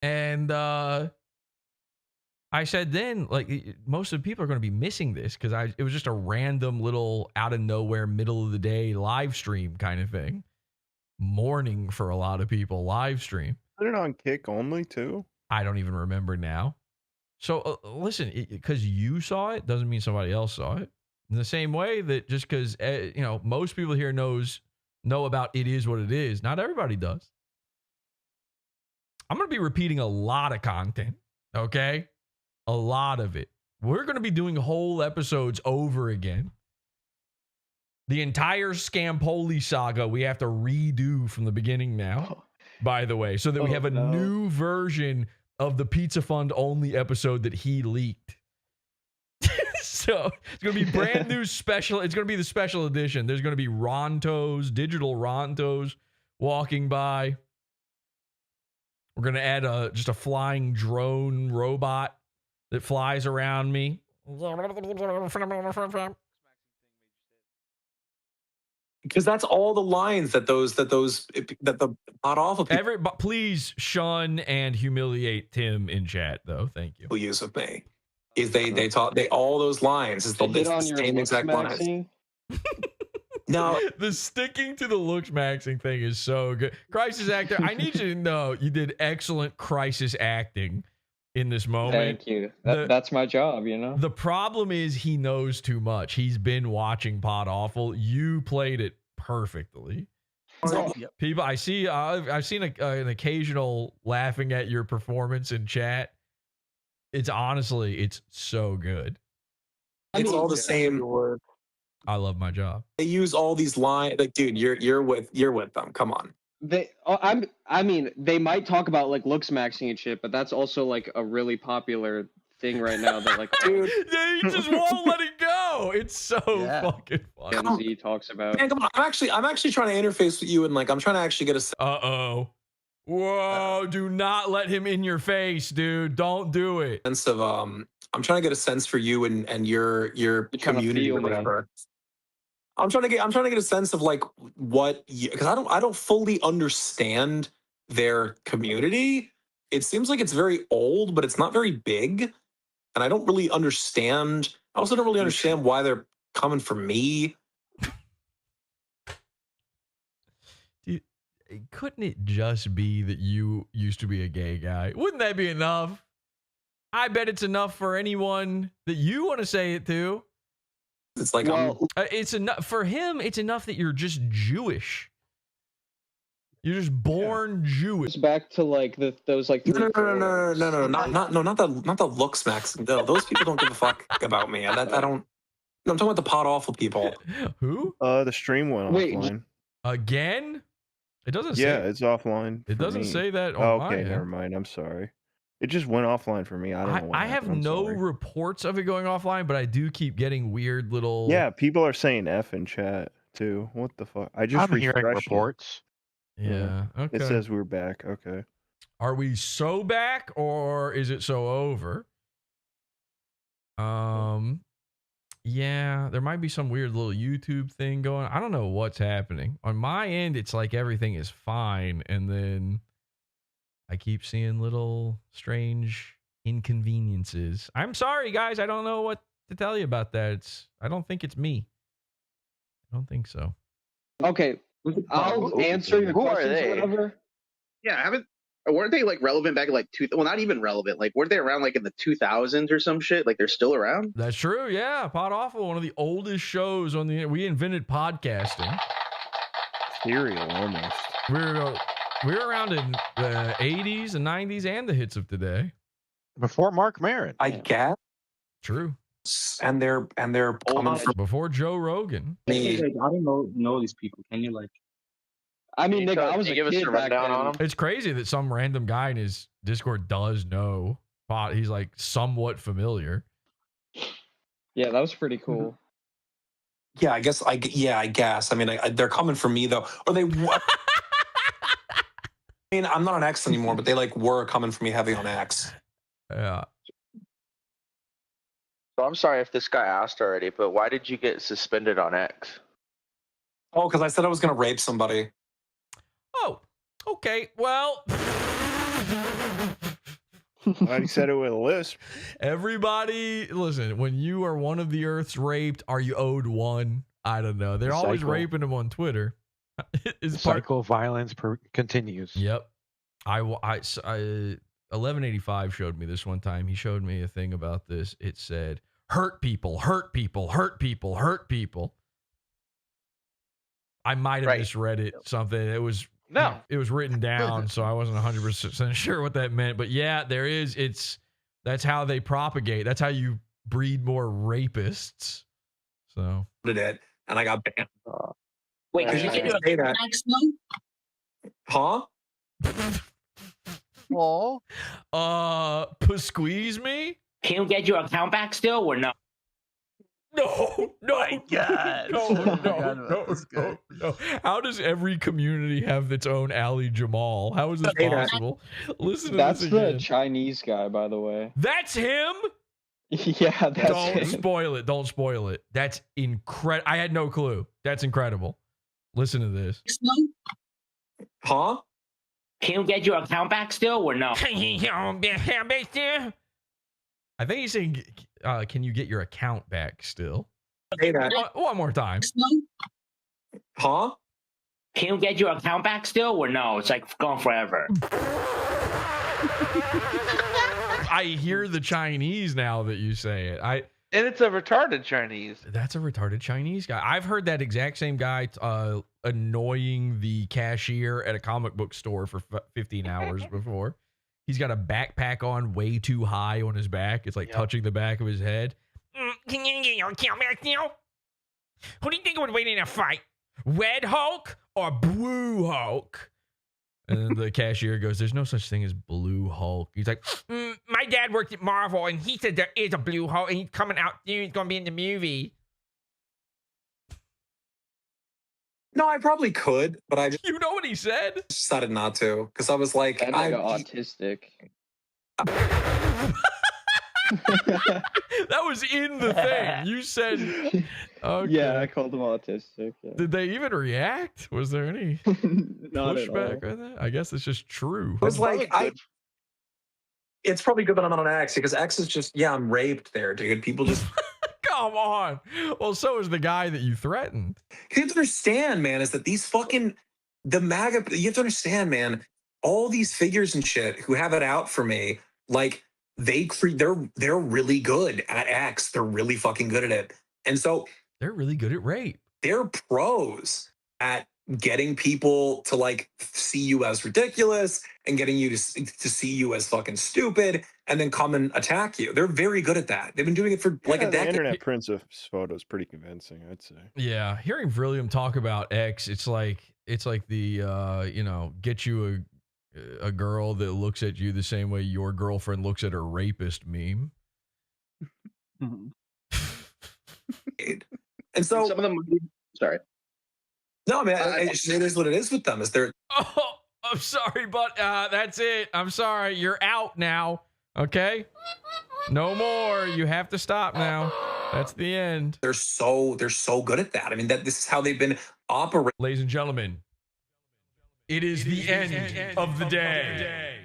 And I said then, like, most of the people are going to be missing this because it was just a random little out of nowhere, middle of the day live stream kind of thing. Morning for a lot of people, live stream. Put it on Kick only too? I don't even remember now. So listen, because you saw it doesn't mean somebody else saw it. In the same way that just because, most people here know about it is what it is. Not everybody does. I'm going to be repeating a lot of content, okay? A lot of it. We're going to be doing whole episodes over again. The entire Scampoli saga we have to redo from the beginning now, by the way, so that we have a new version of the Pizza Fund only episode that he leaked. So it's going to be brand new special. It's going to be the special edition. There's going to be Rontos, digital Rontos walking by. We're going to add just a flying drone robot that flies around me. Because that's all the lines that the Pod Awful people please shun and humiliate Tim in chat, though. Thank you. Use of me. Is they talk all those lines is the same exact lines. No, the sticking to the looks maxing thing is so good. Crisis actor, I need you to know you did excellent crisis acting in this moment. Thank you. That's my job, you know. The problem is he knows too much. He's been watching Pod Awful. You played it perfectly. People, I see. I've seen an occasional laughing at your performance in chat. It's honestly, it's so good. It's all the same. I love my job. They use all these lines. Like, dude, you're with them. Come on. I mean, they might talk about like looks maxing and shit, but that's also like a really popular thing right now. That like, dude, you just won't let it go. It's so fucking funny. MZ talks about. Man, come on. I'm actually trying to interface with you, and like, I'm trying to actually get a. Whoa, do not let him in your face, dude. Don't do it. Sense of I'm trying to get a sense for you and your community or whatever. I'm trying to get a sense of like what, because I don't fully understand their community. It seems like it's very old, but it's not very big, and I don't really understand. I also don't really understand why they're coming for me. Couldn't it just be that you used to be a gay guy? Wouldn't that be enough? I bet it's enough for anyone that you want to say it to. It's like, it's enough for him. It's enough that you're just Jewish. You're just born Jewish. Back to like those like no, not the looks, Max. No, those people don't give a fuck about me. I don't. No, I'm talking about the pod awful people. Who? The stream went offline again. It doesn't say. Yeah, it's offline. It doesn't say that on okay, my end. never mind. I'm sorry. It just went offline for me. I don't know what I have happened. no reports of it going offline, but I do keep getting weird little. Yeah, people are saying F in chat too. What the fuck? I just I'm hearing refreshed reports. Yeah. Okay. It says we're back. Okay. Are we so back or is it so over? Yeah, there might be some weird little YouTube thing going. I don't know what's happening. On my end, it's like everything is fine, and then I keep seeing little strange inconveniences. I'm sorry, guys. I don't know what to tell you about that. I don't think it's me. I don't think so. Okay, I'll answer your questions or whatever. Yeah, weren't they like relevant back in like well, not even relevant. Like, weren't they around like in the 2000s or some shit? Like, they're still around? That's true. Yeah, Pod Awful, one of the oldest shows on the. We invented podcasting. Serial almost. We're around in the 80s and 90s and the hits of today. Before Mark Maron. I guess. True. And they're coming from before Joe Rogan. I don't know these people. Can you like? I mean, nigga, I was a kid back then. It's crazy that some random guy in his Discord does know Pod. He's like somewhat familiar. Yeah, that was pretty cool. Yeah, I guess. I guess. I mean, they're coming for me though. Or they. I mean, I'm not on X anymore, but they like were coming for me heavy on X. Yeah. So I'm sorry if this guy asked already, but why did you get suspended on X? Oh, because I said I was going to rape somebody. Oh, okay. Well, I said it with a lisp. Everybody, listen, when you are one of the Earth's raped, are you owed one? I don't know. They're always raping them on Twitter. Cycle of violence continues. Yep. I 1185 showed me this one time. He showed me a thing about this. It said, hurt people, hurt people, hurt people, hurt people. I might have misread it. Something. It was written down, so I wasn't 100% sure what that meant. But yeah, there is. That's how they propagate. That's how you breed more rapists. So did it, and I got banned. Wait, did you get your account Huh? Squeeze me? Can you get your account back still or no? No. My God. No. How does every community have its own Ali Jamal? How is this possible? Listen to That's this again. the Chinese guy, by the way. That's him? Yeah, that's Don't him. spoil it. Don't spoil it. That's incredible. I had no clue. That's incredible. Listen to this. Huh? Can you get your account back still or no? I think he's saying, can you get your account back still? Say that. One more time. Huh? Can you get your account back still or no? It's like gone forever. I hear the Chinese now that you say it. And it's a retarded Chinese. That's a retarded Chinese guy. I've heard that exact same guy annoying the cashier at a comic book store for 15 hours before. He's got a backpack on way too high on his back. It's like touching the back of his head. Can you get your account back now? Who do you think would win in a fight? Red Hulk or Blue Hulk? And then the cashier goes, there's no such thing as Blue Hulk. He's like, my dad worked at Marvel and he said there is a Blue Hulk and he's coming out soon. He's going to be in the movie. No, I probably could, but I just You know what he said? decided not to because I was like, That nigga autistic. That was in the thing. You said, okay. Yeah, I called him autistic. Yeah. Did they even react? Was there any Not at pushback all. on that? I guess it's just true. I was like, it's probably good that I'm not on X because X is just, yeah, I'm raped there, dude. People just. Come on. Well, so is the guy that you threatened. You have to understand, man, is that these fucking, the MAGA, you have to understand, man, all these figures and shit who have it out for me, like, they're really good at X. They're really fucking good at it. And so they're really good at rape. They're pros at getting people to like see you as ridiculous and getting you to see you as fucking stupid and then come and attack you. They're very good at that. They've been doing it for like a The decade. internet princess photo is pretty convincing, I'd say. Yeah, hearing Vrillium talk about X, it's like the get you a girl that looks at you the same way your girlfriend looks at her rapist meme. And so some of them, sorry. No, man, it is what it is with them. Is they're Oh, I'm sorry, but that's it. I'm sorry. You're out now. Okay? No more. You have to stop now. That's the end. They're so good at that. I mean, this is how they've been operating. Ladies and gentlemen, it is the end of the day.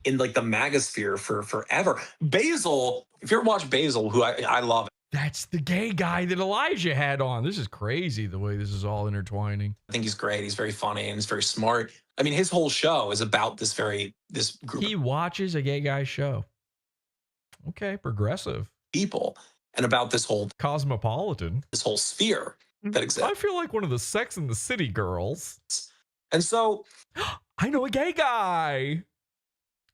In like the MAGAsphere for forever. Basil, if you ever watch Basil, who I love. That's the gay guy that Elijah had on. This is crazy the way this is all intertwining. I think he's great. He's very funny and he's very smart. I mean, his whole show is about this group. He watches a gay guy's show. Okay, progressive. People and about this whole cosmopolitan, this whole sphere that exists. I feel like one of the Sex and the City girls. And so I know a gay guy.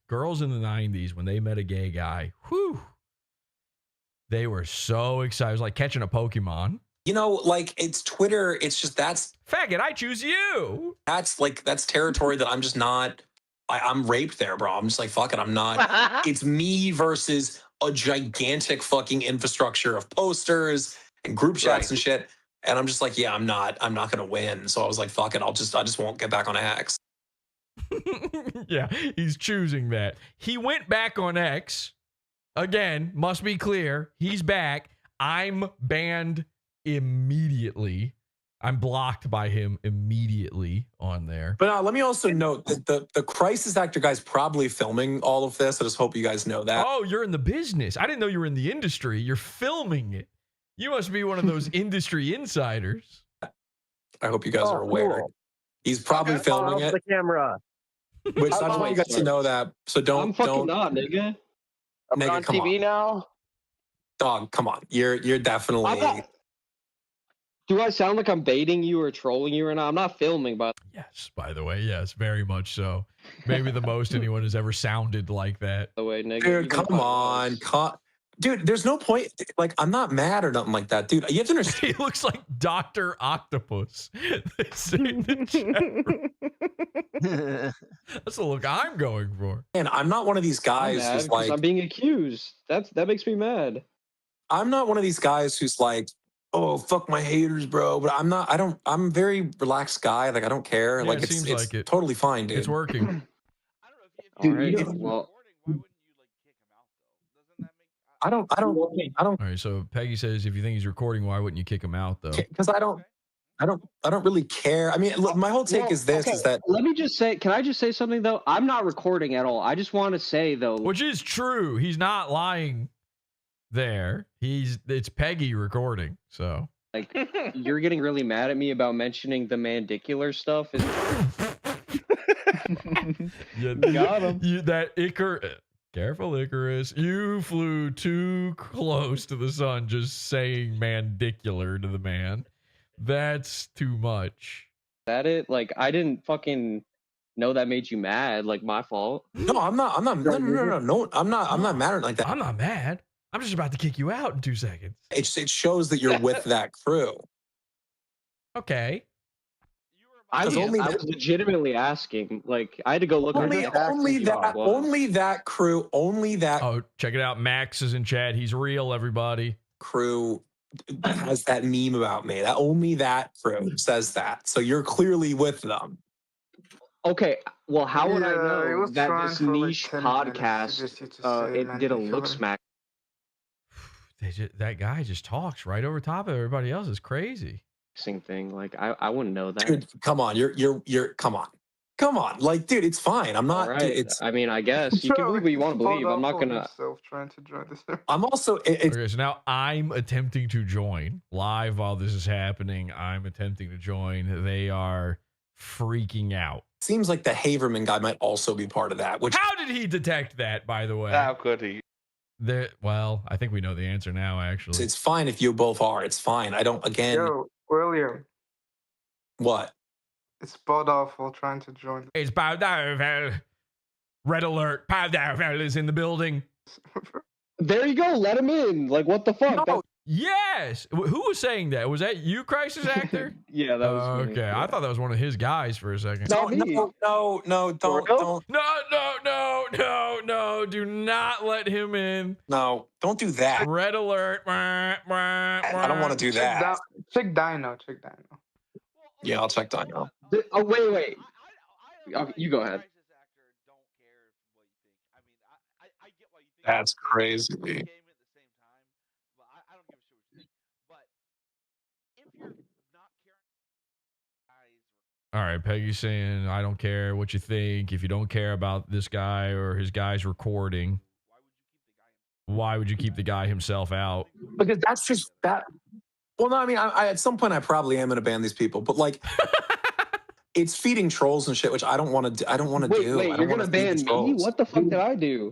Girls in the 90s, when they met a gay guy, whew, they were so excited. It was like catching a Pokemon. You know, like it's Twitter. It's just faggot. I choose you. That's territory that I'm just not. I'm raped there, bro. I'm just like, fuck it. I'm not. It's me versus a gigantic fucking infrastructure of posters and group chats and shit. And I'm just like, yeah, I'm not gonna win. So I was like, fuck it. I just won't get back on X. Yeah, he's choosing that. He went back on X. Again, must be clear. He's back. I'm banned immediately. I'm blocked by him immediately on there. But let me also note that the crisis actor guy's probably filming all of this. I just hope you guys know that. Oh, you're in the business. I didn't know you were in the industry. You're filming it. You must be one of those industry insiders. I hope you guys are aware. Cool. He's probably filming it. The camera. Which I just want you guys to know that. So I'm fucking not, nigga. I'm on TV now. Dog, come on. You're definitely. Do I sound like I'm baiting you or trolling you or not? I'm not filming, but yes, by the way, yes, very much so. Maybe the most anyone has ever sounded like that. The way, nigga. Dude, come on. Dude, there's no point. Like, I'm not mad or nothing like that. Dude, you have to understand. He looks like Dr. Octopus. They say in the chat room. That's the look I'm going for. And I'm not one of these guys who's like. I'm being accused. That makes me mad. I'm not one of these guys who's like, oh, fuck my haters, bro. But I'm a very relaxed guy. Like, I don't care. Yeah, like, it's totally fine, dude. It's working. I don't. All right, so Peggy says, if you think he's recording, why wouldn't you kick him out, though? Because I don't really care. I mean, look, my whole take is this: is that. Let me just say. Can I just say something though? I'm not recording at all. I just want to say though, which is true. He's not lying. There, it's Peggy recording. So, like, you're getting really mad at me about mentioning the mandicular stuff. Got him. That Careful, Icarus. You flew too close to the sun just saying mandicular to the man. That's too much. Is that it? Like, I didn't fucking know that made you mad. Like, my fault. No, I'm not. No, I'm not mad like that. I'm not mad. I'm just about to kick you out in 2 seconds. It shows that you're with that crew. Okay. I was legitimately asking. Like, I had to go look only that crew. Oh, check it out. Max is in chat. He's real, everybody. Crew has that meme about me. That only that crew says that. So you're clearly with them. Okay, well, how would I Yeah, it know was that trying this for, like, niche 10 minutes podcast just you to say it did a mandicular. look smack? That guy just talks right over top of everybody else. It's crazy. Thing. Like, I wouldn't know that. Dude, come on. You're come on. Like, dude, it's fine. I'm not. All right. Dude, it's. I mean, I guess you can believe what you want to believe. I'm not gonna. Trying to join this. I'm also. Okay, so now I'm attempting to join live while this is happening. I'm attempting to join. They are freaking out. Seems like the Haverman guy might also be part of that. Which how did he detect that? By the way, how could he? Well, I think we know the answer now. Actually, it's fine if you both are. It's fine. I don't. Again. Yo, William. What? It's PODAWFUL trying to join. It's PODAWFUL. Red alert. PODAWFUL is in the building. There you go. Let him in. Like, what the fuck? No. Yes. Who was saying that? Was that you, Crisis Actor? Yeah, that was me. Okay. Yeah. I thought that was one of his guys for a second. No, don't. No. Do not let him in. No, don't do that. Red alert. I don't want to do that. Check Dino. Yeah, I'll check Dino. Oh, wait. You go ahead. That's crazy. All right, Peggy's saying, I don't care what you think. If you don't care about this guy or his guy's recording, why would you keep the guy himself out? Because that's just that. Well, no, I mean, I at some point I probably am going to ban these people, but like, it's feeding trolls and shit, which I don't want to do. I don't want to do. Wait, you're going to ban me? What the fuck did I do?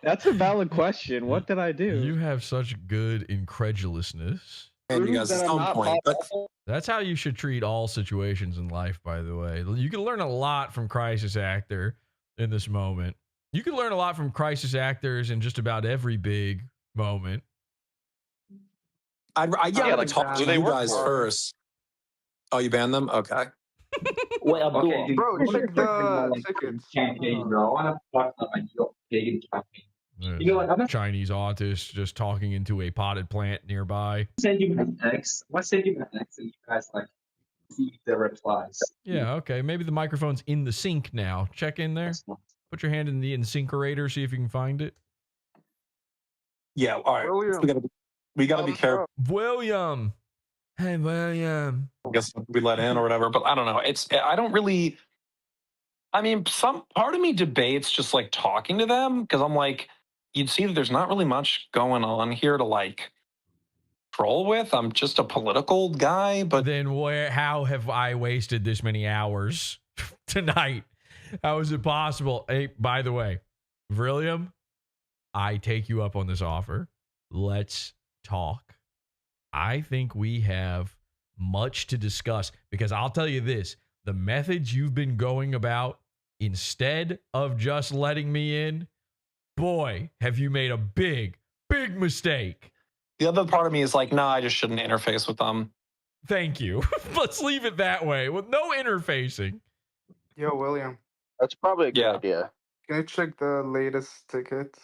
That's a valid question. What did I do? You have such good incredulousness. And you guys at some point, but that's how you should treat all situations in life, by the way. You can learn a lot from Crisis Actor in this moment. You can learn a lot from crisis actors in just about every big moment. I gotta talk to you guys first. Oh, you banned them? Okay. Wait, okay, bro, check the tickets. Campaign, bro. I want to talk about my pagan campaign. You know, like, Chinese autist just talking into a potted plant nearby. Send you my X. Let's send you my X, and you guys like see the replies. Yeah, okay. Maybe the microphone's in the sink now. Check in there. Put your hand in the incinerator. See if you can find it. Yeah. All right. We gotta be careful. William. Hey, William. I guess we let in or whatever, but I don't know. I don't really. I mean, some part of me debates just like talking to them because I'm like, you'd see that there's not really much going on here to like troll with. I'm just a political guy, but then how have I wasted this many hours tonight? How is it possible? Hey, by the way, Vrillium, I take you up on this offer. Let's talk. I think we have much to discuss because I'll tell you this, the methods you've been going about instead of just letting me in, boy, have you made a big, big mistake. The other part of me is like, I just shouldn't interface with them. Thank you. Let's leave it that way with no interfacing. Yo, William. That's probably a good idea. Can you check the latest ticket?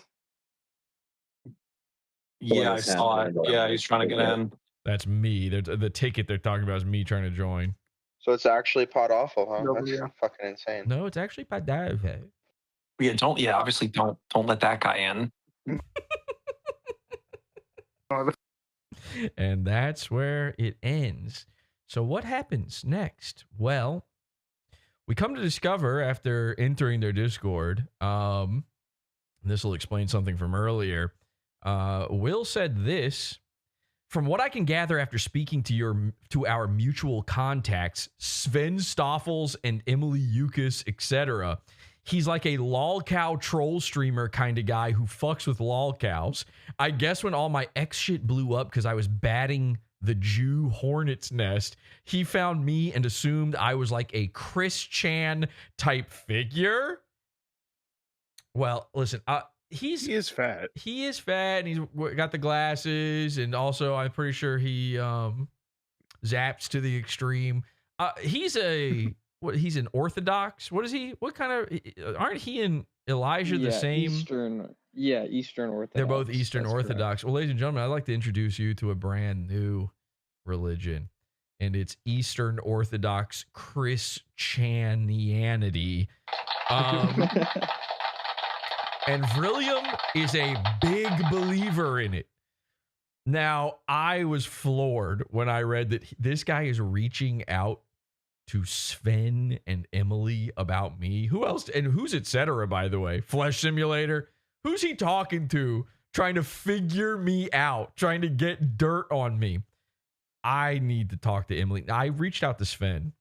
Yeah, I saw it. Yeah, he's trying to get in. That's me. The ticket they're talking about is me trying to join. So it's actually PODAWFUL, huh? No, That's yeah. fucking insane. No, it's actually PODAWFUL. Yeah, obviously don't let that guy in. And that's where it ends. So what happens next? Well, we come to discover after entering their Discord, this will explain something from earlier. Will said this, from what I can gather after speaking to our mutual contacts, Sven Stoffels and Emily Yukis, etc., he's like a lolcow troll streamer kind of guy who fucks with lolcows. I guess when all my X shit blew up because I was batting the Jew hornet's nest, he found me and assumed I was like a Chris Chan type figure. Well, listen, he is fat. He is fat, and he's got the glasses, and also I'm pretty sure he zaps to the extreme. He's an Orthodox. What is he? What kind of? Aren't he and Elijah the same? Eastern Orthodox. They're both Eastern Orthodox. Well, ladies and gentlemen, I'd like to introduce you to a brand new religion, and it's Eastern Orthodox Christianity. And Vrillium is a big believer in it. Now, I was floored when I read that this guy is reaching out to Sven and Emily about me. Who else? And who's etc., by the way? Flesh Simulator. Who's he talking to? Trying to figure me out. Trying to get dirt on me. I need to talk to Emily. I reached out to Sven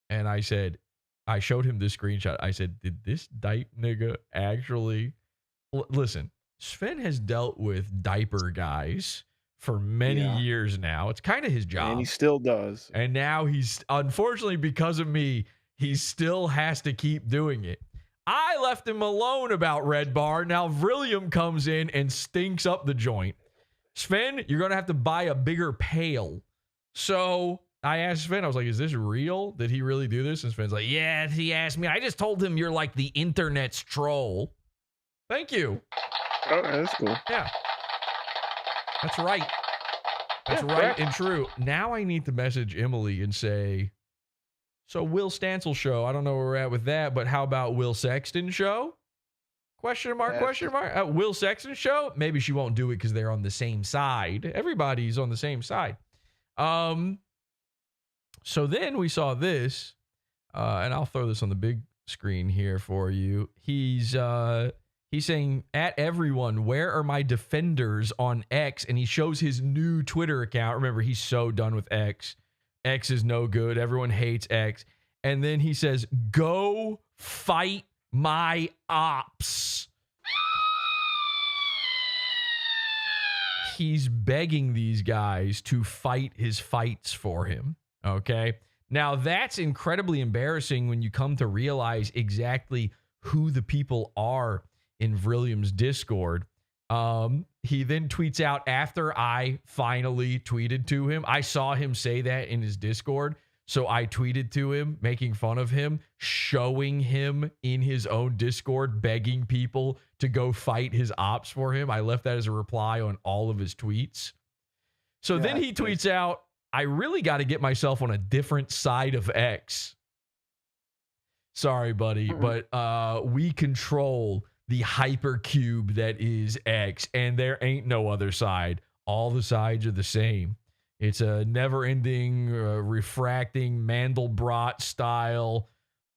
and I said, I showed him this screenshot. I said, did this dyke nigga actually... Listen, Sven has dealt with diaper guys for many years now. It's kind of his job. And he still does. And now he's, unfortunately, because of me, he still has to keep doing it. I left him alone about Red Bar. Now Vrillium comes in and stinks up the joint. Sven, you're going to have to buy a bigger pail. So I asked Sven, I was like, is this real? Did he really do this? And Sven's like, yeah, he asked me. I just told him you're like the internet's troll. Thank you. Oh, that's cool. Yeah. That's right. That's right and true. Now I need to message Emily and say, so Will Stancil show, I don't know where we're at with that, but how about Will Sexton show? Question mark. Will Sexton show? Maybe she won't do it because they're on the same side. Everybody's on the same side. So then we saw this, and I'll throw this on the big screen here for you. He's saying, at everyone, where are my defenders on X? And he shows his new Twitter account. Remember, he's so done with X. X is no good. Everyone hates X. And then he says, go fight my ops. He's begging these guys to fight his fights for him. Okay. Now, that's incredibly embarrassing when you come to realize exactly who the people are in Vrillium's Discord. He then tweets out after I finally tweeted to him. I saw him say that in his Discord. So I tweeted to him, making fun of him, showing him in his own Discord, begging people to go fight his ops for him. I left that as a reply on all of his tweets. So then he tweets out, I really got to get myself on a different side of X. Sorry, buddy, but we control the hypercube that is X, and there ain't no other side. All the sides are the same. It's a never-ending, refracting Mandelbrot style.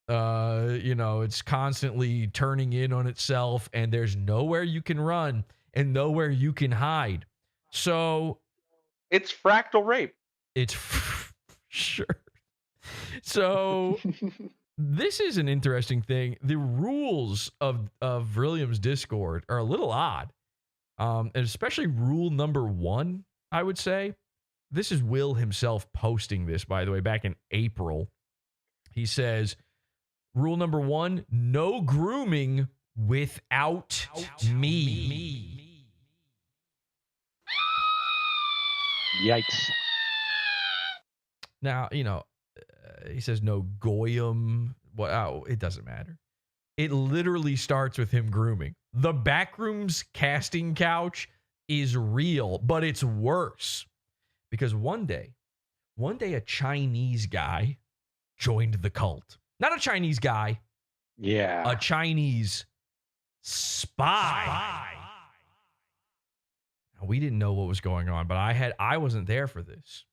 It's constantly turning in on itself, and there's nowhere you can run and nowhere you can hide. So it's fractal rape. It's sure. So this is an interesting thing. The rules of Vrillium's Discord are a little odd, and especially rule number 1, I would say. This is Will himself posting this, by the way, back in April. He says, rule number 1, no grooming without me. Yikes. Now, he says no goyim. Well, it doesn't matter. It literally starts with him grooming. The Backrooms casting couch is real, but it's worse. Because one day a Chinese guy joined the cult. Not a Chinese guy. Yeah. A Chinese spy. Now, we didn't know what was going on, but I wasn't there for this.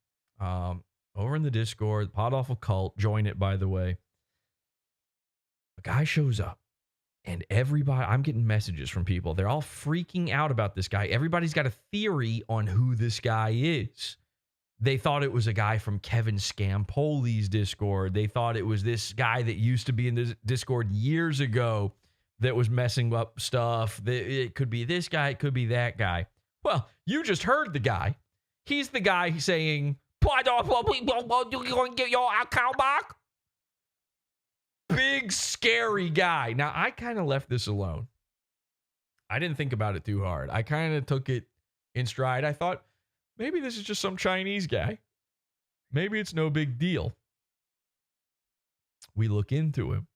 Over in the Discord, PODAWFUL cult, join it, by the way. A guy shows up, and everybody, I'm getting messages from people. They're all freaking out about this guy. Everybody's got a theory on who this guy is. They thought it was a guy from Kevin Scampoli's Discord. They thought it was this guy that used to be in the Discord years ago that was messing up stuff. It could be this guy. It could be that guy. Well, you just heard the guy. He's the guy saying, you gonna get your account back? Big, scary guy. Now, I kind of left this alone. I didn't think about it too hard. I kind of took it in stride. I thought, maybe this is just some Chinese guy. maybe it's no big deal. We look into him.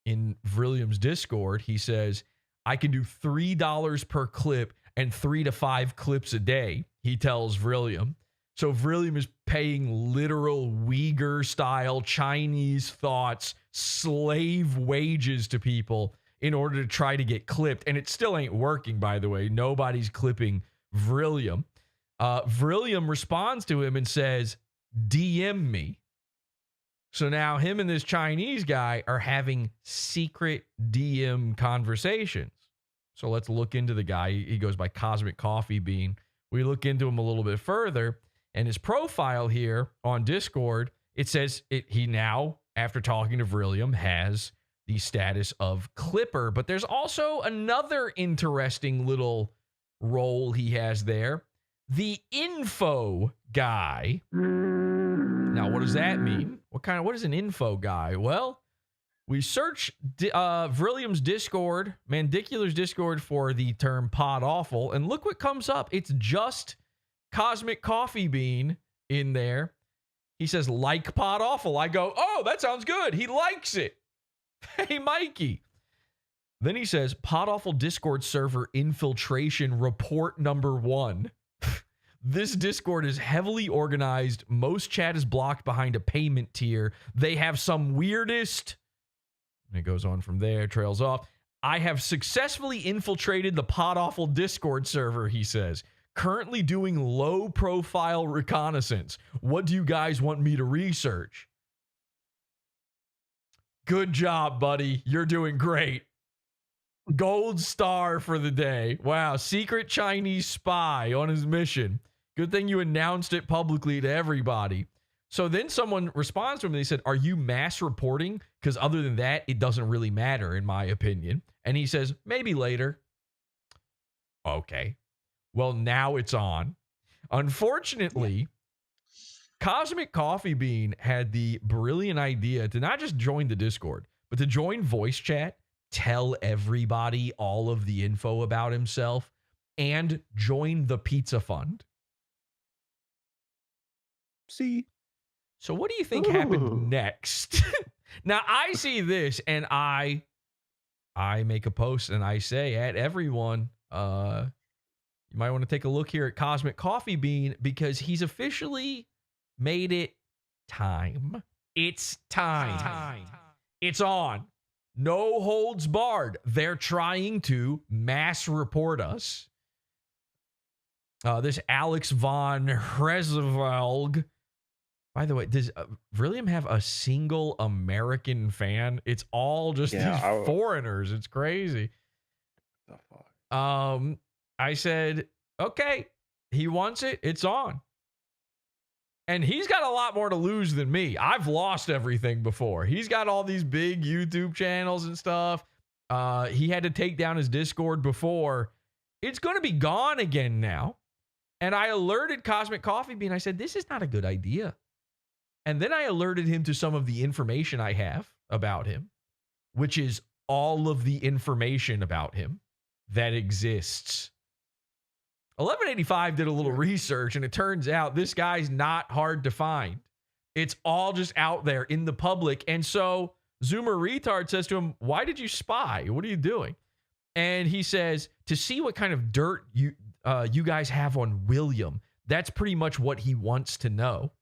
In Vrillium's Discord, he says, I can do $3 per clip and 3 to 5 clips a day, he tells Vrillium. So Vrillium is paying literal Uyghur-style Chinese thoughts, slave wages to people in order to try to get clipped. And it still ain't working, by the way. Nobody's clipping Vrillium. Vrillium responds to him and says, DM me. So now him and this Chinese guy are having secret DM conversations. So let's look into the guy. He goes by Cosmic Coffee Bean. We look into him a little bit further. And his profile here on Discord, it says he now, after talking to Vrillium, has the status of Clipper. But there's also another interesting little role he has there. The info guy. Now, what does that mean? What is an info guy? Well, we search Vrillium's Discord, Mandicular's Discord, for the term PODAWFUL, and look what comes up. It's just Cosmic Coffee Bean in there. He says, like PODAWFUL. I go, oh, that sounds good. He likes it. Hey, Mikey. Then he says, PODAWFUL Discord server infiltration report number 1. This Discord is heavily organized. Most chat is blocked behind a payment tier. They have some weirdest... And it goes on from there, trails off. I have successfully infiltrated the PODAWFUL Discord server, he says. Currently doing low-profile reconnaissance. What do you guys want me to research? Good job, buddy. You're doing great. Gold star for the day. Wow, secret Chinese spy on his mission. Good thing you announced it publicly to everybody. So then someone responds to him and they said, are you mass reporting? Because other than that, it doesn't really matter, in my opinion. And he says, maybe later. Okay. Well, now it's on. Unfortunately, Cosmic Coffee Bean had the brilliant idea to not just join the Discord, but to join voice chat, tell everybody all of the info about himself, and join the pizza fund. See? So what do you think happened next? Now, I see this and I make a post and I say at everyone, you might want to take a look here at Cosmic Coffee Bean because he's officially made it time. It's time. It's on. No holds barred. They're trying to mass report us. This Alex von Hresvelg. By the way, does Vrillium have a single American fan? It's all just these foreigners. It's crazy. The fuck? I said, okay, he wants it. It's on. And he's got a lot more to lose than me. I've lost everything before. He's got all these big YouTube channels and stuff. He had to take down his Discord before. It's going to be gone again now. And I alerted Cosmic Coffee Bean. I said, this is not a good idea. And then I alerted him to some of the information I have about him, which is all of the information about him that exists. 1185 did a little research, and it turns out this guy's not hard to find. It's all just out there in the public. And so Zoomer Retard says to him, why did you spy? What are you doing? And he says, to see what kind of dirt you guys have on William. That's pretty much what he wants to know.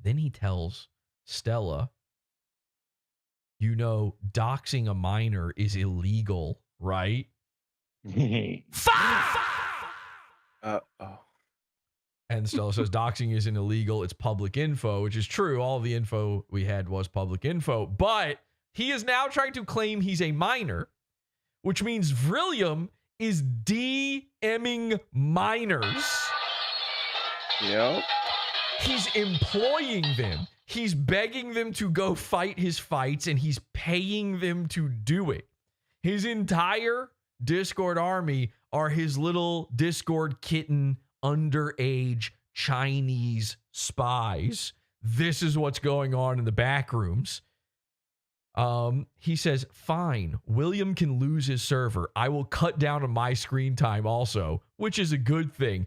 Then he tells Stella, you know, doxing a minor is illegal, right? And Stella says doxing isn't illegal. It's public info, which is true. All the info we had was public info. But he is now trying to claim he's a minor, which means Vrillium is DMing minors. Yep. He's employing them. He's begging them to go fight his fights, and he's paying them to do it. His entire Discord army are his little Discord kitten, underage Chinese spies. This is what's going on in the Backrooms. He says, fine, William can lose his server. I will cut down on my screen time also, which is a good thing.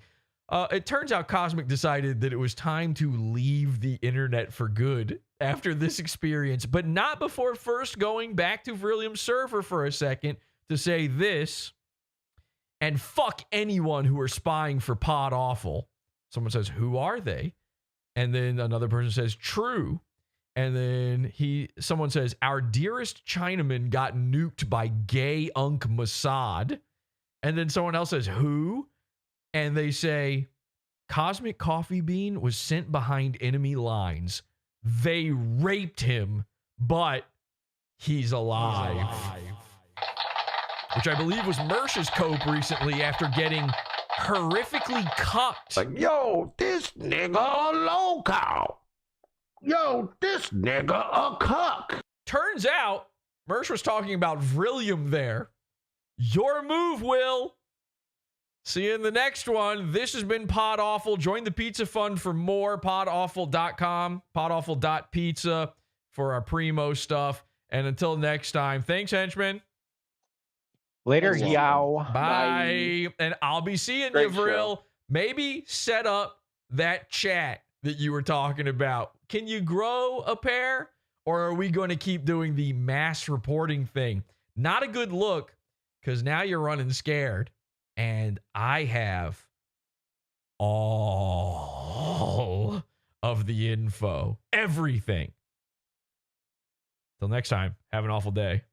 It turns out Cosmic decided that it was time to leave the internet for good after this experience, but not before first going back to Vrillium's server for a second to say this, and fuck anyone who are spying for Pod Awful. Someone says, who are they? And then another person says, true. And then someone says, our dearest Chinaman got nuked by gay Unk Mossad. And then someone else says, who? And they say, Cosmic Coffee Bean was sent behind enemy lines. They raped him, but he's alive. Which I believe was Mersh's cope recently after getting horrifically cucked. Like, yo, this nigga a loco. Yo, this nigga a cuck. Turns out, Mersh was talking about Vrillium there. Your move, Will. See you in the next one. This has been Pod Awful. Join the Pizza Fund for more. PodAwful.com, podawful.pizza for our primo stuff. And until next time, thanks, henchmen. Later, yow. Bye. And I'll be seeing you, Vril. Maybe set up that chat that you were talking about. Can you grow a pair? Or are we going to keep doing the mass reporting thing? Not a good look, because now you're running scared. And I have all of the info. Everything. Till next time, have an awful day.